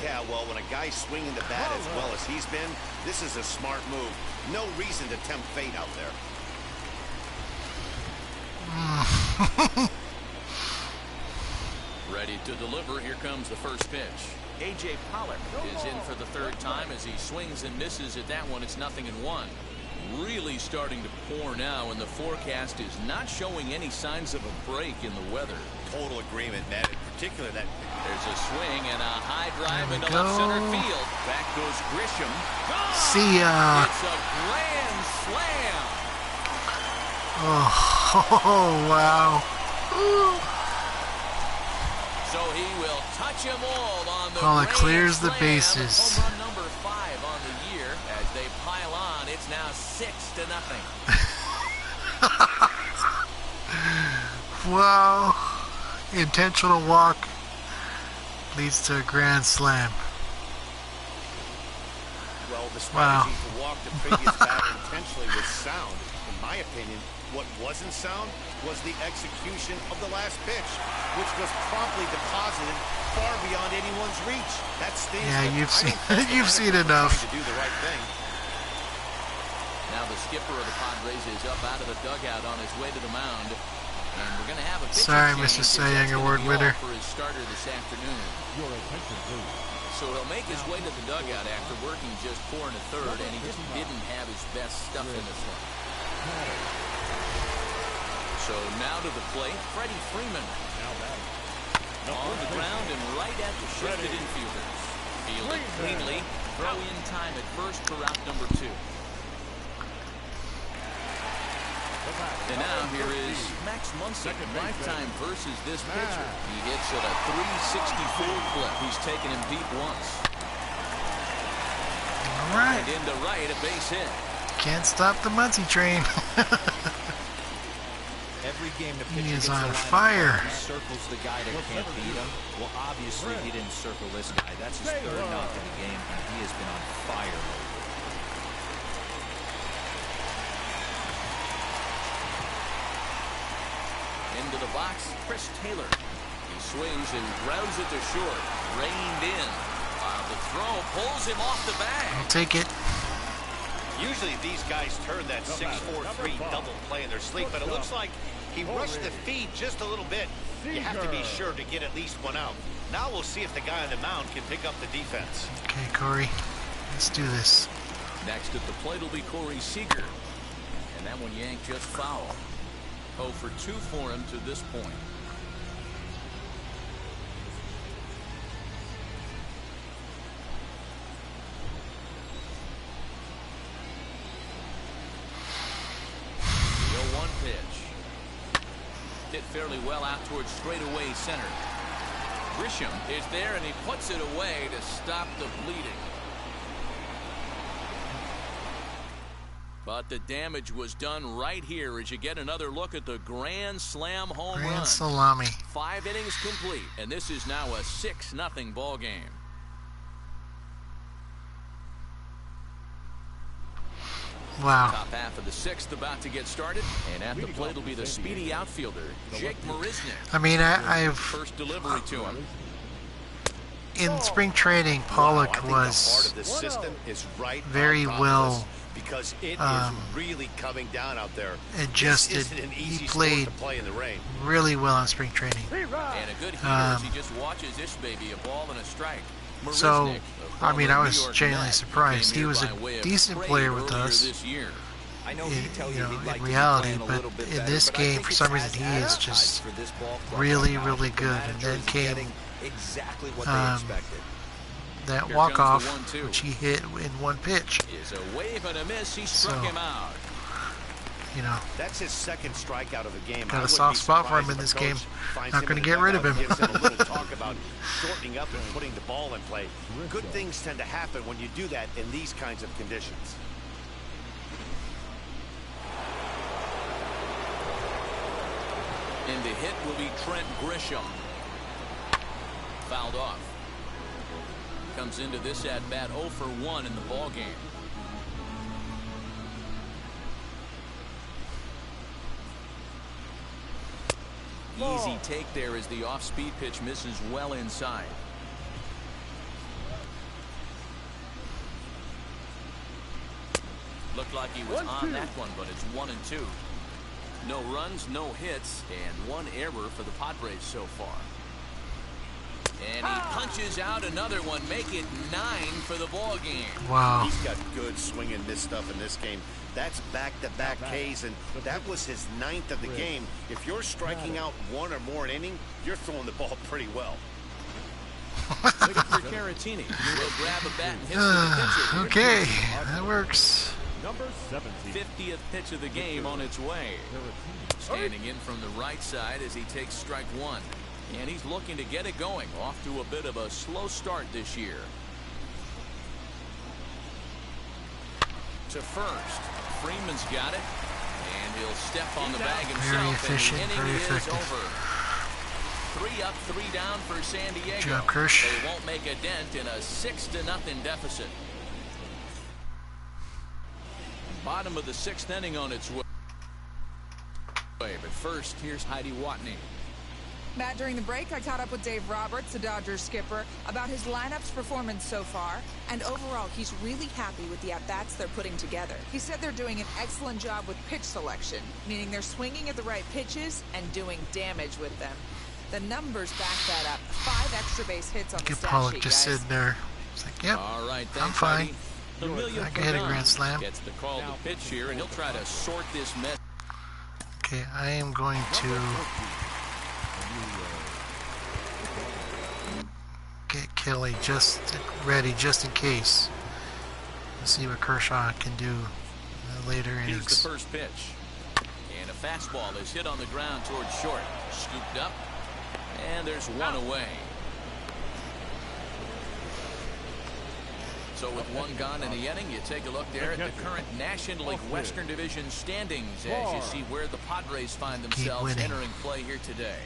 [SPEAKER 3] Yeah, well, when a guy's swinging the bat as well as he's been, this is a smart move. No reason to tempt fate out there.
[SPEAKER 2] Ready to deliver. Here comes the first pitch. A.J. Pollock is in for the third time as he swings and misses at that one. It's 0-1. Really starting to pour now, and the forecast is not showing any signs of a break in the weather.
[SPEAKER 3] Total agreement, Matt. In particular, that
[SPEAKER 2] There's a swing and a high drive
[SPEAKER 1] There we
[SPEAKER 2] into left center
[SPEAKER 1] go.
[SPEAKER 2] field. Back goes Grisham. Gone!
[SPEAKER 1] See ya.
[SPEAKER 2] It's a grand slam.
[SPEAKER 1] Oh, wow.
[SPEAKER 2] So he will touch them all on the
[SPEAKER 1] Well, it
[SPEAKER 2] grand
[SPEAKER 1] clears the
[SPEAKER 2] slam.
[SPEAKER 1] bases.
[SPEAKER 2] Home run number 5 on the year. As they pile on, it's now 6-0.
[SPEAKER 1] Wow. Intentional walk leads to a grand slam.
[SPEAKER 3] well, the
[SPEAKER 1] Wow.
[SPEAKER 3] strategy to walk the previous batter intentionally was sound. In my opinion, what wasn't sound was the execution of the last pitch, which was promptly deposited far beyond anyone's reach. That stings.
[SPEAKER 1] Yeah,
[SPEAKER 3] me.
[SPEAKER 1] you've
[SPEAKER 3] I
[SPEAKER 1] seen-
[SPEAKER 3] don't think the
[SPEAKER 1] you've seen
[SPEAKER 3] manager was
[SPEAKER 1] enough.
[SPEAKER 3] trying to do the right thing.
[SPEAKER 2] Now the skipper of the Padres is up out of the dugout on his way to the mound. And we're going to have a pitcher
[SPEAKER 1] Sorry,
[SPEAKER 2] change,
[SPEAKER 1] Mr.
[SPEAKER 2] as
[SPEAKER 1] Cy
[SPEAKER 2] that's
[SPEAKER 1] Young
[SPEAKER 2] gonna
[SPEAKER 1] Award
[SPEAKER 2] be all
[SPEAKER 1] winner.
[SPEAKER 2] for his starter this afternoon.
[SPEAKER 5] Your attention, please.
[SPEAKER 2] So he'll make his way to the dugout after working just 4 1/3, and he just didn't have his best stuff in this one. So now to the plate, Freddie Freeman. On the ground and right at the shifted infielders. Fielded cleanly. Throw in time at first for out number 2. And now here is Max Muncy. Lifetime versus this pitcher. He hits at a 364 clip. He's taken him deep once.
[SPEAKER 1] All right.
[SPEAKER 2] And into right, a base hit.
[SPEAKER 1] Can't stop the Muncie train.
[SPEAKER 4] Every game the
[SPEAKER 1] He
[SPEAKER 4] pitcher
[SPEAKER 1] is
[SPEAKER 4] gets
[SPEAKER 1] on
[SPEAKER 4] the line
[SPEAKER 1] fire.
[SPEAKER 4] he circles the guy that can't beat him. Well, obviously he didn't circle this guy. That's his third knock of the game, and he has been on fire lately.
[SPEAKER 2] Into the box, Chris Taylor. He swings and grounds it to short. Reined in. While the throw pulls him off the bag.
[SPEAKER 1] I'll take it.
[SPEAKER 3] Usually these guys turn that 6-4-3 double play in their sleep, but it looks like he rushed the feed just a little bit. You have to be sure to get at least one out. Now we'll see if the guy on the mound can pick up the defense.
[SPEAKER 1] Okay, Corey, let's do this.
[SPEAKER 2] Next at the plate will be Corey Seager. And that one yanked just foul. 0 for 2 for him to this point. The 0-1 pitch. Hit fairly well out towards straightaway center. Grisham is there and he puts it away to stop the bleeding. But the damage was done right here as you get another look at the grand slam home run.
[SPEAKER 1] Grand salami.
[SPEAKER 2] 5 innings complete, and this is now a 6-0 ball game.
[SPEAKER 1] Wow.
[SPEAKER 2] Top half of the 6th about to get started, and at the plate will be the speedy outfielder, Jake Marisnick.
[SPEAKER 1] I mean, I've
[SPEAKER 2] First delivery to him.
[SPEAKER 1] in spring training, Pollock
[SPEAKER 3] I think
[SPEAKER 1] was
[SPEAKER 3] the heart of this system is right
[SPEAKER 1] very
[SPEAKER 3] on top
[SPEAKER 1] well,
[SPEAKER 3] of this because it is really coming down out there.
[SPEAKER 1] adjusted.
[SPEAKER 3] This isn't an
[SPEAKER 1] He
[SPEAKER 3] easy
[SPEAKER 1] played
[SPEAKER 3] sport to play in the rain.
[SPEAKER 1] really well in spring training.
[SPEAKER 2] And a good hitter as he just watches this baby, a ball and a strike.
[SPEAKER 1] So,
[SPEAKER 2] Marisnick, a
[SPEAKER 1] I mean, I
[SPEAKER 2] former
[SPEAKER 1] was
[SPEAKER 2] New York
[SPEAKER 1] genuinely
[SPEAKER 2] Met,
[SPEAKER 1] surprised.
[SPEAKER 2] came
[SPEAKER 1] He was
[SPEAKER 2] here
[SPEAKER 1] a
[SPEAKER 2] by way of
[SPEAKER 1] decent
[SPEAKER 2] trade
[SPEAKER 1] player with
[SPEAKER 2] earlier
[SPEAKER 1] us.
[SPEAKER 2] this year.
[SPEAKER 4] I know
[SPEAKER 1] In,
[SPEAKER 4] he'd tell
[SPEAKER 1] you
[SPEAKER 4] you
[SPEAKER 1] know,
[SPEAKER 4] he'd like
[SPEAKER 1] in
[SPEAKER 4] to be
[SPEAKER 1] reality,
[SPEAKER 4] playing a
[SPEAKER 1] but
[SPEAKER 4] little bit
[SPEAKER 1] in
[SPEAKER 4] better,
[SPEAKER 1] this
[SPEAKER 4] but I
[SPEAKER 1] game,
[SPEAKER 4] think
[SPEAKER 1] for
[SPEAKER 4] it
[SPEAKER 1] some
[SPEAKER 4] has
[SPEAKER 1] reason, he is
[SPEAKER 4] advertised
[SPEAKER 1] just
[SPEAKER 4] for this ball club
[SPEAKER 1] really,
[SPEAKER 4] right now.
[SPEAKER 1] really
[SPEAKER 4] The
[SPEAKER 1] good. And
[SPEAKER 4] manager
[SPEAKER 1] then
[SPEAKER 4] is
[SPEAKER 1] came
[SPEAKER 4] getting exactly what they
[SPEAKER 1] um,
[SPEAKER 4] expected.
[SPEAKER 1] that
[SPEAKER 2] Here
[SPEAKER 1] walk-off,
[SPEAKER 2] comes the 1-2.
[SPEAKER 1] which he hit in one pitch.
[SPEAKER 2] Is a wave and a miss. He struck
[SPEAKER 1] So,
[SPEAKER 2] him out.
[SPEAKER 1] You know,
[SPEAKER 3] That's his second strikeout of the game.
[SPEAKER 1] got a
[SPEAKER 3] I wouldn't
[SPEAKER 1] soft
[SPEAKER 3] be
[SPEAKER 1] spot for him
[SPEAKER 3] surprised
[SPEAKER 1] in
[SPEAKER 3] if a
[SPEAKER 1] this
[SPEAKER 3] coach
[SPEAKER 1] game.
[SPEAKER 3] finds
[SPEAKER 1] Not
[SPEAKER 3] him
[SPEAKER 1] going
[SPEAKER 3] in
[SPEAKER 1] to
[SPEAKER 3] the
[SPEAKER 1] get rid of
[SPEAKER 3] dugout
[SPEAKER 1] him.
[SPEAKER 3] and gives him a little talk about shortening up and putting the ball in play. Good things tend to happen when you do that in these kinds of conditions.
[SPEAKER 2] And the hit will be Trent Grisham. Fouled off. Comes into this at bat 0 for 1 in the ball game. Easy take there as the off-speed pitch misses well inside. Looked like he was on that one, but it's 1-2. No runs, no hits, and 1 error for the Padres so far. And he punches out another one, make it 9 for the ball game.
[SPEAKER 1] Wow.
[SPEAKER 3] He's got good swing and miss stuff in this game. That's back-to-back Ks, and that was his 9th of the game. If you're striking out 1 or more an inning, you're throwing the ball pretty well.
[SPEAKER 2] Waiting for Caratini. He'll grab a bat and hit for the pitcher.
[SPEAKER 1] Okay, that works.
[SPEAKER 5] Number 17.
[SPEAKER 2] 50th pitch of the game on its way. Standing in from the right side as he takes strike 1. And he's looking to get it going. Off to a bit of a slow start this year. To first. Freeman's got it. And he'll step on the bag himself.
[SPEAKER 1] Very efficient,
[SPEAKER 2] and the
[SPEAKER 1] very
[SPEAKER 2] inning
[SPEAKER 1] effective.
[SPEAKER 2] is over. 3 up, 3 down for San Diego.
[SPEAKER 1] Good job, Kirsch.
[SPEAKER 2] They won't make a dent in a 6-0 deficit. Bottom of the 6th inning on its way. But first, here's Heidi Watney.
[SPEAKER 6] Matt, during the break, I caught up with Dave Roberts, the Dodgers skipper, about his lineup's performance so far. And overall, he's really happy with the at-bats they're putting together. He said they're doing an excellent job with pitch selection, meaning they're swinging at the right pitches and doing damage with them. The numbers back that up. 5 extra base hits on the
[SPEAKER 1] Look at
[SPEAKER 6] stat
[SPEAKER 1] Pollock
[SPEAKER 6] sheet,
[SPEAKER 1] just
[SPEAKER 6] guys.
[SPEAKER 1] sitting there. It's like, yep,
[SPEAKER 2] All right,
[SPEAKER 1] I'm
[SPEAKER 2] thanks,
[SPEAKER 1] fine.
[SPEAKER 2] Heidi. Emilio
[SPEAKER 1] I can hit a
[SPEAKER 2] Pagan
[SPEAKER 1] grand slam.
[SPEAKER 2] gets the call to pitch here, and he'll try to sort this mess.
[SPEAKER 1] Okay, I am going to get Kelly just ready, just in case. Let's see what Kershaw can do in the later
[SPEAKER 2] Here's
[SPEAKER 1] innings.
[SPEAKER 2] the first pitch. And a fastball is hit on the ground towards short. Scooped up. And there's one away. So with one gone in the inning, you take a look there at the current National League Western Division standings as you see where the Padres find themselves entering play here today.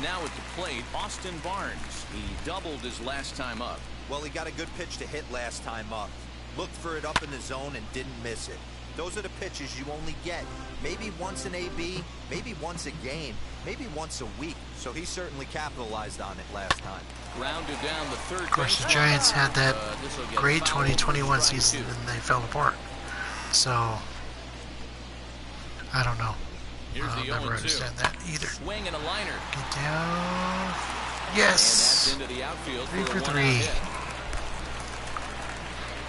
[SPEAKER 2] Now at the plate, Austin Barnes. He doubled his last time up.
[SPEAKER 4] Well, he got a good pitch to hit last time up. Looked for it up in the zone and didn't miss it. Those are the pitches you only get maybe once in AB, maybe once a game, maybe once a week. So he certainly capitalized on it last time.
[SPEAKER 2] Grounded down the third.
[SPEAKER 1] Of course, the Giants had that great 2021 season and they fell apart. So, I don't know. I'll never understand that either.
[SPEAKER 2] Swing and a liner.
[SPEAKER 1] Get down. Yes.
[SPEAKER 2] And that's into the outfield
[SPEAKER 1] 3 for
[SPEAKER 2] a
[SPEAKER 1] 3.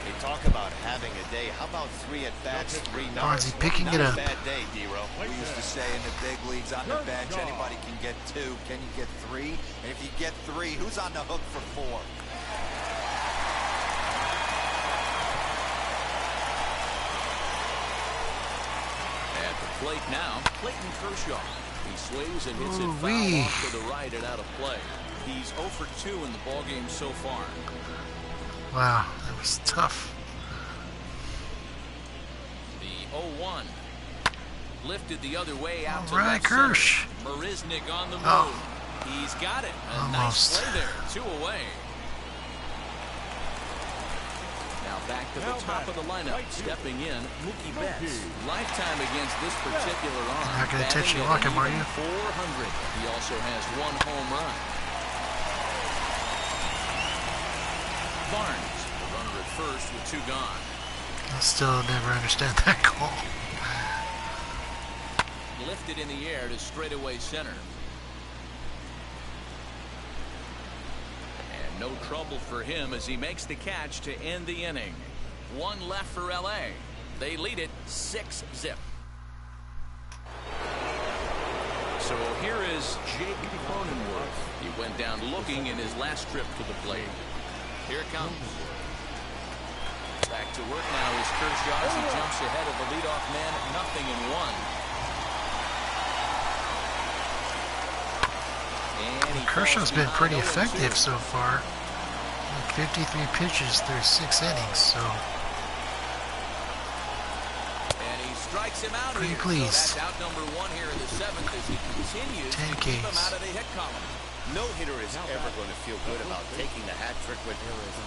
[SPEAKER 3] They talk about having a day. How about 3 at bats, 3 knocks?
[SPEAKER 1] Barnesy picking
[SPEAKER 3] Not
[SPEAKER 1] it
[SPEAKER 3] a
[SPEAKER 1] up.
[SPEAKER 3] bad day, D-Row.
[SPEAKER 4] We used to say in the big leagues on the bench, anybody can get 2. Can you get 3? And if you get 3, who's on the hook for 4?
[SPEAKER 2] At the plate now, Clayton Kershaw. He swings and hits it foul
[SPEAKER 1] Ooh-wee.
[SPEAKER 2] off to the right and out of play. He's 0 for 2 in the ballgame so far.
[SPEAKER 1] Wow, that was tough.
[SPEAKER 2] The 0-1. Lifted the other way out to
[SPEAKER 1] Right,
[SPEAKER 2] left center.
[SPEAKER 1] Kirsch.
[SPEAKER 2] Marisnik on the move.
[SPEAKER 1] Oh.
[SPEAKER 2] He's got it. A
[SPEAKER 1] Almost.
[SPEAKER 2] nice play there. 2 away. Now back to the top of the lineup. Stepping in, Mookie Betts. Lifetime against this particular arm.
[SPEAKER 1] You're not going to touch
[SPEAKER 2] Batting
[SPEAKER 1] your
[SPEAKER 2] at
[SPEAKER 1] walk him, are
[SPEAKER 2] even
[SPEAKER 1] you?
[SPEAKER 2] 400. He also has 1 home run. Barnes, the runner at first with 2 gone.
[SPEAKER 1] I still never understand that call.
[SPEAKER 2] Lifted in the air to straightaway center. And no trouble for him as he makes the catch to end the inning. 1 left for LA. They lead it 6-0. So here is Jake Cronenworth. He went down looking in his last trip to the plate. Here it comes. Back to work now is Kershaw as he jumps ahead of the leadoff man, 0-1. And
[SPEAKER 1] Kershaw's been pretty effective so far. 53 pitches through 6 innings, so
[SPEAKER 2] And he strikes him out
[SPEAKER 1] pretty
[SPEAKER 2] here.
[SPEAKER 1] pleased.
[SPEAKER 2] So that's out number 1 here in the 7th as he continues
[SPEAKER 1] 10
[SPEAKER 2] to keep him
[SPEAKER 1] Ks.
[SPEAKER 2] out of the hit column.
[SPEAKER 3] No hitter is ever going to feel good about taking the hat trick with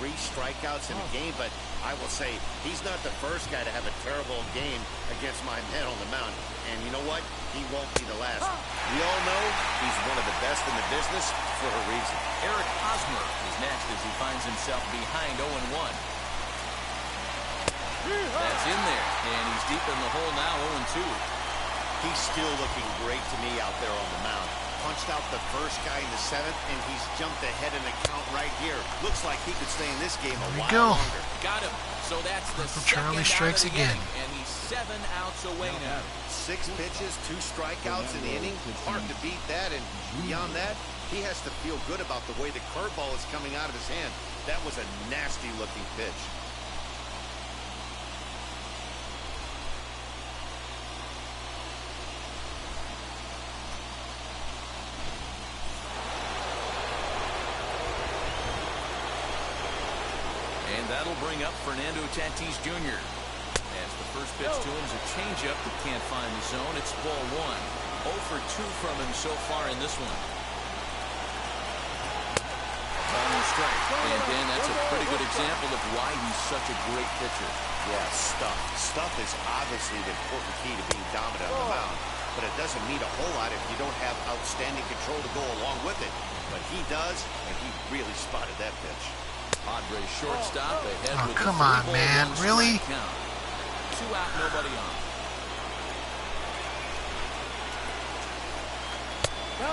[SPEAKER 3] 3 strikeouts in a game, but I will say he's not the first guy to have a terrible game against my man on the mound. And you know what? He won't be the last. We all know he's one of the best in the business for a reason.
[SPEAKER 2] Eric Hosmer is next as he finds himself behind 0-1. That's in there, and he's deep in the hole now, 0-2.
[SPEAKER 3] He's still looking great to me out there on the mound. Punched out the first guy in the 7th, and he's jumped ahead in the count right here. Looks like he could stay in this game a while longer.
[SPEAKER 2] Got him. So that's the
[SPEAKER 1] Uncle
[SPEAKER 2] second
[SPEAKER 1] Charlie
[SPEAKER 2] out
[SPEAKER 1] strikes
[SPEAKER 2] of the
[SPEAKER 1] again.
[SPEAKER 2] inning, and he's 7 outs away now.
[SPEAKER 3] 6 pitches, 2 strikeouts in the inning. Hard to beat that, and beyond that, he has to feel good about the way the curveball is coming out of his hand. That was a nasty-looking pitch.
[SPEAKER 2] And that'll bring up Fernando Tatis Jr. As the first pitch to him is a changeup that can't find the zone. It's ball 1. 0 for 2 from him so far in this one. Ball and strike. And Dan, that's a pretty good example of why he's such a great pitcher.
[SPEAKER 3] Yeah, stuff. Stuff is obviously the important key to being dominant on the mound, but it doesn't mean a whole lot if you don't have outstanding control to go along with it. But he does, and he really spotted that pitch.
[SPEAKER 2] Padres shortstop ahead
[SPEAKER 1] Oh,
[SPEAKER 2] with
[SPEAKER 1] come
[SPEAKER 2] a
[SPEAKER 1] on,
[SPEAKER 2] 3-ball,
[SPEAKER 1] man.
[SPEAKER 2] 1
[SPEAKER 1] Really?
[SPEAKER 2] strike count. 2 out, nobody on.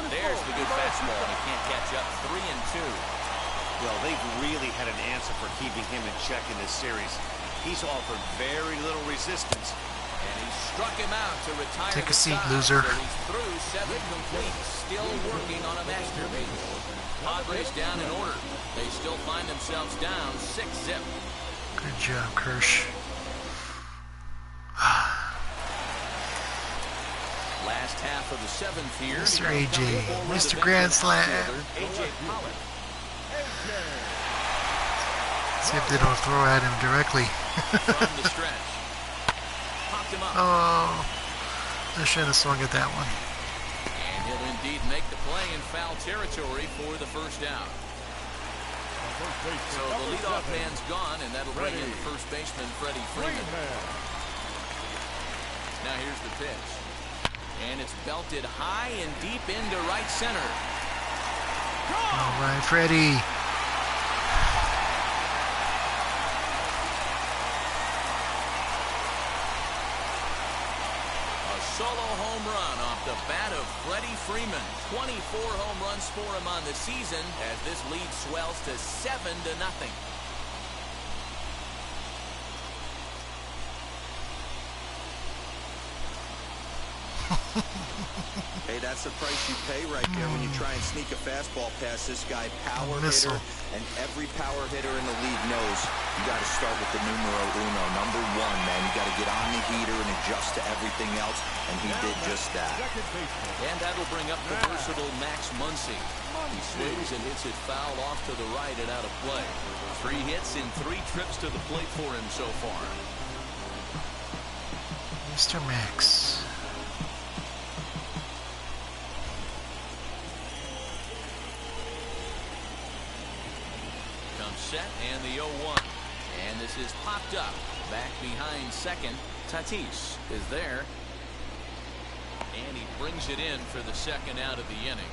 [SPEAKER 2] There's the good fastball, and he can't catch up. 3-2.
[SPEAKER 3] Well, they've really had an answer for keeping him in check in this series. He's offered very little resistance.
[SPEAKER 2] And he struck him out to retire.
[SPEAKER 1] Take a
[SPEAKER 2] the
[SPEAKER 1] seat,
[SPEAKER 2] side.
[SPEAKER 1] loser.
[SPEAKER 2] So he's through 7 complete. Still working on a masterpiece. Padres down in order. They still find themselves down 6-0.
[SPEAKER 1] good job, Kirsch.
[SPEAKER 2] Last last half of the seventh here.
[SPEAKER 1] Mr. AJ, Mr. Grand Slam.
[SPEAKER 2] AJ Pollock.
[SPEAKER 1] See if they don't throw at him directly.
[SPEAKER 2] From the stretch. Popped him up.
[SPEAKER 1] Oh, I should have swung at that one.
[SPEAKER 2] And he'll indeed make the play in foul territory for the first down. So the leadoff man's gone, and that'll bring in first baseman Freddie Freeman. Now here's the pitch. And it's belted high and deep into right center.
[SPEAKER 1] All right, Freddie.
[SPEAKER 2] Solo home run off the bat of Freddie Freeman. 24 home runs for him on the season as this lead swells to 7-0.
[SPEAKER 4] Hey, that's the price you pay right there when you try and sneak a fastball past this guy. Power hitter, and every power hitter in the league knows you got to start with the numero uno, number one, man. You got to get on the heater and adjust to everything else, and he did just that.
[SPEAKER 2] And that'll bring up the versatile Max Muncy. He swings and hits it foul off to the right and out of play. 3 hits in 3 trips to the plate for him so far.
[SPEAKER 1] Mr. Max.
[SPEAKER 2] Set and the 0-1, and this is popped up back behind second. Tatis is there, and he brings it in for the second out of the inning.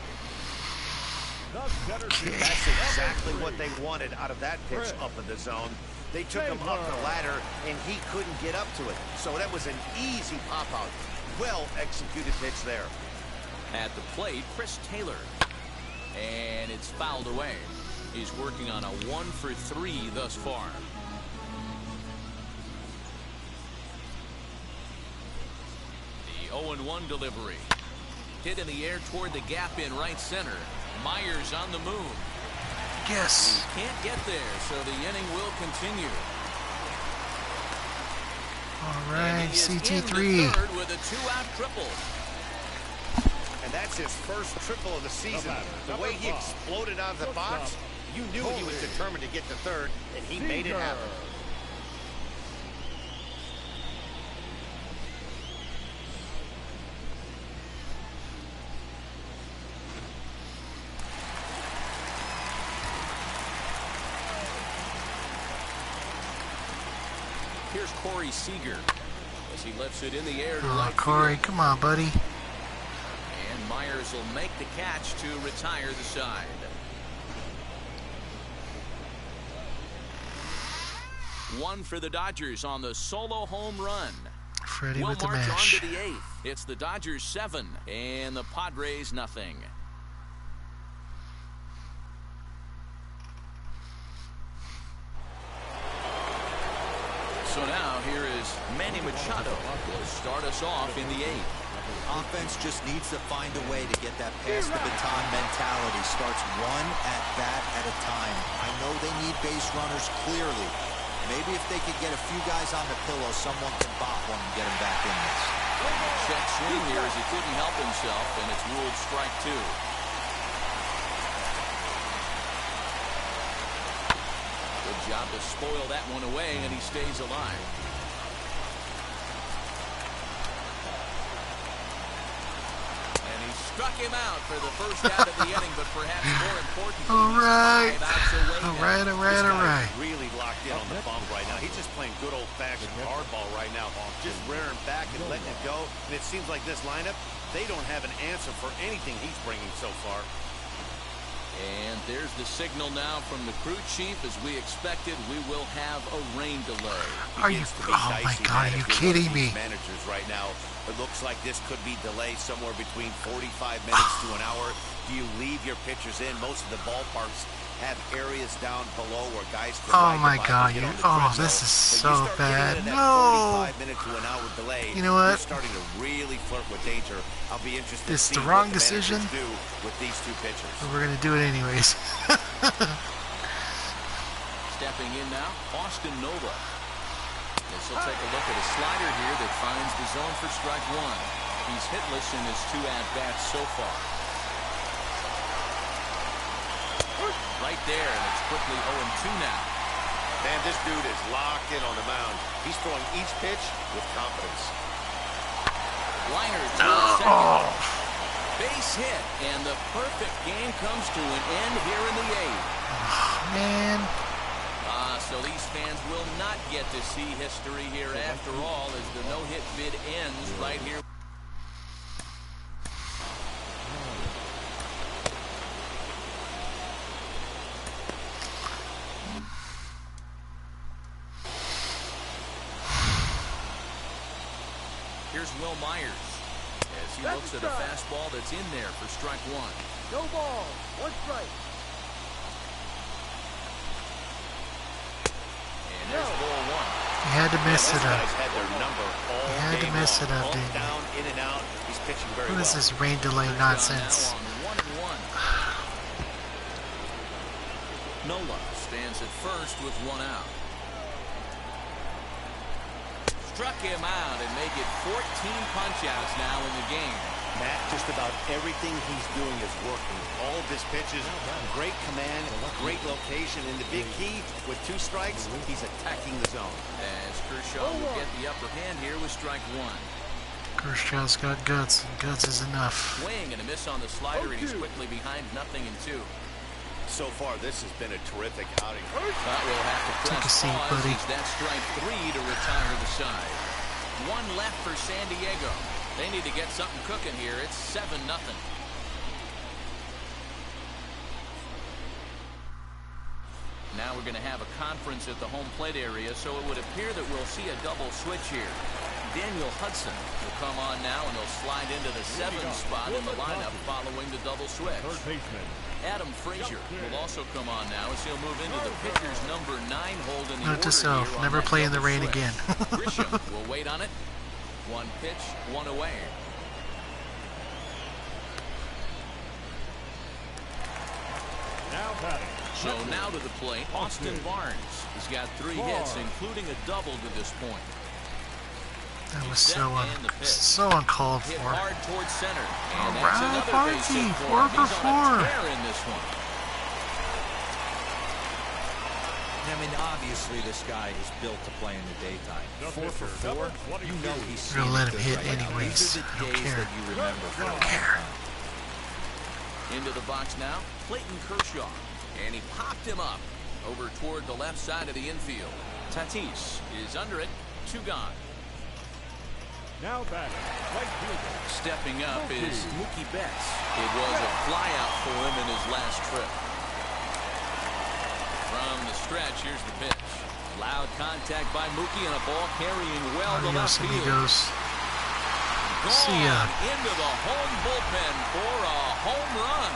[SPEAKER 3] That's exactly what they wanted out of that pitch up in the zone. They took him up the ladder and he couldn't get up to it, so that was an easy pop out. Well executed pitch there.
[SPEAKER 2] At the plate, Chris Taylor, and it's fouled away. He's working on a 1 for 3 thus far. The 0-1 delivery. Hit in the air toward the gap in right center. Myers on the move.
[SPEAKER 1] Yes.
[SPEAKER 2] He can't get there, so the inning will continue.
[SPEAKER 1] All right,
[SPEAKER 2] CT3 with a 2-out triple.
[SPEAKER 3] And that's his first triple of the season. The way he exploded out of the box, you knew he was determined to get to third, and he made it happen.
[SPEAKER 2] Here's Corey Seager as he lifts it in the air to
[SPEAKER 1] Oh,
[SPEAKER 2] right
[SPEAKER 1] Corey,
[SPEAKER 2] field.
[SPEAKER 1] come on, buddy.
[SPEAKER 2] And Myers will make the catch to retire the side. One for the Dodgers on the solo home run.
[SPEAKER 1] Freddie
[SPEAKER 2] We'll
[SPEAKER 1] with the
[SPEAKER 2] march
[SPEAKER 1] mash.
[SPEAKER 2] on to the 8th. It's the Dodgers 7 and the Padres nothing. So now here is Manny Machado will start us off in the 8th.
[SPEAKER 4] Offense just needs to find a way to get that pass the baton mentality. Starts one at bat at a time. I know they need base runners clearly. Maybe if they could get a few guys on the pillow, someone can bop one and get him back in this.
[SPEAKER 2] Check swing here as he couldn't help himself, and it's ruled strike 2. Good job to spoil that one away, and he stays alive. And he struck him out for the first out of the inning, but perhaps more important,
[SPEAKER 1] All right.
[SPEAKER 2] he's 5 outs away now.
[SPEAKER 3] This guy is really locked in on the bump right now. He's just playing good old-fashioned hardball right now, just rearing back and letting it go. And it seems like this lineup, they don't have an answer for anything he's bringing so far.
[SPEAKER 2] And there's the signal now from the crew chief. As we expected, we will have a rain delay.
[SPEAKER 1] Are you? Oh my God! Are you kidding me?
[SPEAKER 3] Managers right now. It looks like this could be delayed somewhere between 45 minutes to an hour. Do you leave your pitchers in? Most of the ballparks have areas down below where guys can
[SPEAKER 1] Oh my
[SPEAKER 3] ride the bike
[SPEAKER 1] God!
[SPEAKER 3] and get
[SPEAKER 1] You,
[SPEAKER 3] on the
[SPEAKER 1] oh,
[SPEAKER 3] treadmill.
[SPEAKER 1] this is
[SPEAKER 3] But
[SPEAKER 1] so
[SPEAKER 3] you start getting
[SPEAKER 1] bad.
[SPEAKER 3] into that
[SPEAKER 1] No.
[SPEAKER 3] 45-minute to an hour delay.
[SPEAKER 1] You know what?
[SPEAKER 3] You're starting to really flirt with danger. I'll be interested
[SPEAKER 1] It's
[SPEAKER 3] to
[SPEAKER 1] the
[SPEAKER 3] see
[SPEAKER 1] wrong
[SPEAKER 3] what the
[SPEAKER 1] decision.
[SPEAKER 3] managers do with these two pitchers.
[SPEAKER 1] But we're gonna do it anyways.
[SPEAKER 2] Stepping in now, Austin Nova. This will take a look at a slider here that finds the zone for strike 1. He's hitless in his 2 at-bats so far. Right there, and it's quickly 0-2 now.
[SPEAKER 3] Man, this dude is locked in on the mound. He's throwing each pitch with confidence.
[SPEAKER 2] Liner to second. Base hit, and the perfect game comes to an end here in the 8th.
[SPEAKER 1] Man.
[SPEAKER 2] So these fans will not get to see history here after all, as the no-hit bid ends right here. Here's Will Myers as he looks at a fastball that's in there for strike 1.
[SPEAKER 7] No ball. 1 strike.
[SPEAKER 2] And there's ball 1.
[SPEAKER 1] He had to mess it up.
[SPEAKER 3] Had their number all
[SPEAKER 1] He had to mess it up, didn't he?
[SPEAKER 3] down, in and out. He's pitching very
[SPEAKER 1] What is
[SPEAKER 3] well.
[SPEAKER 1] this rain delay nonsense?
[SPEAKER 2] Now on 1-1. Nola stands at first with 1 out. Struck him out and make it 14 punch-outs now in the game.
[SPEAKER 3] Matt, just about everything he's doing is working. All of his pitches, great command, great location. And the big key, with 2 strikes, he's attacking the zone.
[SPEAKER 2] As Kershaw will get the upper hand here with strike 1.
[SPEAKER 1] Kershaw's got guts, and guts is enough.
[SPEAKER 2] Swing and a miss on the slider, and he's quickly behind 0-2.
[SPEAKER 3] So far, this has been a terrific outing.
[SPEAKER 2] But we'll have to
[SPEAKER 1] Take a
[SPEAKER 2] press
[SPEAKER 1] seat,
[SPEAKER 2] pause
[SPEAKER 1] buddy.
[SPEAKER 2] as that's strike 3 to retire the side. 1 left for San Diego. They need to get something cooking here. It's 7-0. Now we're going to have a conference at the home plate area, so it would appear that we'll see a double switch here. Daniel Hudson will come on now, and he'll slide into the 7 spot in the lineup following the double switch.
[SPEAKER 5] Third baseman.
[SPEAKER 2] Adam Frazier will also come on now as he'll move into the pitcher's number 9 hold in the
[SPEAKER 1] Note to
[SPEAKER 2] order
[SPEAKER 1] self,
[SPEAKER 2] here on
[SPEAKER 1] never
[SPEAKER 2] that
[SPEAKER 1] play in the
[SPEAKER 2] double
[SPEAKER 1] rain
[SPEAKER 2] switch.
[SPEAKER 1] again.
[SPEAKER 2] Grisham will wait on it. 1 pitch, 1 away.
[SPEAKER 5] Now batting.
[SPEAKER 2] So now to the plate, Austin Barnes. He's got 3 hits, including a double to this point.
[SPEAKER 1] That was so uncalled
[SPEAKER 2] Hit
[SPEAKER 1] for.
[SPEAKER 2] hard towards center. And
[SPEAKER 1] All
[SPEAKER 2] that's
[SPEAKER 1] right,
[SPEAKER 2] another base hit
[SPEAKER 1] Barnesy,
[SPEAKER 2] for him.
[SPEAKER 1] 4 for
[SPEAKER 2] He's on
[SPEAKER 1] 4.
[SPEAKER 2] a tear in this one.
[SPEAKER 4] I mean, obviously this guy is built to play in the daytime. 4 for 4, you know he's
[SPEAKER 1] We're gonna let him
[SPEAKER 4] seeing it
[SPEAKER 1] hit
[SPEAKER 4] right now.
[SPEAKER 1] anyways.
[SPEAKER 4] These are
[SPEAKER 1] I
[SPEAKER 4] the
[SPEAKER 1] don't
[SPEAKER 4] days
[SPEAKER 1] care.
[SPEAKER 4] that you remember for a long
[SPEAKER 1] care.
[SPEAKER 4] time.
[SPEAKER 2] Into the box now, Clayton Kershaw. And he popped him up over toward the left side of the infield. Tatis is under it, 2 gone.
[SPEAKER 5] Now batting. Right fielder.
[SPEAKER 2] Stepping up is Mookie Betts. It was a flyout for him in his last trip. From the stretch, here's the pitch. Loud contact by Mookie and a ball carrying well to left
[SPEAKER 1] Adios,
[SPEAKER 2] field.
[SPEAKER 1] amigos. See
[SPEAKER 2] Gone
[SPEAKER 1] ya.
[SPEAKER 2] into the home bullpen for a home run.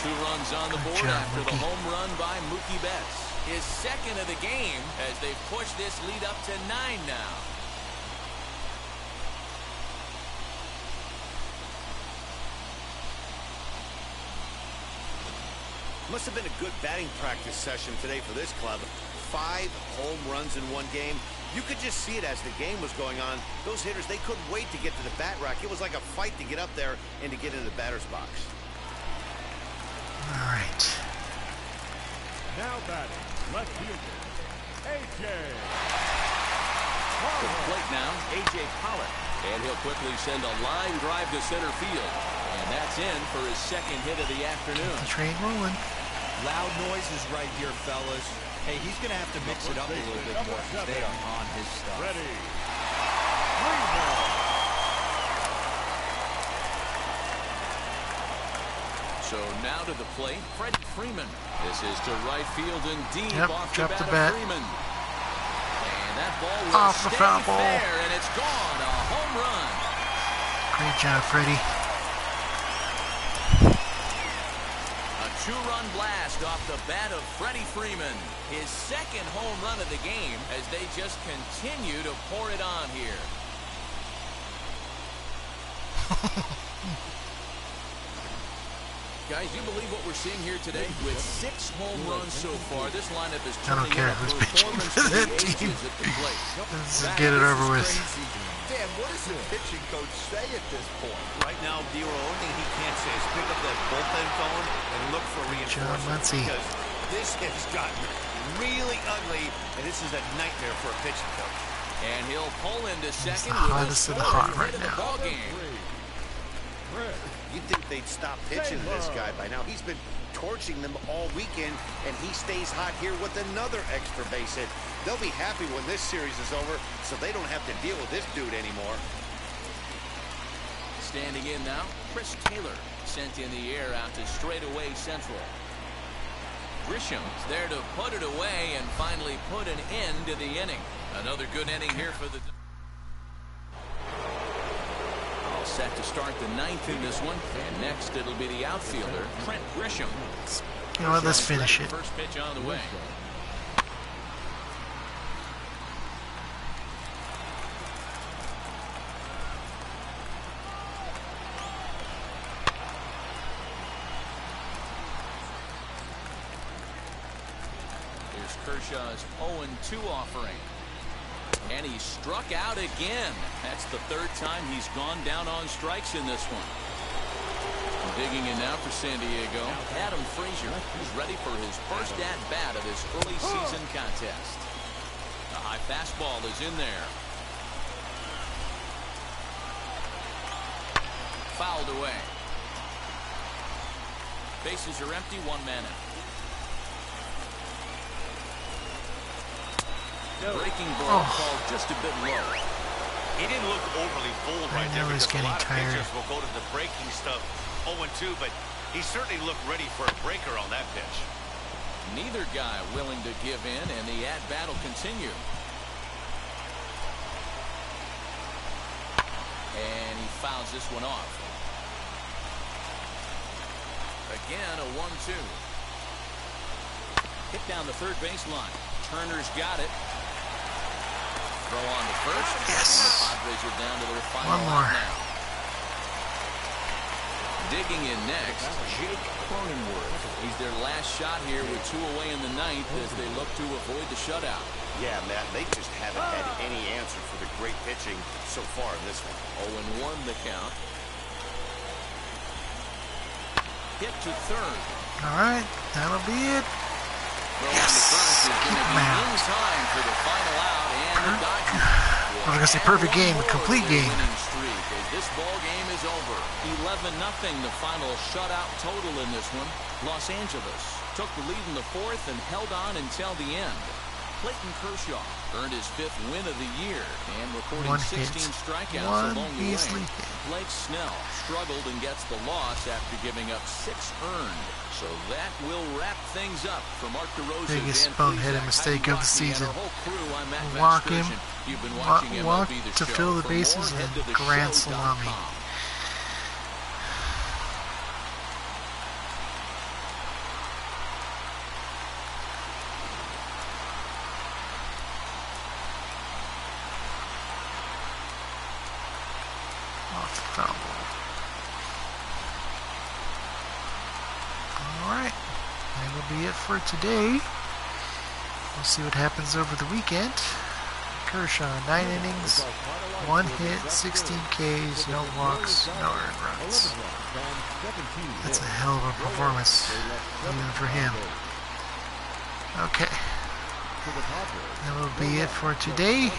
[SPEAKER 2] Two runs on the
[SPEAKER 1] Good
[SPEAKER 2] board
[SPEAKER 1] job,
[SPEAKER 2] after the
[SPEAKER 1] Mookie.
[SPEAKER 2] home run by Mookie Betts. His second of the game as they push this lead up to 9 now.
[SPEAKER 3] Must have been a good batting practice session today for this club. 5 home runs in 1 game. You could just see it as the game was going on. Those hitters, they couldn't wait to get to the bat rack. It was like a fight to get up there and to get into the batter's box.
[SPEAKER 1] All right.
[SPEAKER 5] Now batting. Left fielder. A.J.
[SPEAKER 2] To the plate now, A.J. Pollock. And he'll quickly send a line drive to center field. And that's in for his second hit of the afternoon.
[SPEAKER 1] The train rolling.
[SPEAKER 4] Loud noises right here, fellas. Hey, he's going to have to mix it up a little bit more because they are on his stuff.
[SPEAKER 5] Ready. 3 ball.
[SPEAKER 2] So now to the plate, Freddie Freeman. This is to right field and deep
[SPEAKER 1] Yep,
[SPEAKER 2] off the
[SPEAKER 1] dropped
[SPEAKER 2] bat
[SPEAKER 1] the bat.
[SPEAKER 2] of Freeman. And that ball will
[SPEAKER 1] Off the
[SPEAKER 2] stay
[SPEAKER 1] foul ball.
[SPEAKER 2] fair, and it's gone. A home run.
[SPEAKER 1] Great job, Freddie.
[SPEAKER 2] A 2-run blast off the bat of Freddie Freeman. His second home run of the game as they just continue to pour it on here. guys, you believe what we're seeing here today? With 6 home runs so far, this lineup is
[SPEAKER 1] I don't
[SPEAKER 2] turning
[SPEAKER 1] care
[SPEAKER 2] in a
[SPEAKER 1] who's pitching
[SPEAKER 2] performance
[SPEAKER 1] for
[SPEAKER 2] for the
[SPEAKER 1] that team.
[SPEAKER 2] ages at the plate.
[SPEAKER 1] Let's just get it over with.
[SPEAKER 4] Dan, what does the pitching coach say at this point?
[SPEAKER 3] Right now, the only thing he can't say is pick up that bullpen phone and look for reinforcements. Because this has gotten really ugly, and this is a nightmare for a pitching coach.
[SPEAKER 2] And he'll pull into second
[SPEAKER 1] the
[SPEAKER 2] with a
[SPEAKER 1] hottest of the hot
[SPEAKER 2] scoreless
[SPEAKER 1] right
[SPEAKER 2] hit in the
[SPEAKER 1] now.
[SPEAKER 2] ball game.
[SPEAKER 3] You'd think they'd stop pitching to this guy by now. He's been torching them all weekend, and he stays hot here with another extra base hit. They'll be happy when this series is over, so they don't have to deal with this dude anymore.
[SPEAKER 2] Standing in now, Chris Taylor sent in the air out to straightaway central. Grisham's there to put it away and finally put an end to the inning. Another good inning here for the... All set to start the 9th in this one. And next it'll be the outfielder, Trent Grisham.
[SPEAKER 1] You know what, let's finish it.
[SPEAKER 2] First pitch on the way. Here's Kershaw's 0-2 offering. And he struck out again. That's the 3rd time he's gone down on strikes in this one. Digging in now for San Diego, Adam Frazier, who's ready for his first at-bat of this early season contest. The high fastball is in there. Fouled away. Bases are empty, 1 man in. Breaking ball called just a bit low.
[SPEAKER 3] He didn't look overly fooled right there
[SPEAKER 1] was
[SPEAKER 3] because a
[SPEAKER 1] getting
[SPEAKER 3] lot of
[SPEAKER 1] tired.
[SPEAKER 3] pitchers will go to the breaking stuff 0-2, but he certainly looked ready for a breaker on that pitch.
[SPEAKER 2] Neither guy willing to give in, and the at-bat will continue. And he fouls this one off. Again, a 1-2. Hit down the third baseline. Turner's got it. Throw on to first.
[SPEAKER 1] Yes.
[SPEAKER 2] Padres are down to their final
[SPEAKER 1] One more.
[SPEAKER 2] out now. Digging in next, Jake Cronenworth. He's their last shot here with 2 away in the 9th as they look to avoid the shutout.
[SPEAKER 3] Yeah, Matt, they just haven't had any answer for the great pitching so far in this one.
[SPEAKER 2] 0-1 the count. Hit to third.
[SPEAKER 1] All right, that'll be it.
[SPEAKER 2] Throw on to first is going to be in time for the final out, and the Dodgers.
[SPEAKER 1] I was gonna say perfect game, a complete game.
[SPEAKER 2] Winning streak as this ball game is over. 11-0, the final shutout total in this one. Los Angeles took the lead in the 4th and held on until the end. Clayton Kershaw earned his 5th win of the year and recording 16 strikeouts along the way. Blake Snell struggled and gets the loss after giving up 6 earned. So that will wrap things up for Mark DeRosa.
[SPEAKER 1] Biggest boneheaded mistake of the season. Walk him, walk to fill the bases, and grand salami. Alright, that'll be it for today. We'll see what happens over the weekend. Kershaw, 9 innings, 1 hit, 16 Ks, no walks, no earned runs. That's a hell of a performance, even for him. Okay, that will be it for today.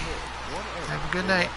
[SPEAKER 1] Have a good night.